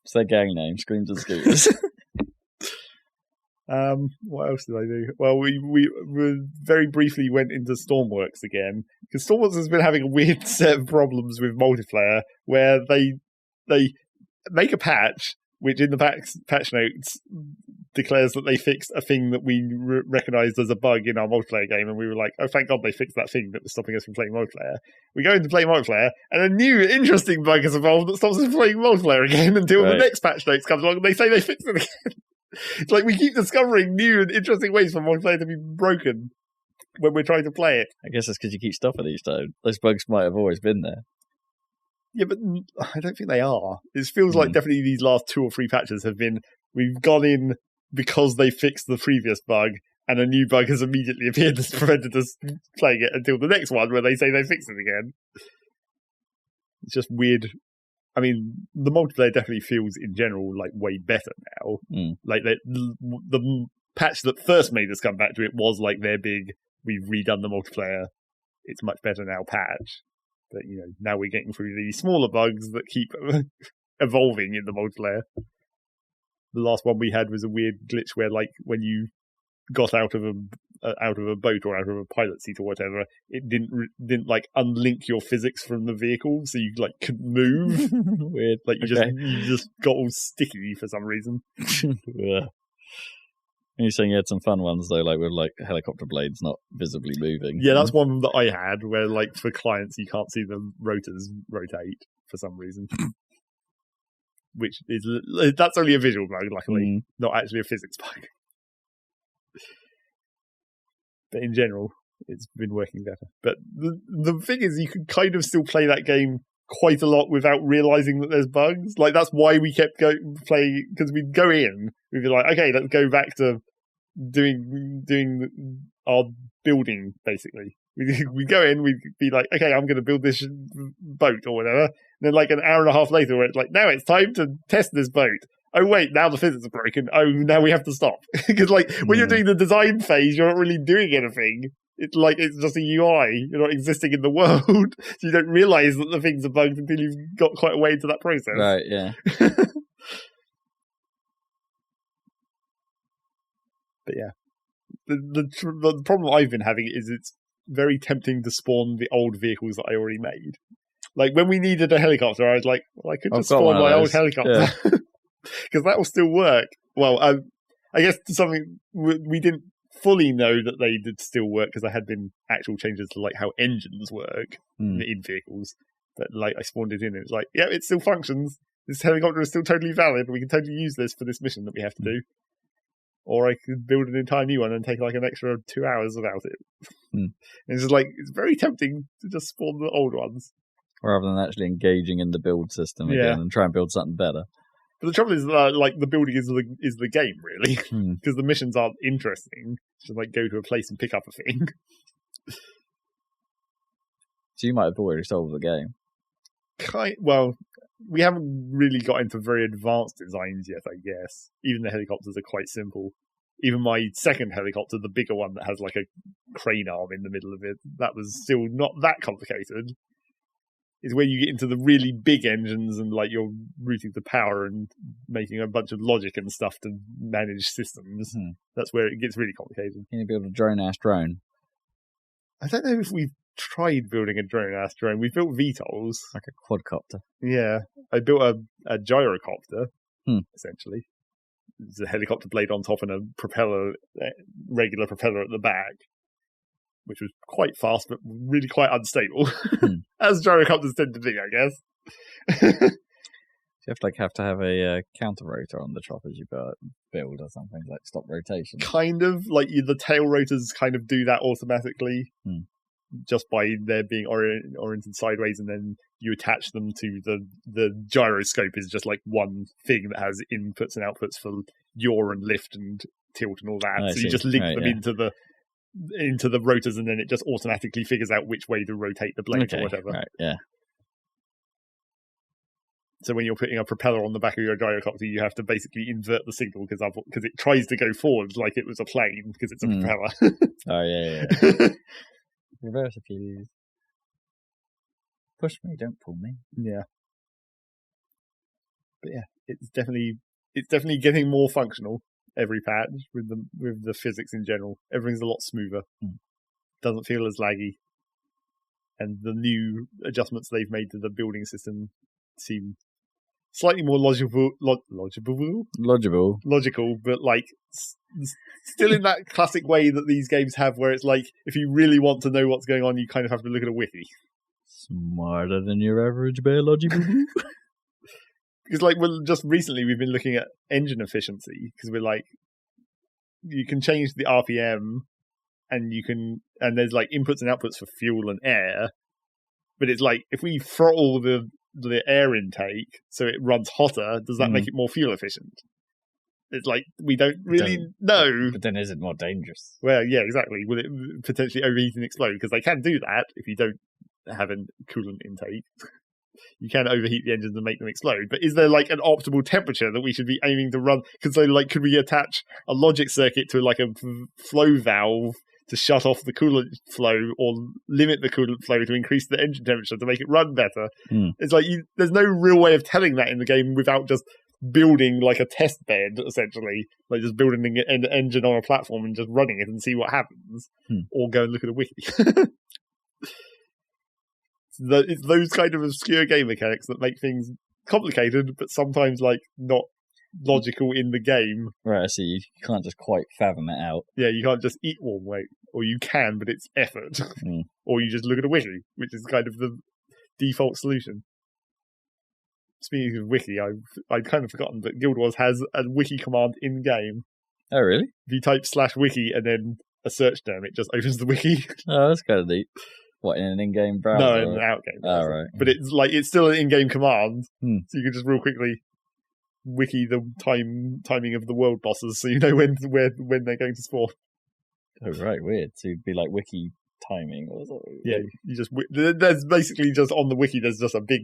it's their gang name. Screams and scooters. What else did I do? Well, we very briefly went into Stormworks again, because Stormworks has been having a weird set of problems with multiplayer, where they make a patch, which in the patch notes declares that they fixed a thing that we recognised as a bug in our multiplayer game, and we were like, oh, thank God they fixed that thing that was stopping us from playing multiplayer. We go in to play multiplayer, and a new interesting bug has evolved that stops us from playing multiplayer again until the next patch notes comes along and they say they fixed it again. It's like we keep discovering new and interesting ways for multiplayer to be broken when we're trying to play it. I guess that's because you keep stopping each time. Those bugs might have always been there. Yeah, but I don't think they are. It feels like definitely these last 2 or 3 patches have been, we've gone in because they fixed the previous bug, and a new bug has immediately appeared that's prevented us playing it until the next one where they say they fixed it again. It's just weird. I mean, the multiplayer definitely feels, in general, like way better now. Like the patch that first made us come back to it was like their big, we've redone the multiplayer, it's much better now patch. But, now we're getting through these smaller bugs that keep evolving in the multiplayer. The last one we had was a weird glitch where, like, when you got out of a boat or out of a pilot seat or whatever, it didn't like unlink your physics from the vehicle, so you like couldn't move. Weird. Like you just got all sticky for some reason. Yeah. You're saying you had some fun ones though, like with like helicopter blades not visibly moving. Yeah, that's one that I had where, like, for clients you can't see the rotors rotate for some reason. Which is that's only a visual bug, luckily, not actually a physics bug. But in general, it's been working better. But the thing is, you can kind of still play that game quite a lot without realizing that there's bugs. Like, that's why we kept playing, because we'd go in, we'd be like, okay, let's go back to doing our building, basically. We'd go in, we'd be like, okay, I'm going to build this boat or whatever. And then like an hour and a half later, where it's like, now it's time to test this boat. Oh, wait, now the physics are broken. Oh, now we have to stop. Because, like, when you're doing the design phase, you're not really doing anything. It's like, it's just a UI. You're not existing in the world. So you don't realize that the things are bugged until you've got quite a way into that process. Right, yeah. But yeah. The problem I've been having is it's very tempting to spawn the old vehicles that I already made. Like, when we needed a helicopter, I was like, well, I could just spawn my old helicopter. Because that will still work. Well, I guess something we didn't fully know that they did still work because there had been actual changes to like how engines work in vehicles. But like I spawned it in and it's like, yeah, it still functions. This helicopter is still totally valid. We can totally use this for this mission that we have to do. Or I could build an entire new one and take like an extra 2 hours about it. And it's just like, it's very tempting to just spawn the old ones. Rather than actually engaging in the build system again and try and build something better. But the trouble is, like, the building is the game, really. Because the missions aren't interesting. Just like go to a place and pick up a thing. So you might have already solved the game. Well, we haven't really got into very advanced designs yet, I guess. Even the helicopters are quite simple. Even my second helicopter, the bigger one that has like a crane arm in the middle of it, that was still not that complicated. It's where you get into the really big engines and like you're routing the power and making a bunch of logic and stuff to manage systems. That's where it gets really complicated. Can you build a drone-ass drone? I don't know if we've tried building a drone-ass drone. We built VTOLs. Like a quadcopter. Yeah. I built a gyrocopter, essentially. It's a helicopter blade on top and a propeller, regular propeller at the back, which was quite fast but really quite unstable, as gyrocopters tend to be, I guess. You have to have a counter rotor on the chopper as you build or something, like stop rotation. Kind of, like the tail rotors kind of do that automatically, just by their being oriented sideways, and then you attach them to the gyroscope is just like one thing that has inputs and outputs for yaw and lift and tilt and all that. So you just link them into the rotors, and then it just automatically figures out which way to rotate the blade or whatever. Right, yeah. So when you're putting a propeller on the back of your gyrocopter, you have to basically invert the signal because it tries to go forward like it was a plane because it's a propeller. Oh, yeah. Reverse if you lose. Push me, don't pull me. Yeah. But yeah, it's definitely getting more functional every patch with the physics in general. Everything's a lot smoother. Doesn't feel as laggy. And the new adjustments they've made to the building system seem slightly more logical, but like still in that classic way that these games have, where it's like if you really want to know what's going on, you kind of have to look at a wiki. Smarter than your average biological. Because like we've been looking at engine efficiency because we're like, you can change the RPM and there's like inputs and outputs for fuel and air, but it's like if we throttle the air intake so it runs hotter, does that make it more fuel efficient? It's like we don't really know. But then is it more dangerous? Well, yeah, exactly. Will it potentially overheat and explode? Because they can do that if you don't have a coolant intake. You can overheat the engines and make them explode. But is there like an optimal temperature that we should be aiming to run? Because so like, could we attach a logic circuit to like a flow valve to shut off the coolant flow, or limit the coolant flow to increase the engine temperature to make it run better? It's like there's no real way of telling that in the game without just building like a test bed, essentially, like just building an engine on a platform and just running it and see what happens, or go and look at a wiki. It's those kind of obscure game mechanics that make things complicated, but sometimes like not logical in the game. Right, I see. You can't just quite fathom it out. Yeah, you can't just eat one way, or you can, but it's effort. Or you just look at a wiki, which is kind of the default solution. Speaking of wiki, I'd kind of forgotten that Guild Wars has a wiki command in game. Oh, really? If you type /wiki and then a search term, it just opens the wiki. Oh, that's kind of neat. What, in an in-game browser? No, in an out-game browser. Oh, right. But it's still an in-game command, so you can just real quickly wiki the timing of the world bosses, so you know when they're going to spawn. Oh, right, weird. So you'd be like wiki timing or something. Yeah, you just there's basically just on the wiki there's just a big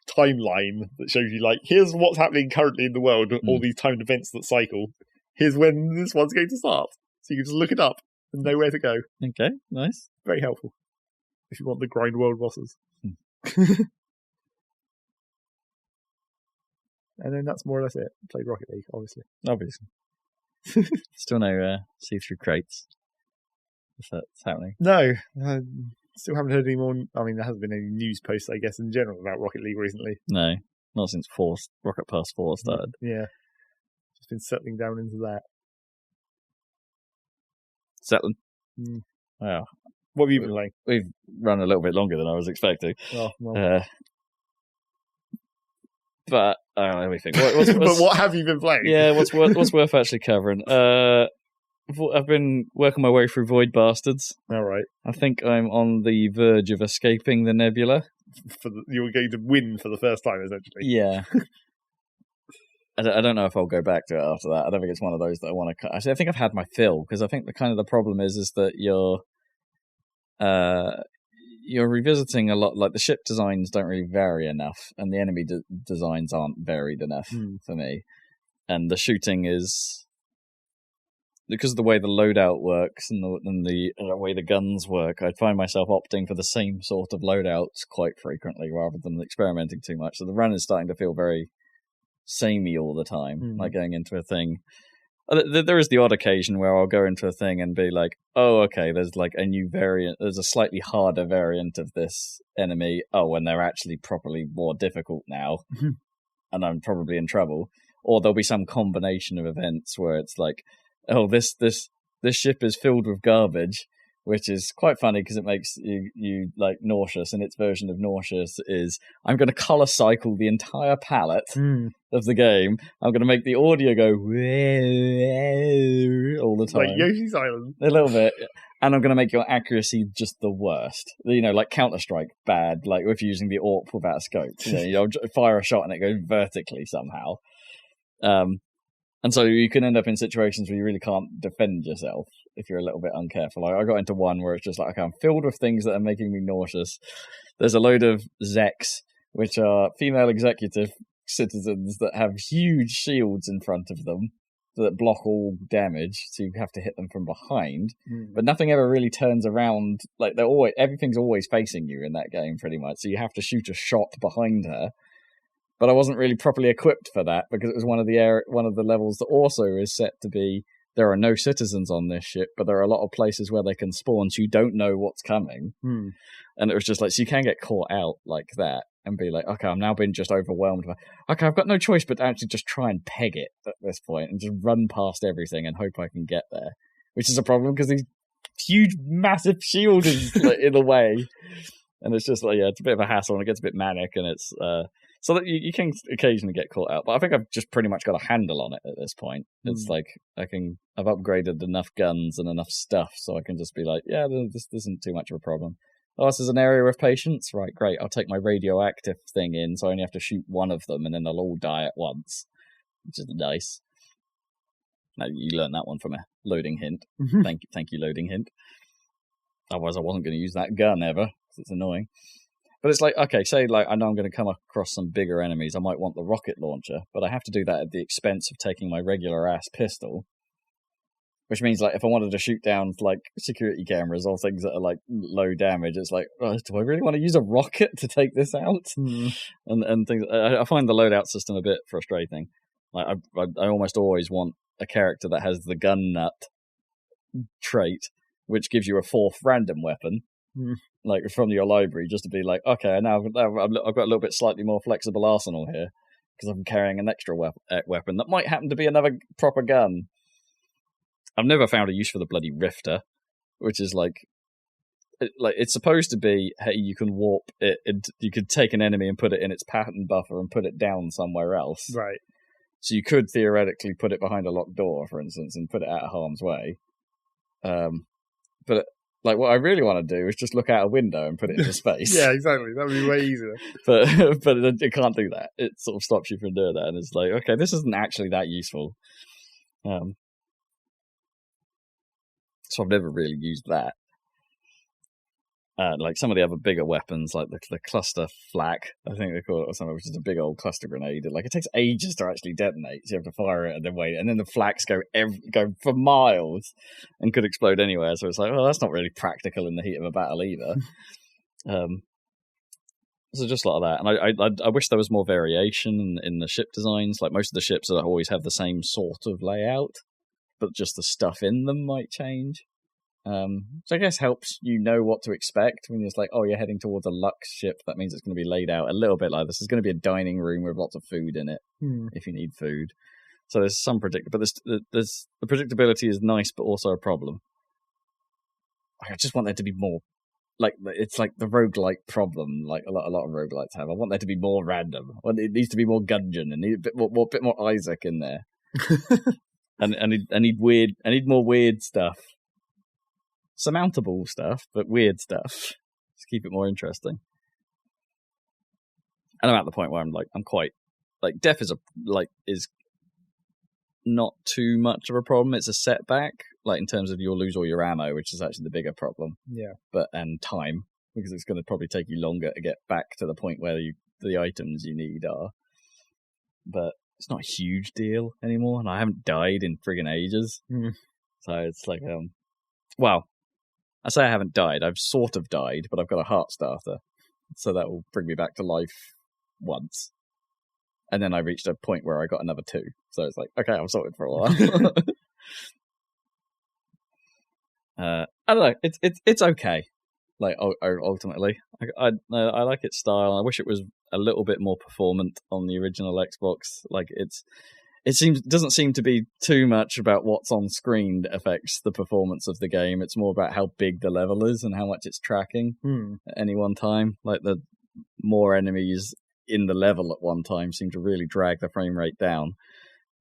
timeline that shows you like, here's what's happening currently in the world, all these timed events that cycle. Here's when this one's going to start, so you can just look it up and know where to go. Okay, nice. Very helpful if you want the grind world bosses. And then that's more or less it. Played Rocket League, obviously. Still no see-through crates. if that's happening. No, still haven't heard any more. I mean, there hasn't been any news posts, I guess, in general about Rocket League recently. No, not since Rocket Pass 4 started. Yeah, just been settling down into that. Settling. Wow. What have you been playing? We've run a little bit longer than I was expecting. Oh, well. But let me think. But what have you been playing? Yeah, what's worth actually covering? I've been working my way through Void Bastards. All right. I think I'm on the verge of escaping the nebula. You were going to win for the first time, essentially. Yeah. I don't know if I'll go back to it after that. I don't think it's one of those that I want to cut. Actually, I think I've had my fill, because I think the problem is that you're revisiting a lot. Like, the ship designs don't really vary enough, and the enemy designs aren't varied enough for me. And the shooting is, because of the way the loadout works and the way the guns work, I find myself opting for the same sort of loadouts quite frequently rather than experimenting too much. So the run is starting to feel very samey all the time, like going into a thing. There is the odd occasion where I'll go into a thing and be like, oh, okay, there's like a new variant, there's a slightly harder variant of this enemy. Oh, and they're actually properly more difficult now, and I'm probably in trouble. Or there'll be some combination of events where it's like, oh, this ship is filled with garbage, which is quite funny because it makes you like nauseous, and its version of nauseous is, I'm going to color cycle the entire palette of the game. I'm going to make the audio go all the time. Like Yoshi's Island. A little bit. And I'm going to make your accuracy just the worst. You know, like Counter-Strike, bad, like if you're using the AWP without a scope. You'll fire a shot and it goes vertically somehow. And so you can end up in situations where you really can't defend yourself if you're a little bit uncareful. I got into one where it's just like, okay, I'm filled with things that are making me nauseous. There's a load of Zeks, which are female executive citizens that have huge shields in front of them that block all damage, so you have to hit them from behind. But nothing ever really turns around. Like, everything's always facing you in that game, pretty much. So you have to shoot a shot behind her. But I wasn't really properly equipped for that, because it was one of the levels that also is set to be, there are no citizens on this ship, but there are a lot of places where they can spawn, so you don't know what's coming. And it was just like, so you can get caught out like that and be like, okay, I'm now being just overwhelmed. Okay, I've got no choice but to actually just try and peg it at this point and just run past everything and hope I can get there, which is a problem because these huge, massive shield is like, in the way. And it's just like, yeah, it's a bit of a hassle and it gets a bit manic, and it's... So that you can occasionally get caught out, but I think I've just pretty much got a handle on it at this point. It's like I've upgraded enough guns and enough stuff, so I can just be like, yeah, this isn't too much of a problem. Oh, this is an area of patience, right? Great, I'll take my radioactive thing in, so I only have to shoot one of them, and then they'll all die at once, which is nice. Now you learned that one from a loading hint. Thank you, loading hint. Otherwise, I wasn't going to use that gun ever, because it's annoying. But it's like, okay, say like I know I'm going to come across some bigger enemies. I might want the rocket launcher, but I have to do that at the expense of taking my regular ass pistol. Which means like if I wanted to shoot down like security cameras or things that are like low damage, it's like, oh, do I really want to use a rocket to take this out? And things. I find the loadout system a bit frustrating. Like I almost always want a character that has the gun nut trait, which gives you a fourth random weapon. Like from your library, just to be like, okay, now I've got a little bit slightly more flexible arsenal here because I'm carrying an extra weapon that might happen to be another proper gun. I've never found a use for the bloody Rifter, which is like it's supposed to be, hey, you can warp it, you could take an enemy and put it in its pattern buffer and put it down somewhere else. Right. So you could theoretically put it behind a locked door, for instance, and put it out of harm's way. But like, what I really want to do is just look out a window and put it into space. Yeah, exactly. That would be way easier. But it can't do that. It sort of stops you from doing that. And it's like, okay, this isn't actually that useful. So I've never really used that. Like some of the other bigger weapons, like the cluster flak, I think they call it, or something, which is a big old cluster grenade. Like it takes ages to actually detonate, so you have to fire it and then wait, and then the flaks go for miles and could explode anywhere. So it's like, oh, that's not really practical in the heat of a battle either. So just like that, and I wish there was more variation in the ship designs. Like most of the ships always have the same sort of layout, but just the stuff in them might change. So I guess helps you know what to expect when it's like, oh, you're heading towards a Lux ship. That means it's going to be laid out a little bit like this. There's going to be a dining room with lots of food in it if you need food. So there's some but there's the predictability is nice, but also a problem. I just want there to be more. Like, it's like the roguelike problem, like a lot of roguelites have. I want there to be more random. It needs to be more Gungeon and need a bit more Isaac in there. and I need more weird stuff. Surmountable stuff, but weird stuff. Just keep it more interesting. And I'm at the point where I'm quite like death is not too much of a problem. It's a setback, like in terms of you'll lose all your ammo, which is actually the bigger problem. Yeah. And time, because it's going to probably take you longer to get back to the point where the items you need are. But it's not a huge deal anymore, and I haven't died in friggin' ages. So it's like, well, I say I haven't died. I've sort of died, but I've got a heart starter, so that will bring me back to life once. And then I reached a point where I got another 2. So it's like, okay, I'm sorted for a while. I don't know. It's okay. Like ultimately, I like its style. I wish it was a little bit more performant on the original Xbox. Like it doesn't seem to be too much about what's on screen that affects the performance of the game. It's more about how big the level is and how much it's tracking at any one time. Like the more enemies in the level at one time seem to really drag the frame rate down.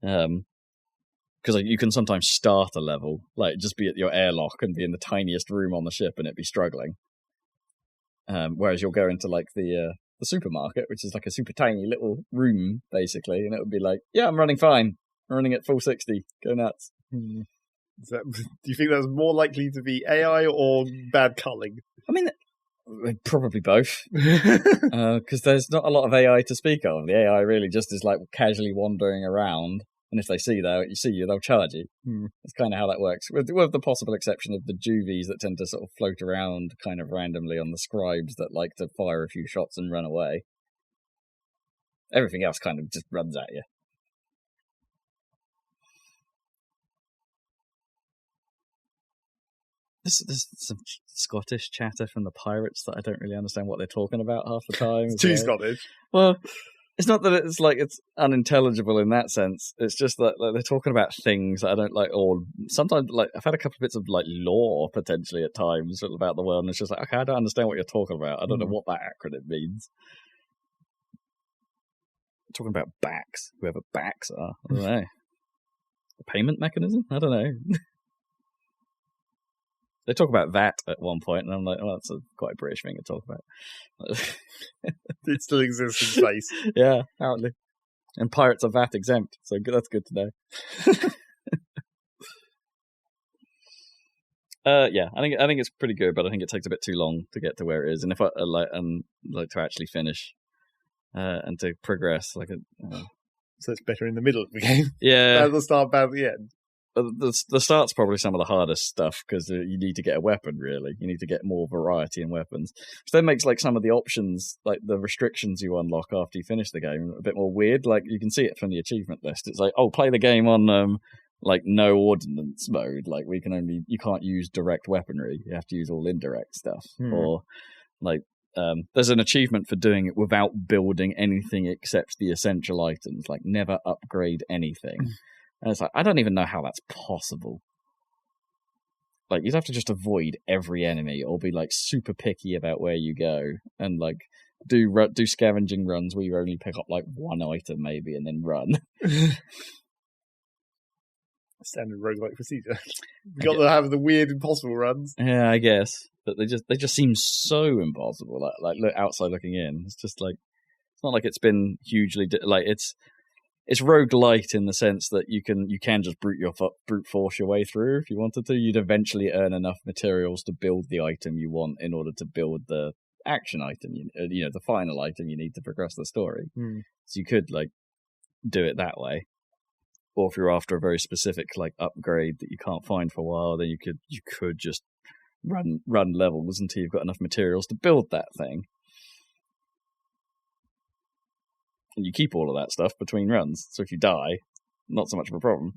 Because you can sometimes start a level, like just be at your airlock and be in the tiniest room on the ship and it be struggling. Whereas you'll go into like the supermarket, which is like a super tiny little room basically, and it would be like, yeah, I'm running fine. I'm running at full 60. Go nuts. Do you think that's more likely to be AI or bad culling? I mean, probably both. Because there's not a lot of AI to speak of. The AI really just is like casually wandering around. And if they see you, they'll charge you. That's kind of how that works. With the possible exception of the juvies that tend to sort of float around kind of randomly on the scribes that like to fire a few shots and run away. Everything else kind of just runs at you. There's some Scottish chatter from the pirates that I don't really understand what they're talking about half the time. It's too Scottish. Well, it's not that it's like it's unintelligible in that sense. It's just that like, they're talking about things that I don't like, or sometimes like I've had a couple of bits of like lore potentially at times about the world, and it's just like, okay, I don't understand what you're talking about. I don't know what that acronym means. Talking about backs, whoever backs are, I don't know. A payment mechanism? I don't know. They talk about that at one point, and I'm like, oh, that's quite a British thing to talk about. It still exists in space. Yeah, apparently. And pirates are VAT exempt, so that's good to know. Yeah, I think it's pretty good, but I think it takes a bit too long to get to where it is. And if I like to actually finish and to progress, so it's better in the middle of the game. Yeah, bad at the start, bad at the end. The start's probably some of the hardest stuff because you need to get a weapon, really. You need to get more variety in weapons. Which then makes like some of the options, like the restrictions you unlock after you finish the game, a bit more weird. Like you can see it from the achievement list. It's like, oh, play the game on like no ordnance mode. Like you can't use direct weaponry. You have to use all indirect stuff. Or like there's an achievement for doing it without building anything except the essential items. Like never upgrade anything. And it's like, I don't even know how that's possible. Like, you'd have to just avoid every enemy or be, like, super picky about where you go and, like, do scavenging runs where you only pick up, like, one item maybe and then run. Standard roguelike procedure. You got to have the weird impossible runs. Yeah, I guess. But they just seem so impossible. Like look, outside looking in. It's just, like, it's not like it's been hugely... It's roguelite in the sense that you can just brute force your way through if you wanted to. You'd eventually earn enough materials to build the item you want in order to build the action item, the final item you need to progress the story. So you could like do it that way. Or if you're after a very specific like upgrade that you can't find for a while, then you could just run levels until you've got enough materials to build that thing. And you keep all of that stuff between runs. So if you die, not so much of a problem.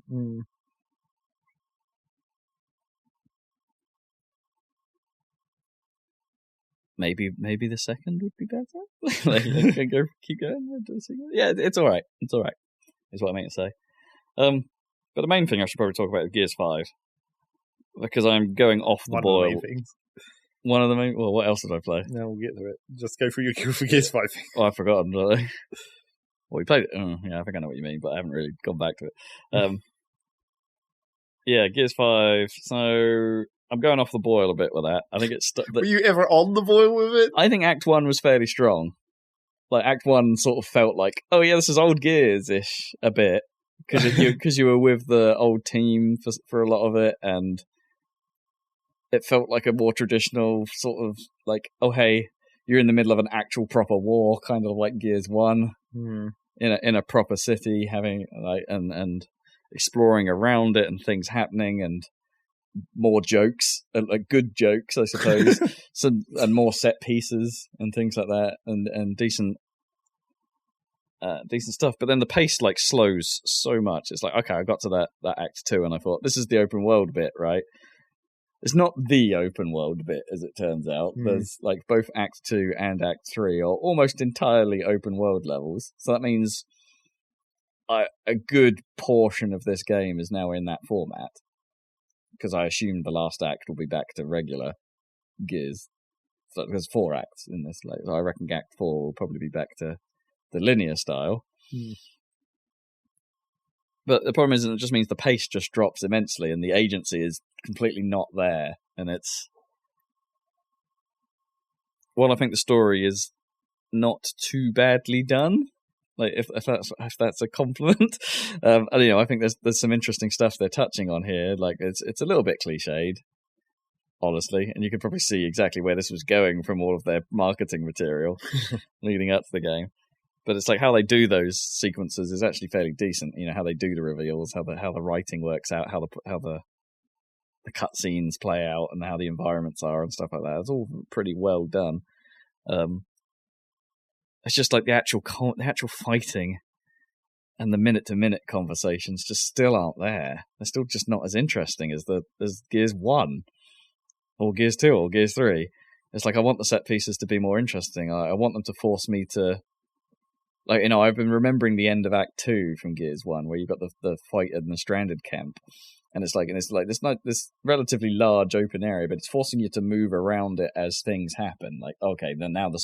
maybe the second would be better. Keep going. Yeah, it's all right. It's all right. Is what I meant to say. But the main thing I should probably talk about is Gears 5, because I'm going off the boil. One of the main things. One of the main. Well, what else did I play? No, we'll get to it. Just go through your Gears 5 thing. Oh, I've forgotten. Well, we played it. Yeah, I think I know what you mean, but I haven't really gone back to it. Yeah, Gears 5. So I'm going off the boil a bit with that. I think it's. Were you ever on the boil with it? I think Act 1 was fairly strong. Like, Act 1 sort of felt like, oh yeah, this is old Gears-ish a bit. Because you were with the old team for a lot of it, and it felt like a more traditional sort of like, oh hey, you're in the middle of an actual proper war, kind of like Gears 1, in a proper city, having like and exploring around it and things happening and more jokes, like good jokes, I suppose, and more set pieces and things like that, and decent stuff. But then the pace like slows so much. It's like, okay, I got to that Act 2 and I thought, this is the open world bit, right? It's not the open world bit, as it turns out. There's like both Act 2 and Act 3 are almost entirely open world levels. So that means a good portion of this game is now in that format, because I assume the last act will be back to regular Gears. So there's 4 acts in this. Like, so I reckon Act 4 will probably be back to the linear style. But the problem is, it just means the pace just drops immensely, and the agency is completely not there. And it's, well, I think the story is not too badly done. Like, if that's a compliment. I think there's some interesting stuff they're touching on here. Like, it's a little bit cliched, honestly, and you can probably see exactly where this was going from all of their marketing material leading up to the game. But it's like how they do those sequences is actually fairly decent. You know, how they do the reveals, how the writing works out, how the cutscenes play out, and how the environments are and stuff like that. It's all pretty well done. It's just like the actual fighting and the minute-to-minute conversations just still aren't there. They're still just not as interesting as Gears 1 or Gears 2 or Gears 3. It's like, I want the set pieces to be more interesting. I want them to force me to, like, you know, I've been remembering the end of Act 2 from Gears 1, where you've got the fight in the stranded camp. And it's like this relatively large open area, but it's forcing you to move around it as things happen. Like, okay, then now the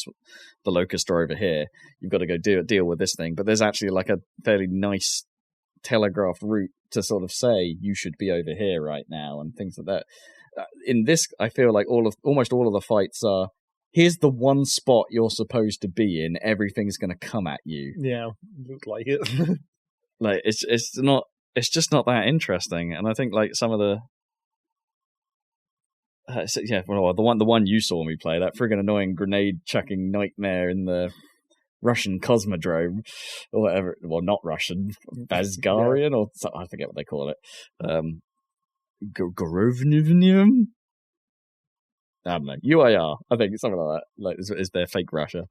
locusts are over here. You've got to go deal with this thing. But there's actually like a fairly nice telegraphed route to sort of say you should be over here right now and things like that. In this, I feel like almost all of the fights are, here's the one spot you're supposed to be in. Everything's going to come at you. Yeah, looks like it. Like, it's not. It's just not that interesting, and I think like some of the the one you saw me play, that friggin' annoying grenade chucking nightmare in the Russian Cosmodrome or whatever. Well, not Russian, Basgarian or something, I forget what they call it. Gorovnium. I don't know. UIR, I think it's something like that. Like, is their fake Russia?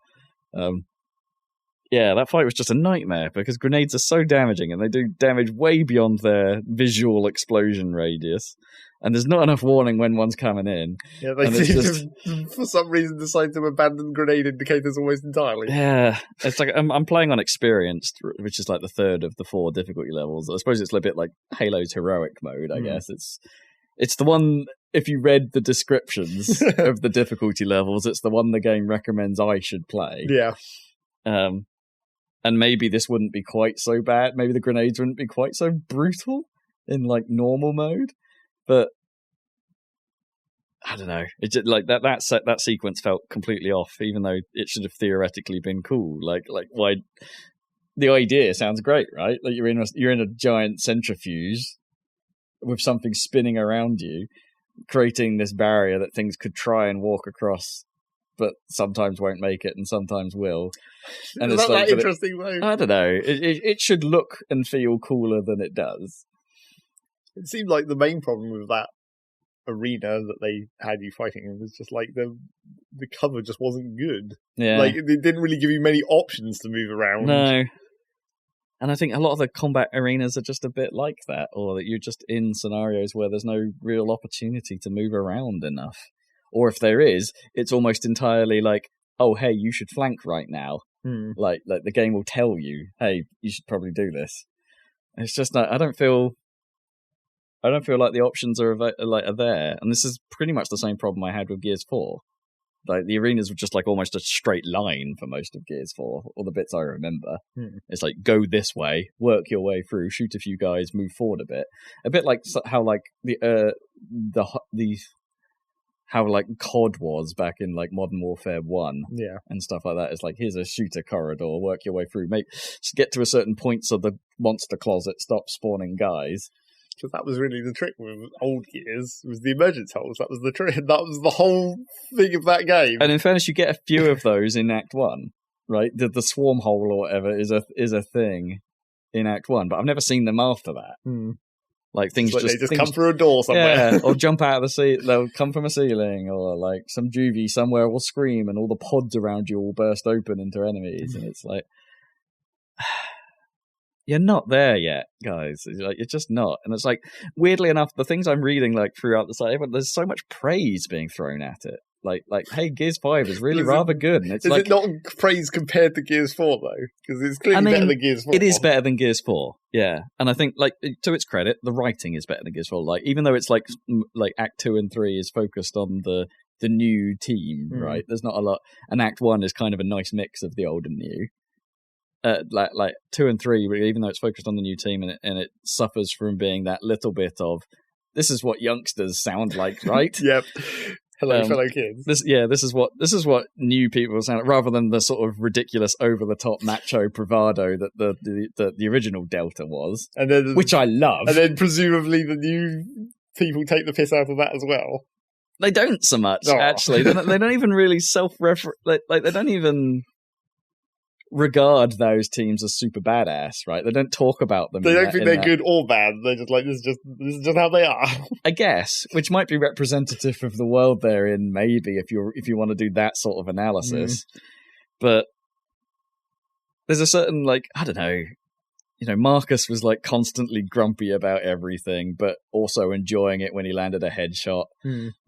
Yeah, that fight was just a nightmare because grenades are so damaging and they do damage way beyond their visual explosion radius. And there's not enough warning when one's coming in. Yeah, they seem to, for some reason, decide to abandon grenade indicators almost entirely. Yeah, it's like I'm playing on Experienced, which is like the 3rd of the 4 difficulty levels. I suppose it's a bit like Halo's Heroic mode, I guess. It's the one, if you read the descriptions of the difficulty levels, it's the one the game recommends I should play. Yeah. And maybe this wouldn't be quite so bad. Maybe the grenades wouldn't be quite so brutal in like normal mode. But I don't know. It just, like that sequence felt completely off, even though it should have theoretically been cool. Like why? The idea sounds great, right? Like you're in a giant centrifuge with something spinning around you, creating this barrier that things could try and walk across, but sometimes won't make it and sometimes will. And it's like, that interesting though? I don't know. It should look and feel cooler than it does. It seemed like the main problem with that arena that they had you fighting in was just like the cover just wasn't good. Yeah. Like, they didn't really give you many options to move around. No. And I think a lot of the combat arenas are just a bit like that, or that you're just in scenarios where there's no real opportunity to move around enough. or if there is, it's almost entirely like, oh, hey, you should flank right now. Like the game will tell you, hey, you should probably do this. It's just not, I don't feel like the options are there, and this is pretty much the same problem I had with Gears 4. Like the arenas were just like almost a straight line for most of Gears 4, all the bits I remember. It's like go this way, work your way through, shoot a few guys, move forward a bit like how like the how like COD was back in like Modern Warfare 1 and stuff like that. It's like, here's a shooter corridor, work your way through, get to a certain point so the monster closet stops spawning guys. Because that was really the trick with old Gears, was the emergence holes. That was the trick. That was the whole thing of that game. And in fairness, you get a few of those in Act 1, right? The swarm hole or whatever is a thing in Act 1, but I've never seen them after that. Like things they just come through a door somewhere. Yeah, or jump out of the seat. They'll come from a ceiling, or like some juvie somewhere will scream, and all the pods around you will burst open into enemies, and it's like, you're not there yet, guys. Like, you're just not. And it's like, weirdly enough, the things I'm reading like throughout the site, there's so much praise being thrown at it. Like, hey, Gears 5 is really rather good. And it's is like, it not praise compared to Gears 4 though? Because it's clearly better than Gears 4. It is better than Gears 4, yeah. And I think, like, to its credit, the writing is better than Gears 4. Like, even though it's like Act 2 and 3 is focused on the new team, right? There's not a lot. And Act 1 is kind of a nice mix of the old and new. Like 2 and 3, even though it's focused on the new team, and it suffers from being that little bit of, this is what youngsters sound like, right? Yep. Hello, fellow kids. This is what new people sound like, rather than the sort of ridiculous, over the top macho bravado that the original Delta was, and then, which I love. And then presumably the new people take the piss out of that as well. They don't so much, actually. They don't even really self-refer. Like they don't even regard those teams as super badass, right? They don't talk about them. They don't think they're good or bad. They're just like, this is just how they are. I guess, which might be representative of the world they're in, maybe, if you want to do that sort of analysis. But there's a certain, like, I don't know, Marcus was like constantly grumpy about everything, but also enjoying it when he landed a headshot.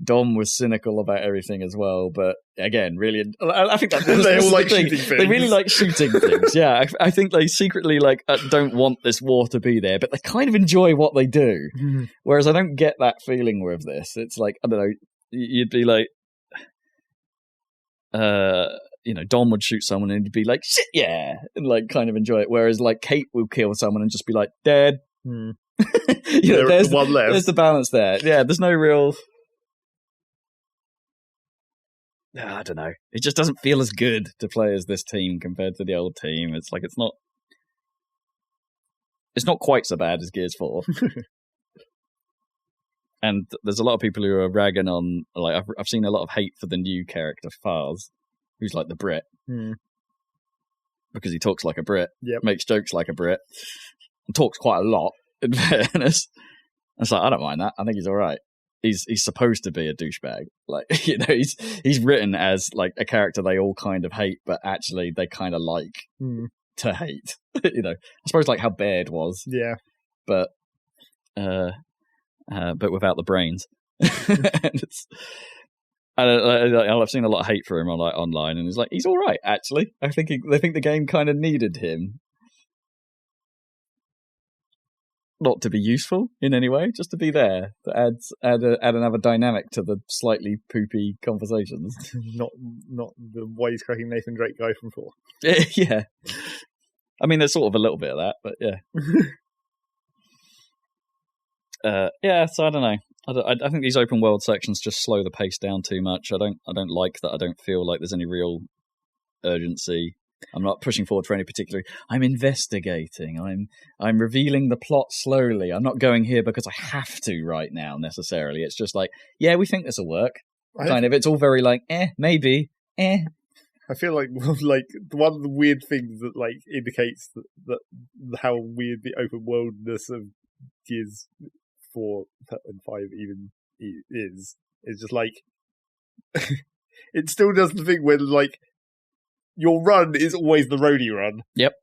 Dom was cynical about everything as well, but again, really, I think that they all like shooting things. They really like shooting things. Yeah, I think they secretly like don't want this war to be there, but they kind of enjoy what they do. Whereas I don't get that feeling with this. It's like, I don't know, you'd be like, Dom would shoot someone and he'd be like, shit, yeah, and like kind of enjoy it. Whereas like Kate will kill someone and just be like, dead. There's one left. There's the balance there. Yeah, there's no real. I don't know. It just doesn't feel as good to play as this team compared to the old team. It's like it's not quite so bad as Gears 4. And there's a lot of people who are ragging on. Like I've seen a lot of hate for the new character Fars, who's like the Brit, because he talks like a Brit, makes jokes like a Brit, and talks quite a lot, in fairness. It's like, I don't mind that. I think he's all right. He's supposed to be a douchebag. Like, he's written as like a character they all kind of hate, but actually they kind of like to hate. I suppose like how Baird was. Yeah. But without the brains. I've seen a lot of hate for him online, and he's all right. Actually, I think they think the game kind of needed him, not to be useful in any way, just to be there to add another dynamic to the slightly poopy conversations. Not the wisecracking Nathan Drake guy from 4. Yeah, I mean, there's sort of a little bit of that, but yeah. So I don't know. I think these open world sections just slow the pace down too much. I don't like that. I don't feel like there's any real urgency. I'm not pushing forward for any particular. I'm investigating. I'm revealing the plot slowly. I'm not going here because I have to right now necessarily. It's just like, yeah, we think this will work. It's all very like, maybe. I feel like one of the weird things that like indicates that how weird the open worldness of Gears 4 and 5 even is just like it still does the thing where like your run is always the roadie run. Yep.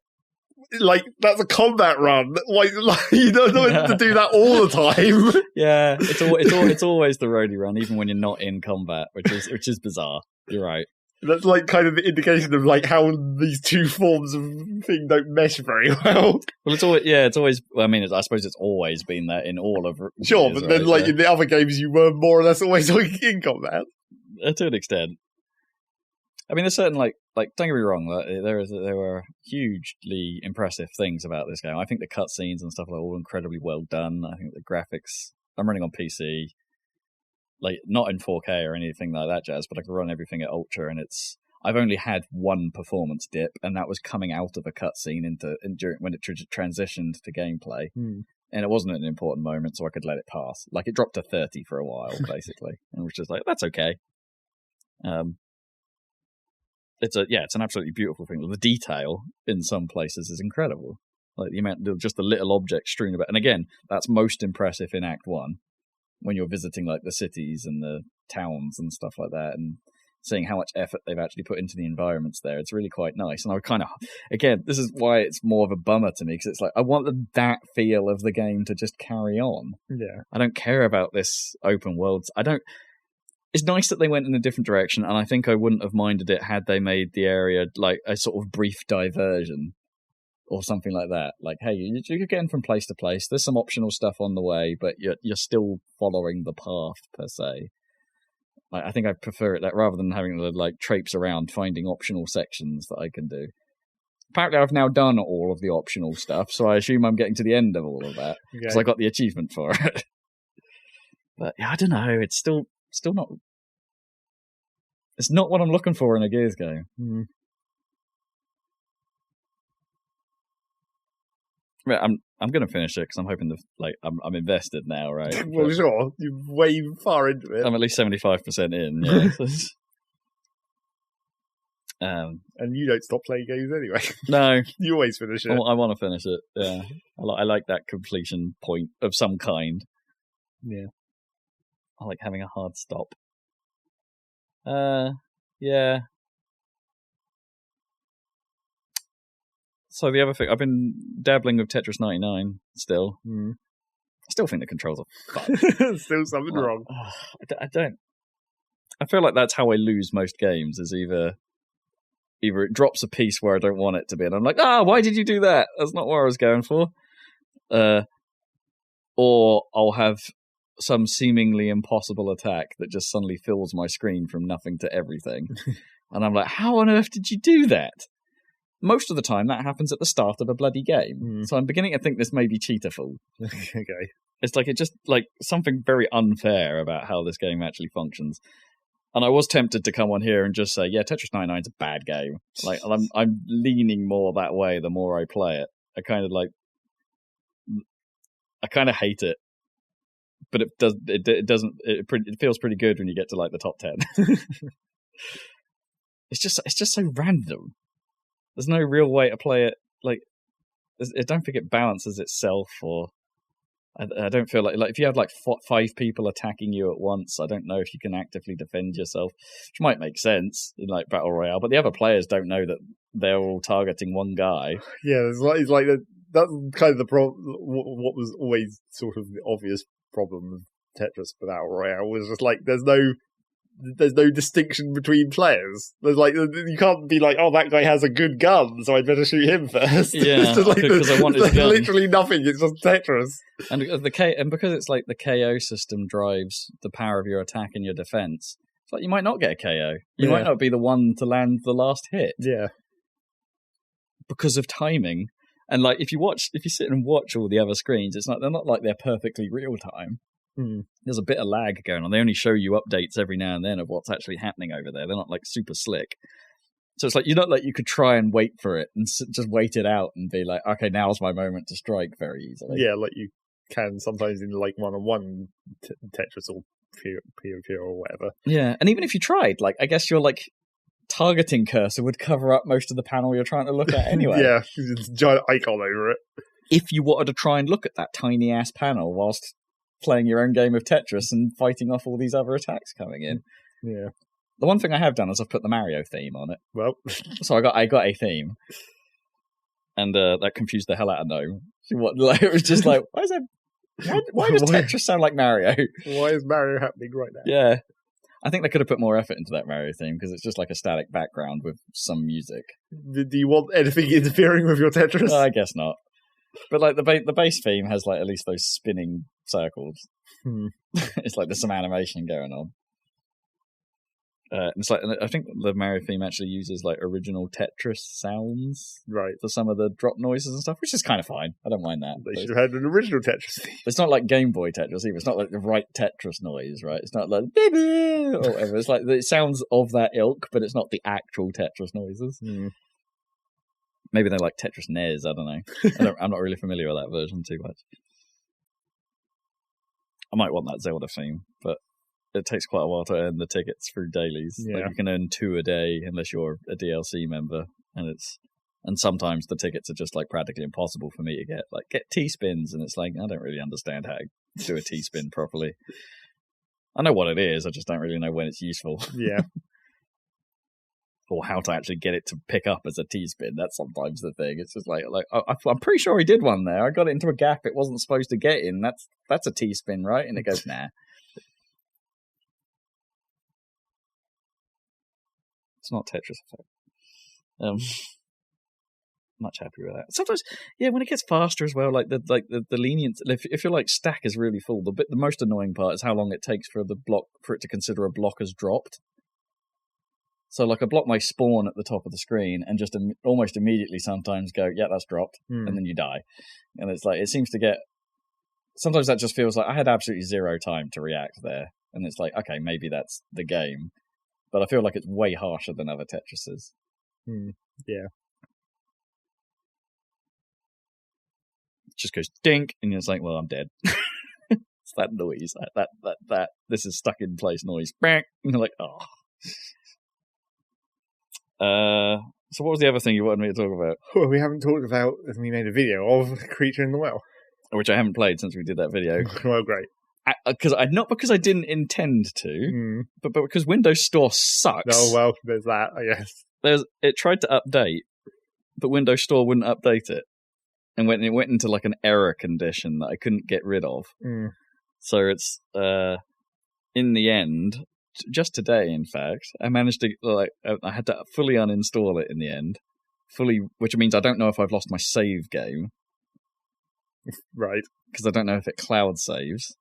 like that's a combat run. Like you don't know to do that all the time. Yeah, it's always the roadie run, even when you're not in combat, which is bizarre. You're right. That's like kind of the indication of like how these two forms of thing don't mesh very well. Well, it's always. Well, I mean, I suppose it's always been that in all of. Sure, but then in the other games, you were more or less always in combat to an extent. I mean, there's certain like don't get me wrong, there were hugely impressive things about this game. I think the cutscenes and stuff are all incredibly well done. I think the graphics. I'm running on PC. Like, not in 4K or anything like that jazz, but I can run everything at Ultra, and I've only had one performance dip, and that was coming out of a cutscene when it transitioned to gameplay. And it wasn't an important moment, so I could let it pass. Like, it dropped to 30 for a while, basically, and was just like, that's okay. It's an absolutely beautiful thing. The detail in some places is incredible. Like, the amount, just the little objects strewn about. And again, that's most impressive in Act 1. When you're visiting like the cities and the towns and stuff like that, and seeing how much effort they've actually put into the environments there, it's really quite nice. And I kind of, again, this is why it's more of a bummer to me, because it's like I want that feel of the game to just carry on. Yeah, I don't care about this open world. It's nice that they went in a different direction, and I think I wouldn't have minded it had they made the area like a sort of brief diversion. Or something like that. Like, hey, you're getting from place to place. There's some optional stuff on the way, but you're still following the path per se. I think I prefer it that rather than having to like traipse around finding optional sections that I can do. Apparently, I've now done all of the optional stuff, so I assume I'm getting to the end of all of that because I got the achievement for it. But yeah, I don't know. It's still not. It's not what I'm looking for in a Gears game. I'm going to finish it because I'm hoping I'm invested now, right? Well, sure, you're way far into it. I'm at least 75% in. Yeah. And you don't stop playing games anyway. No, you always finish it. I want to finish it. Yeah, I like that completion point of some kind. Yeah, I like having a hard stop. Yeah. So the other thing, I've been dabbling with Tetris 99 still. I still think the controls are fucked. Still something wrong. I don't. I feel like that's how I lose most games, is either it drops a piece where I don't want it to be, and I'm like, why did you do that? That's not what I was going for. Or I'll have some seemingly impossible attack that just suddenly fills my screen from nothing to everything. And I'm like, how on earth did you do that? Most of the time, that happens at the start of a bloody game. So I'm beginning to think this may be cheaterful. Okay. It's like, it just, like, something very unfair about how this game actually functions. And I was tempted to come on here and just say, yeah, Tetris 99 is a bad game. Like, I'm leaning more that way the more I play it. I kind of hate it. But it feels pretty good when you get to, like, the top 10. It's just so random. There's no real way to play it. Like, I don't think it balances itself, or I don't feel like if you have like 5 people attacking you at once, I don't know if you can actively defend yourself, which might make sense in like Battle Royale, but the other players don't know that they're all targeting one guy. Yeah, it's like that's kind of the problem. What was always sort of the obvious problem with Tetris Battle Royale was just like there's no distinction between players. There's like, you can't be like, oh, that guy has a good gun, so I'd better shoot him first. Yeah, because I want his gun. Literally nothing. It's just Tetris. And because it's like the KO system drives the power of your attack and your defense. It's like you might not get a KO. You might not be the one to land the last hit. Yeah, because of timing. And like if you sit and watch all the other screens, it's like they're not like they're perfectly real time. There's a bit of lag going on. They only show you updates every now and then of what's actually happening over there. They're not like super slick. So it's like you're not like you could try and wait for it and just wait it out and be like, okay, now's my moment to strike very easily. Yeah, like you can sometimes in like one-on-one Tetris or PvP or whatever. Yeah, and even if you tried, like I guess your like targeting cursor would cover up most of the panel you're trying to look at anyway. Yeah, it's a giant icon over it. If you wanted to try and look at that tiny ass panel whilst playing your own game of Tetris and fighting off all these other attacks coming in. Yeah. The one thing I have done is I've put the Mario theme on it. Well, so I got a theme. and that confused the hell out of Gnome. It was just like, why does Tetris sound like Mario? Why is Mario happening right now? Yeah. I think they could have put more effort into that Mario theme because it's just like a static background with some music. Do you want anything interfering with your Tetris? I guess not. But like the base theme has like at least those spinning circles. It's like there's some animation going on. It's like I think the Mario theme actually uses like original Tetris sounds, right, for some of the drop noises and stuff, which is kind of fine. I don't mind that. They should have had an original Tetris theme. It's not like Game Boy Tetris either. It's not like the right Tetris noise, right? It's not like baby or whatever. It's like it sounds of that ilk, but it's not the actual Tetris noises. Maybe they're like Tetris NES. I don't know. I'm not really familiar with that version too much. I might want that Zelda theme, but it takes quite a while to earn the tickets through dailies. Yeah. Like you can earn 2 a day unless you're a DLC member, and sometimes the tickets are just like practically impossible for me to get. Like get T-spins, and it's like I don't really understand how to do a T-spin properly. I know what it is, I just don't really know when it's useful. Yeah. Or how to actually get it to pick up as a T-spin. That's sometimes the thing. It's just like I'm pretty sure he did one there. I got it into a gap it wasn't supposed to get in. That's a T-spin, right? And it goes, nah. It's not Tetris Effect. Much happier with that. Sometimes, yeah, when it gets faster as well, like the lenience. If your like stack is really full, the most annoying part is how long it takes for it to consider a block as dropped. So like a block may spawn at the top of the screen and just almost immediately sometimes go, yeah, that's dropped, and then you die. And it's like it seems to get. Sometimes that just feels like I had absolutely zero time to react there, and it's like okay, maybe that's the game. But I feel like it's way harsher than other Tetrises. Yeah. It just goes dink, and it's like, well, I'm dead. It's that noise, that this is stuck in place noise. And you're like, oh. So what was the other thing you wanted me to talk about? Well, we haven't talked about, as we made a video of, Creature in the Well. Which I haven't played since we did that video. Well, great. Not because I didn't intend to, but because Windows Store sucks. Oh, well, there's that, I guess. It tried to update, but Windows Store wouldn't update it. And it went into like an error condition that I couldn't get rid of. So it's, in the end, just today, in fact, I managed to, I had to fully uninstall it in the end. Which means I don't know if I've lost my save game. Right. Because I don't know if it cloud saves.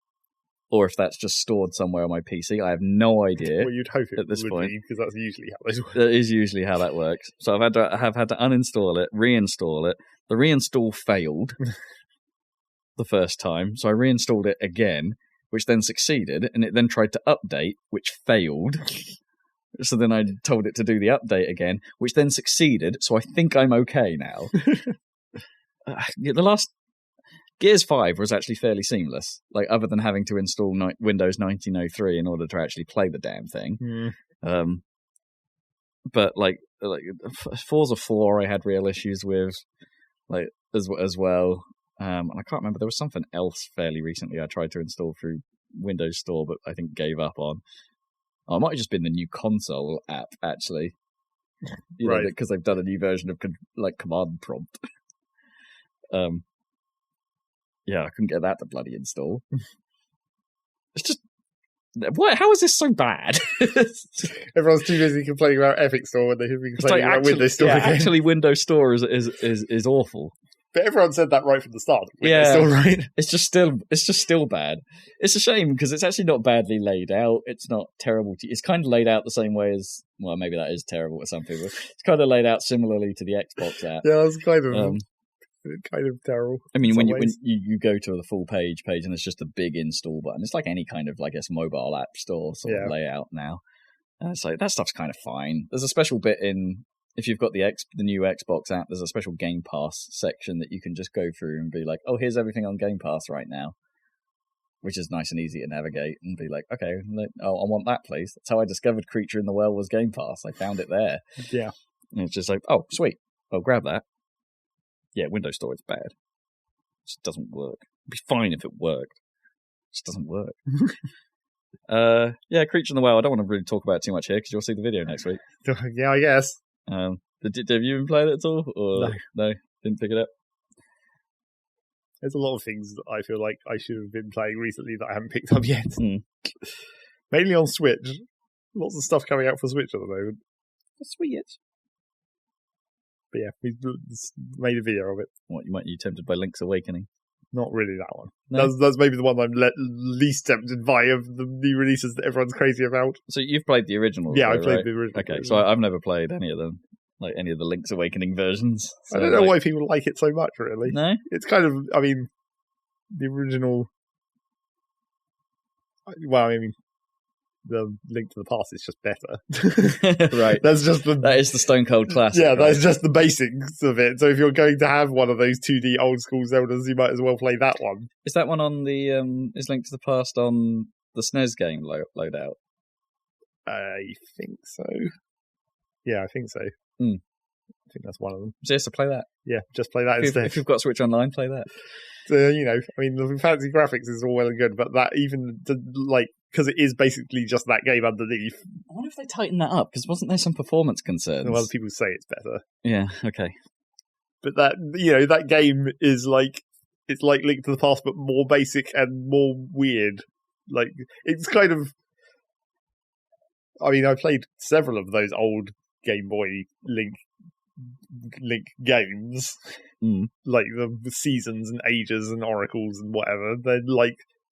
Or if that's just stored somewhere on my PC. I have no idea. Well, you'd hope it at this would point. be, because that's usually how those work. That is usually how that works. So I have had to uninstall it, reinstall it. The reinstall failed the first time. So I reinstalled it again, which then succeeded. And it then tried to update, which failed. So then I told it to do the update again, which then succeeded. So I think I'm okay now. The last... Gears 5 was actually fairly seamless, like other than having to install Windows 1903 in order to actually play the damn thing. But like Forza 4, I had real issues with, like as well. And I can't remember. There was something else fairly recently I tried to install through Windows Store, but I think gave up on. Oh, it might have just been the new console app actually, right? Because they've done a new version of command prompt. Yeah, I couldn't get that to bloody install. It's just... What? How is this so bad? Everyone's too busy complaining about Epic Store when they should be complaining about Windows Store again. Actually, Windows Store is awful. But everyone said that right from the start. Windows Store, right? It's just still bad. It's a shame because it's actually not badly laid out. It's not terrible. It's kind of laid out the same way as... Well, maybe that is terrible to some people. It's kind of laid out similarly to the Xbox app. Yeah, that's kind of terrible. I mean, when you go to the full page and it's just a big install button. It's like any kind of, I guess, mobile app store sort of layout now. And it's like, that stuff's kind of fine. There's a special bit if you've got the new Xbox app, there's a special Game Pass section that you can just go through and be like, oh, here's everything on Game Pass right now. Which is nice and easy to navigate and be like, okay, I want that, please. That's how I discovered Creature in the Well was Game Pass. I found it there. Yeah. And it's just like, oh, sweet. I'll grab that. Yeah, Windows Store is bad. It just doesn't work. It'd be fine if it worked. It just doesn't work. Yeah, Creature in the Well. I don't want to really talk about it too much here because you'll see the video next week. Yeah, I guess. Have you been playing it at all? Or, no. Didn't pick it up. There's a lot of things that I feel like I should have been playing recently that I haven't picked up yet. Mainly on Switch. Lots of stuff coming out for Switch at the moment. Sweet. But yeah, we made a video of it. What, you tempted by Link's Awakening? Not really that one. No? That's maybe the one I'm least tempted by of the new releases that everyone's crazy about. So you've played the original? Yeah, though, I played right? the original. Okay, so I've never played any of them, like any of the Link's Awakening versions. So I don't know why people like it so much, really. No? It's kind of, I mean, the original... Well, I mean, the Link to the Past is just better. Right. That's just That is the Stone Cold classic. Yeah, right? that's just the basics of it. So if you're going to have one of those 2D old school Zeldas, you might as well play that one. Is that one on the, is Link to the Past on the SNES game loadout? I think so. Yeah, I think so. I think that's one of them. So yes, to play that. Yeah, just play that instead. If you've got Switch Online, play that. So, I mean, the fancy graphics is all well and good, but that even, because it is basically just that game underneath. I wonder if they tighten that up, because wasn't there some performance concerns? Well, people say it's better. Yeah, okay. But that, that game is it's like Link to the Past, but more basic and more weird. Like, it's kind of, I mean, I played several of those old Game Boy Link games, like the Seasons and Ages and Oracles and whatever.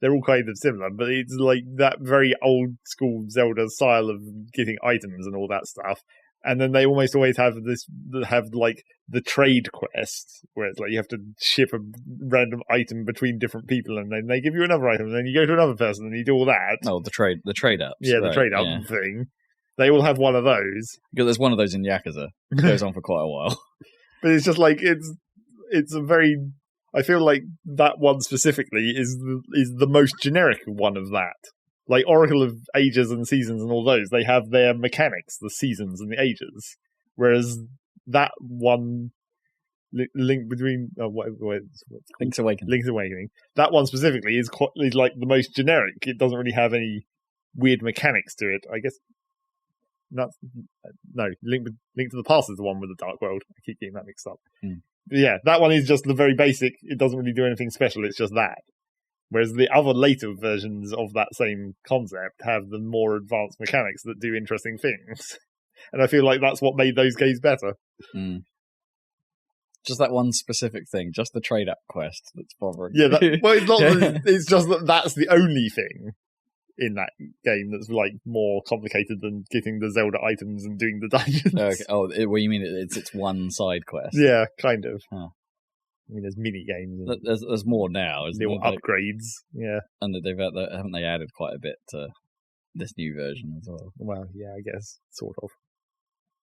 They're all kind of similar, but it's like that very old school Zelda style of getting items and all that stuff. And then they almost always have the trade quest, where it's like you have to ship a random item between different people, and then they give you another item, and then you go to another person and you do all that. Oh, the trade ups. Yeah, the trade up thing. They all have one of those. Because there's one of those in Yakuza. It goes on for quite a while. But it's just like it's a very. I feel like that one specifically is the most generic one of that. Like Oracle of Ages and Seasons and all those, they have their mechanics, the Seasons and the Ages, whereas that one link between Link's Awakening. Link's Awakening. That one specifically is like the most generic. It doesn't really have any weird mechanics to it. I guess. No, Link to the Past is the one with the Dark World. I keep getting that mixed up. But yeah, that one is just the very basic. It doesn't really do anything special. It's just that. Whereas the other later versions of that same concept have the more advanced mechanics that do interesting things. And I feel like that's what made those games better. Just that one specific thing, just the trade-up quest that's bothering Yeah, you. well, it's not. It's just that's the only thing in that game that's like more complicated than getting the Zelda items and doing the dungeons. Okay. Oh, well, you mean it's one side quest? Yeah, kind of. Huh. I mean, there's mini games. And there's more now, isn't little there? upgrades. Yeah, and haven't they added quite a bit to this new version as well? Well, yeah, I guess sort of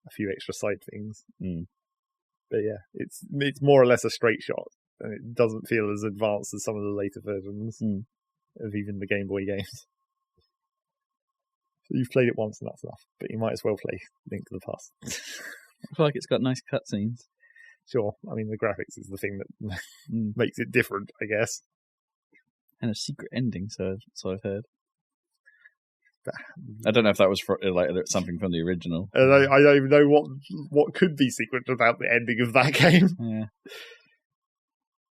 a few extra side things. But yeah, it's more or less a straight shot, and it doesn't feel as advanced as some of the later versions of even the Game Boy games. So you've played it once and that's enough, but you might as well play Link to the Past. I feel like it's got nice cutscenes. Sure, I mean, the graphics is the thing that makes it different, I guess. And a secret ending, so I've heard. I don't know if that was something from the original. And I don't even know what could be secret about the ending of that game. Yeah.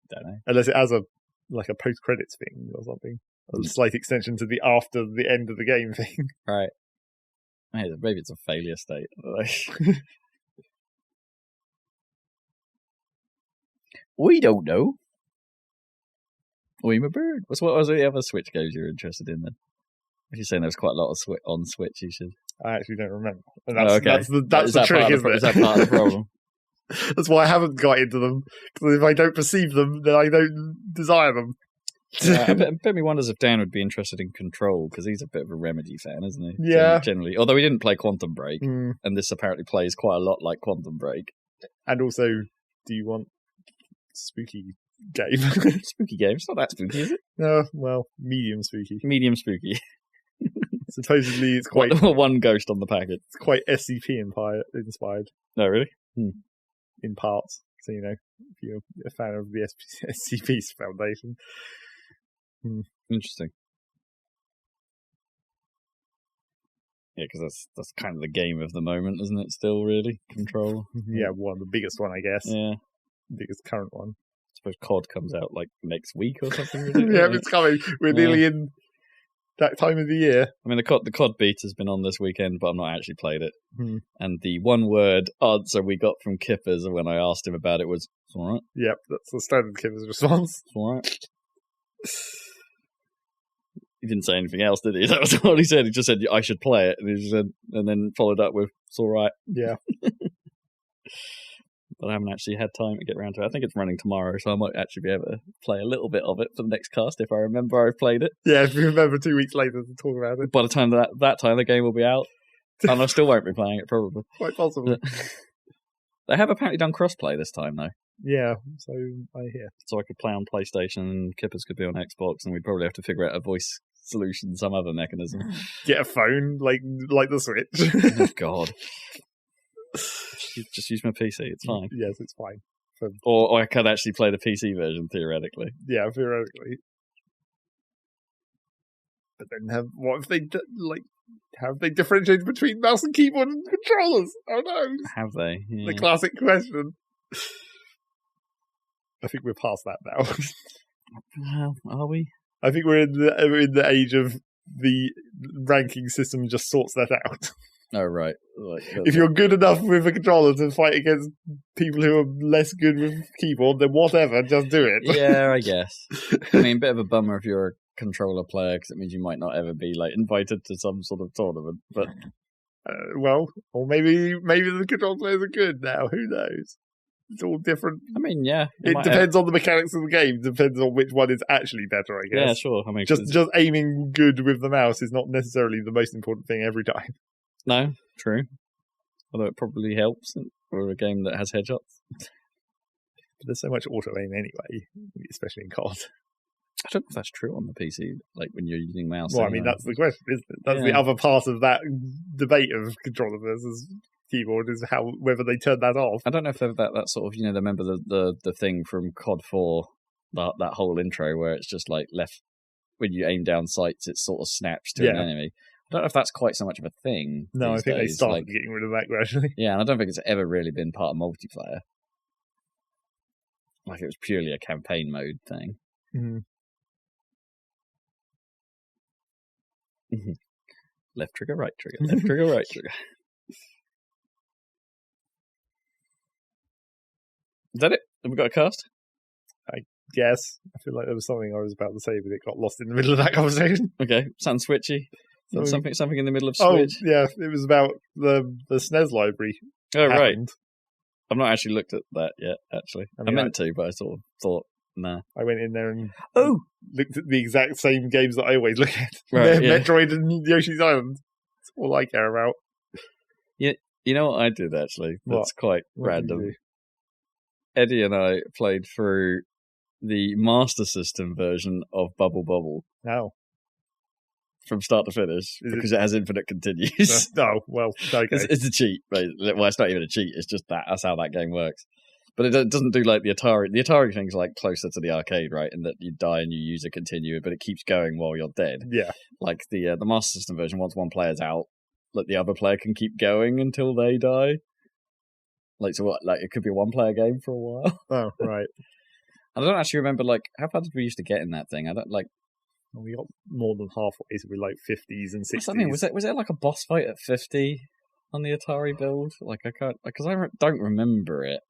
Don't know. Unless it has a post-credits thing or something. A slight extension to the after the end of the game thing. Right. Maybe it's a failure state. We don't know. I'm a bird. What was the other Switch games you're interested in then? If you're saying there's quite a lot of on Switch, you should. I actually don't remember. And that's the trick, isn't it? Is that part of the problem? That's why I haven't got into them. Because if I don't perceive them, then I don't desire them. Yeah, I bet me wonders if Dan would be interested in Control, because he's a bit of a Remedy fan, isn't he? Yeah. Generally. Although he didn't play Quantum Break, and this apparently plays quite a lot like Quantum Break. And also, do you want spooky game? Spooky game? It's not that spooky, is it? No, well, medium spooky. Medium spooky. Supposedly it's quite... One ghost on the packet. It's quite SCP-inspired. No, really? In parts. So, if you're a fan of the SCP Foundation... Interesting. Yeah, because that's kind of the game of the moment, isn't it? Still, really, Control. Yeah, one of the biggest one, I guess. Yeah. biggest current one. I suppose COD comes out like next week or something. Yeah, it's coming. We're nearly in that time of the year. I mean, the COD beta's been on this weekend, but I've not actually played it. And the one-word answer we got from Kippers when I asked him about it was, "It's all right." Yep, that's the standard Kippers response. It's all right. He didn't say anything else, did he? That was all he said. He just said, "I should play it," and he just said, and then followed up with, "It's all right." Yeah. But I haven't actually had time to get around to it. I think it's running tomorrow, so I might actually be able to play a little bit of it for the next cast if I remember I've played it. Yeah, if you remember 2 weeks later to talk about it. By the time that time the game will be out, and I still won't be playing it, probably. Quite possible. They have apparently done crossplay this time, though. Yeah, so I hear. So I could play on PlayStation, and Kippers could be on Xbox, and we'd probably have to figure out a voice solution, some other mechanism. Get a phone, like the Switch. Oh, God. Just use my PC, it's fine. Yes, it's fine. Or I could actually play the PC version, theoretically. Yeah, theoretically. But then what if they, have they differentiated between mouse and keyboard and controllers? Oh no. Have they? Yeah. The classic question. I think we're past that now. Well, are we? I think we're in the age of the ranking system just sorts that out. Oh, right. If you're good enough with a controller to fight against people who are less good with keyboard, then whatever, just do it. Yeah, I guess. I mean, a bit of a bummer if you're a controller player, because it means you might not ever be invited to some sort of tournament. But well, or maybe the controller players are good now. Who knows? It's all different. I mean, yeah. It depends on the mechanics of the game. Depends on which one is actually better, I guess. Yeah, sure. I mean, just aiming good with the mouse is not necessarily the most important thing every time. No, true. Although it probably helps for a game that has headshots. But there's so much auto aim anyway, especially in COD. I don't know if that's true on the PC, when you're using mouse. Well, I mean, that's the question, isn't it? That's the other part of that debate of controller versus keyboard, is whether they turn that off. I don't know if they're that sort of, remember the thing from COD 4, that whole intro where it's just left, when you aim down sights, it sort of snaps to an enemy. I don't know if that's quite so much of a thing. No, I think days. they started getting rid of that gradually. Yeah, and I don't think it's ever really been part of multiplayer. It was purely a campaign mode thing. Mm-hmm. Left trigger, right trigger, left trigger, right trigger. Is that it? Have we got a cast? I guess. I feel like there was something I was about to say, but it got lost in the middle of that conversation. Okay, sounds switchy. Something in the middle of Switch. Oh, yeah, it was about the SNES library. Oh, right. I've not actually looked at that yet, actually. I mean, meant to, but I sort of thought, nah. I went in there and looked at the exact same games that I always look at. Right, Metroid and Yoshi's Island. That's all I care about. Yeah, you know what I did, actually? That's quite random. Eddie and I played through the Master System version of Bubble Bobble. No. From start to finish, because it has infinite continues. Oh, well, okay. It's a cheat. Right? Well, it's not even a cheat. It's just that's how that game works. But it doesn't do like the Atari. The Atari thing's closer to the arcade, right? In that you die and you use a continue, but it keeps going while you're dead. Yeah. The Master System version, once one player's out, the other player can keep going until they die. It could be a one-player game for a while. Oh, right. I don't actually remember, how far did we used to get in that thing? I don't, we got more than halfway, so we're 50s and 60s. I mean, was there a boss fight at 50 on the Atari build? I can't, because I don't remember it.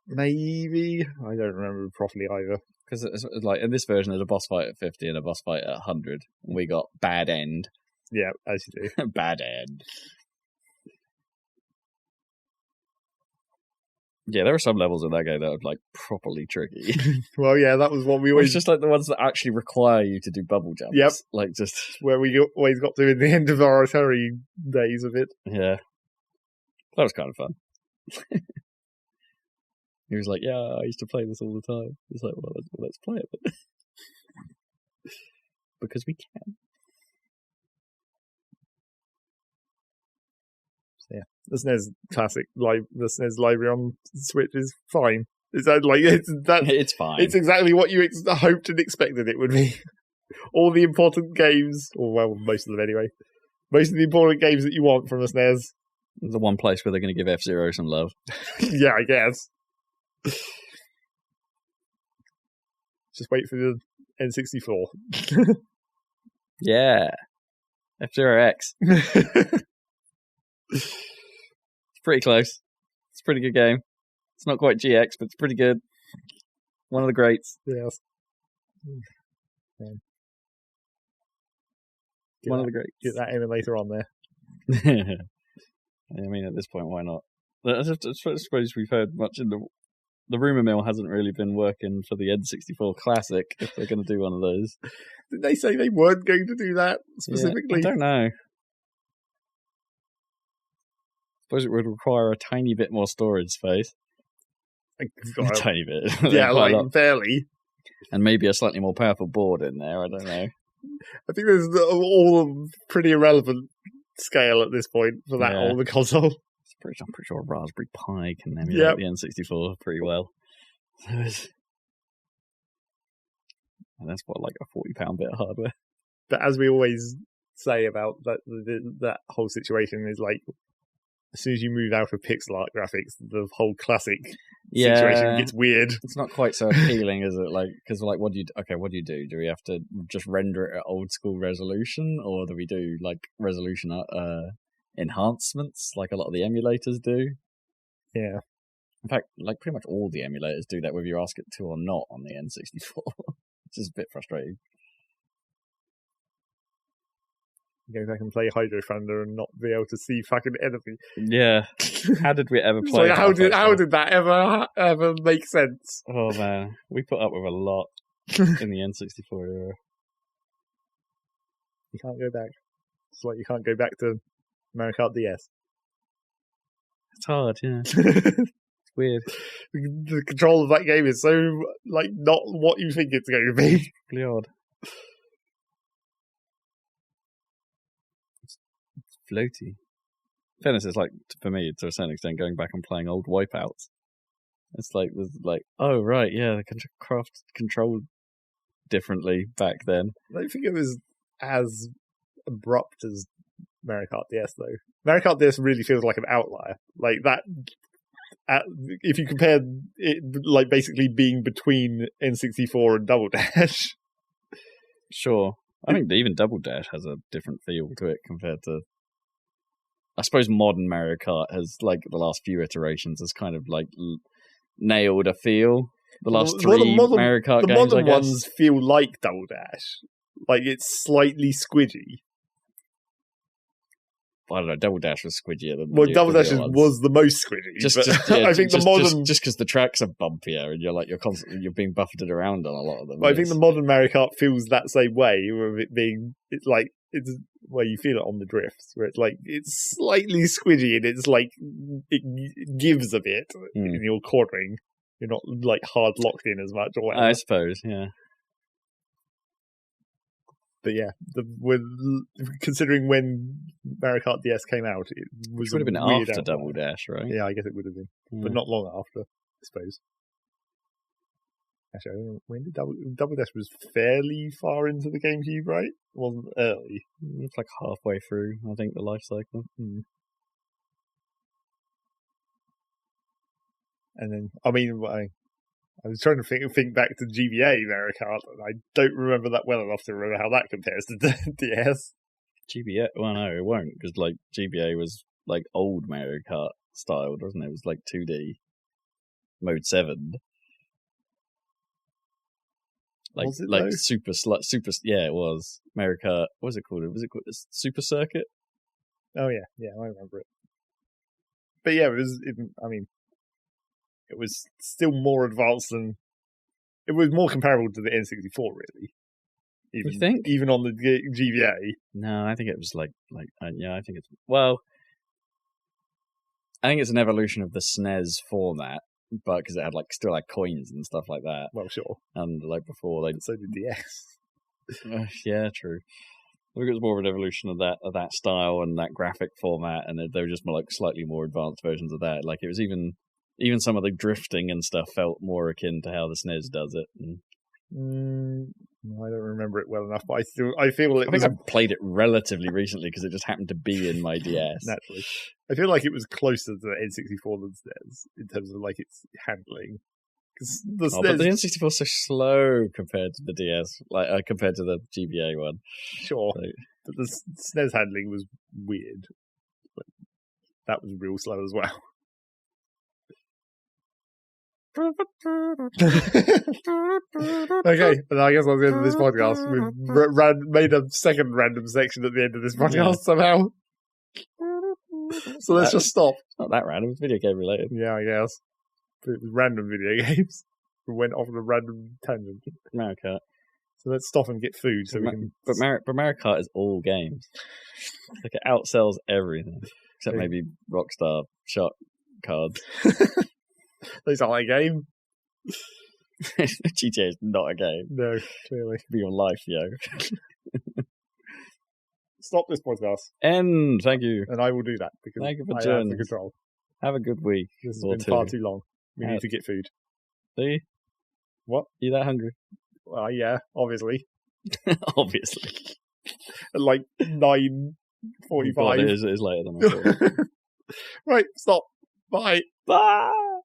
Maybe. I don't remember properly either. Because it's in this version, there's a boss fight at 50 and a boss fight at 100. And we got bad end. Yeah, as you do. Bad end. Yeah, there are some levels in that game that are properly tricky. Well, yeah, that was what we always... It's just the ones that actually require you to do bubble jumps. Yep. Just... Where we always got to in the end of our Atari days of it. Yeah. That was kind of fun. He was like, yeah, I used to play this all the time. It's like, well, let's play it. Because we can. Yeah, the SNES classic, the SNES library on Switch is fine. It's fine. It's exactly what you hoped and expected it would be. All the important games, or well, most of them anyway. Most of the important games that you want from a SNES. The one place where they're going to give F-Zero some love. Yeah, I guess. Just wait for the N64. Yeah. F-Zero X. It's pretty close. It's a pretty good game. It's not quite GX, but it's pretty good. One of the greats. Yes. One of the greats. Get that emulator on there. I mean, at this point, why not? I suppose we've heard much in the rumour mill hasn't really been working for the N64 Classic if they're going to do one of those. Did they say they weren't going to do that specifically? Yeah, I don't know. Suppose it would require a tiny bit more storage space. A tiny bit. Yeah, like barely. And maybe a slightly more powerful board in there, I don't know. I think there's all pretty irrelevant scale at this point for that older console. I'm pretty sure a Raspberry Pi can emulate the N64 pretty well. And that's what, like a £40 bit of hardware. But as we always say about that whole situation is like, as soon as you move out of pixel art graphics, the whole classic situation gets weird. It's not quite so appealing, is it? Like, because like, what do you do? Do we have to just render it at old school resolution, or do we do like resolution enhancements, like a lot of the emulators do? Yeah. In fact, like pretty much all the emulators do that, whether you ask it to or not on the N64. Which is a bit frustrating. Go back and play Hydro Thunder and not be able to see fucking anything. Yeah. How did we ever play? So how did that ever make sense? Oh man, we put up with a lot in the N64 era. You can't go back. It's like you can't go back to Mario Kart DS. It's hard, yeah. It's weird. The control of that game is so like not what you think it's going to be. Really odd. Floaty. Fairness is like, for me, to a certain extent, going back and playing old Wipeouts. It's like, there's like, oh right, yeah, the craft controlled differently back then. I don't think it was as abrupt as Mario Kart DS though. Mario Kart DS really feels like an outlier. Like that, if you compare it, like basically being between N64 and Double Dash. Sure. I think even Double Dash has a different feel to it compared to, I suppose modern Mario Kart has, like, the last few iterations has kind of, like, nailed a feel. The last three Mario Kart games, the modern ones feel like Double Dash. Like, it's slightly squidgy. I don't know, Double Dash was squidgier than Double Dash was the most squidgy. I think the modern... Just because the tracks are bumpier and you're constantly being buffeted around on a lot of them. But I think the modern Mario Kart feels that same way, where it being... It's like... It's where you feel it on the drifts, where it's like it's slightly squidgy and it's like it gives a bit in your cornering. You're not like hard locked in as much, or whatever. I suppose, yeah. But yeah, considering when Mario Kart DS came out, it would have been after Double Dash, right? Yeah, I guess it would have been, but not long after, I suppose. Actually, I don't know, when did Double Dash was fairly far into the GameCube, right? It wasn't early. It's like halfway through, I think, the life cycle. And then, I mean, I was trying to think back to GBA Mario Kart, and I don't remember that well enough to remember how that compares to DS. GBA? Well, no, it won't, because like GBA was like old Mario Kart styled, wasn't it? It was like 2D, Mode 7. Like super, yeah, it was Mario Kart. What was it called? Was it called Super Circuit? Oh yeah, I remember it. But yeah, it was still more advanced than it was more comparable to the N64, really. You think? Even on the GBA? No, I think it was I think it's I think it's an evolution of the SNES format. But because it had still had coins and stuff like that. Well, sure. And before so did DS. Yeah, true. I think it was more of an evolution of that style and that graphic format, and they were just more slightly more advanced versions of that. Like it was even some of the drifting and stuff felt more akin to how the SNES does it. I don't remember it well enough, but I feel it was. I played it relatively recently because it just happened to be in my DS. Naturally, I feel like it was closer to the N64 than SNES in terms of its handling. Because the but the SNES, N64 is so slow compared to the DS, compared to the GBA one. sure, So, but the SNES handling was weird. But that was real slow as well. Okay, but I guess that's the end of this podcast. We've made a second random section at the end of this podcast somehow. So let's just stop. It's not that random. It's video game related. Yeah, I guess. But it was random video games. We went off on a random tangent. Mario Kart. So let's stop and get food so we can... But Mario Kart is all games. Like, it outsells everything. Except maybe Rockstar shot cards. Those aren't a game. GTA is not a game. No, clearly. Be your life, yo. Stop this podcast. End. Thank you. And I will do that because Thank you for I have joining. the control. Have a good week. This has been far too long. We need to get food. Do you? What? You that hungry? Well, yeah, obviously. Obviously. At like 9:45. It is later than I thought. Right, stop. Bye. Bye.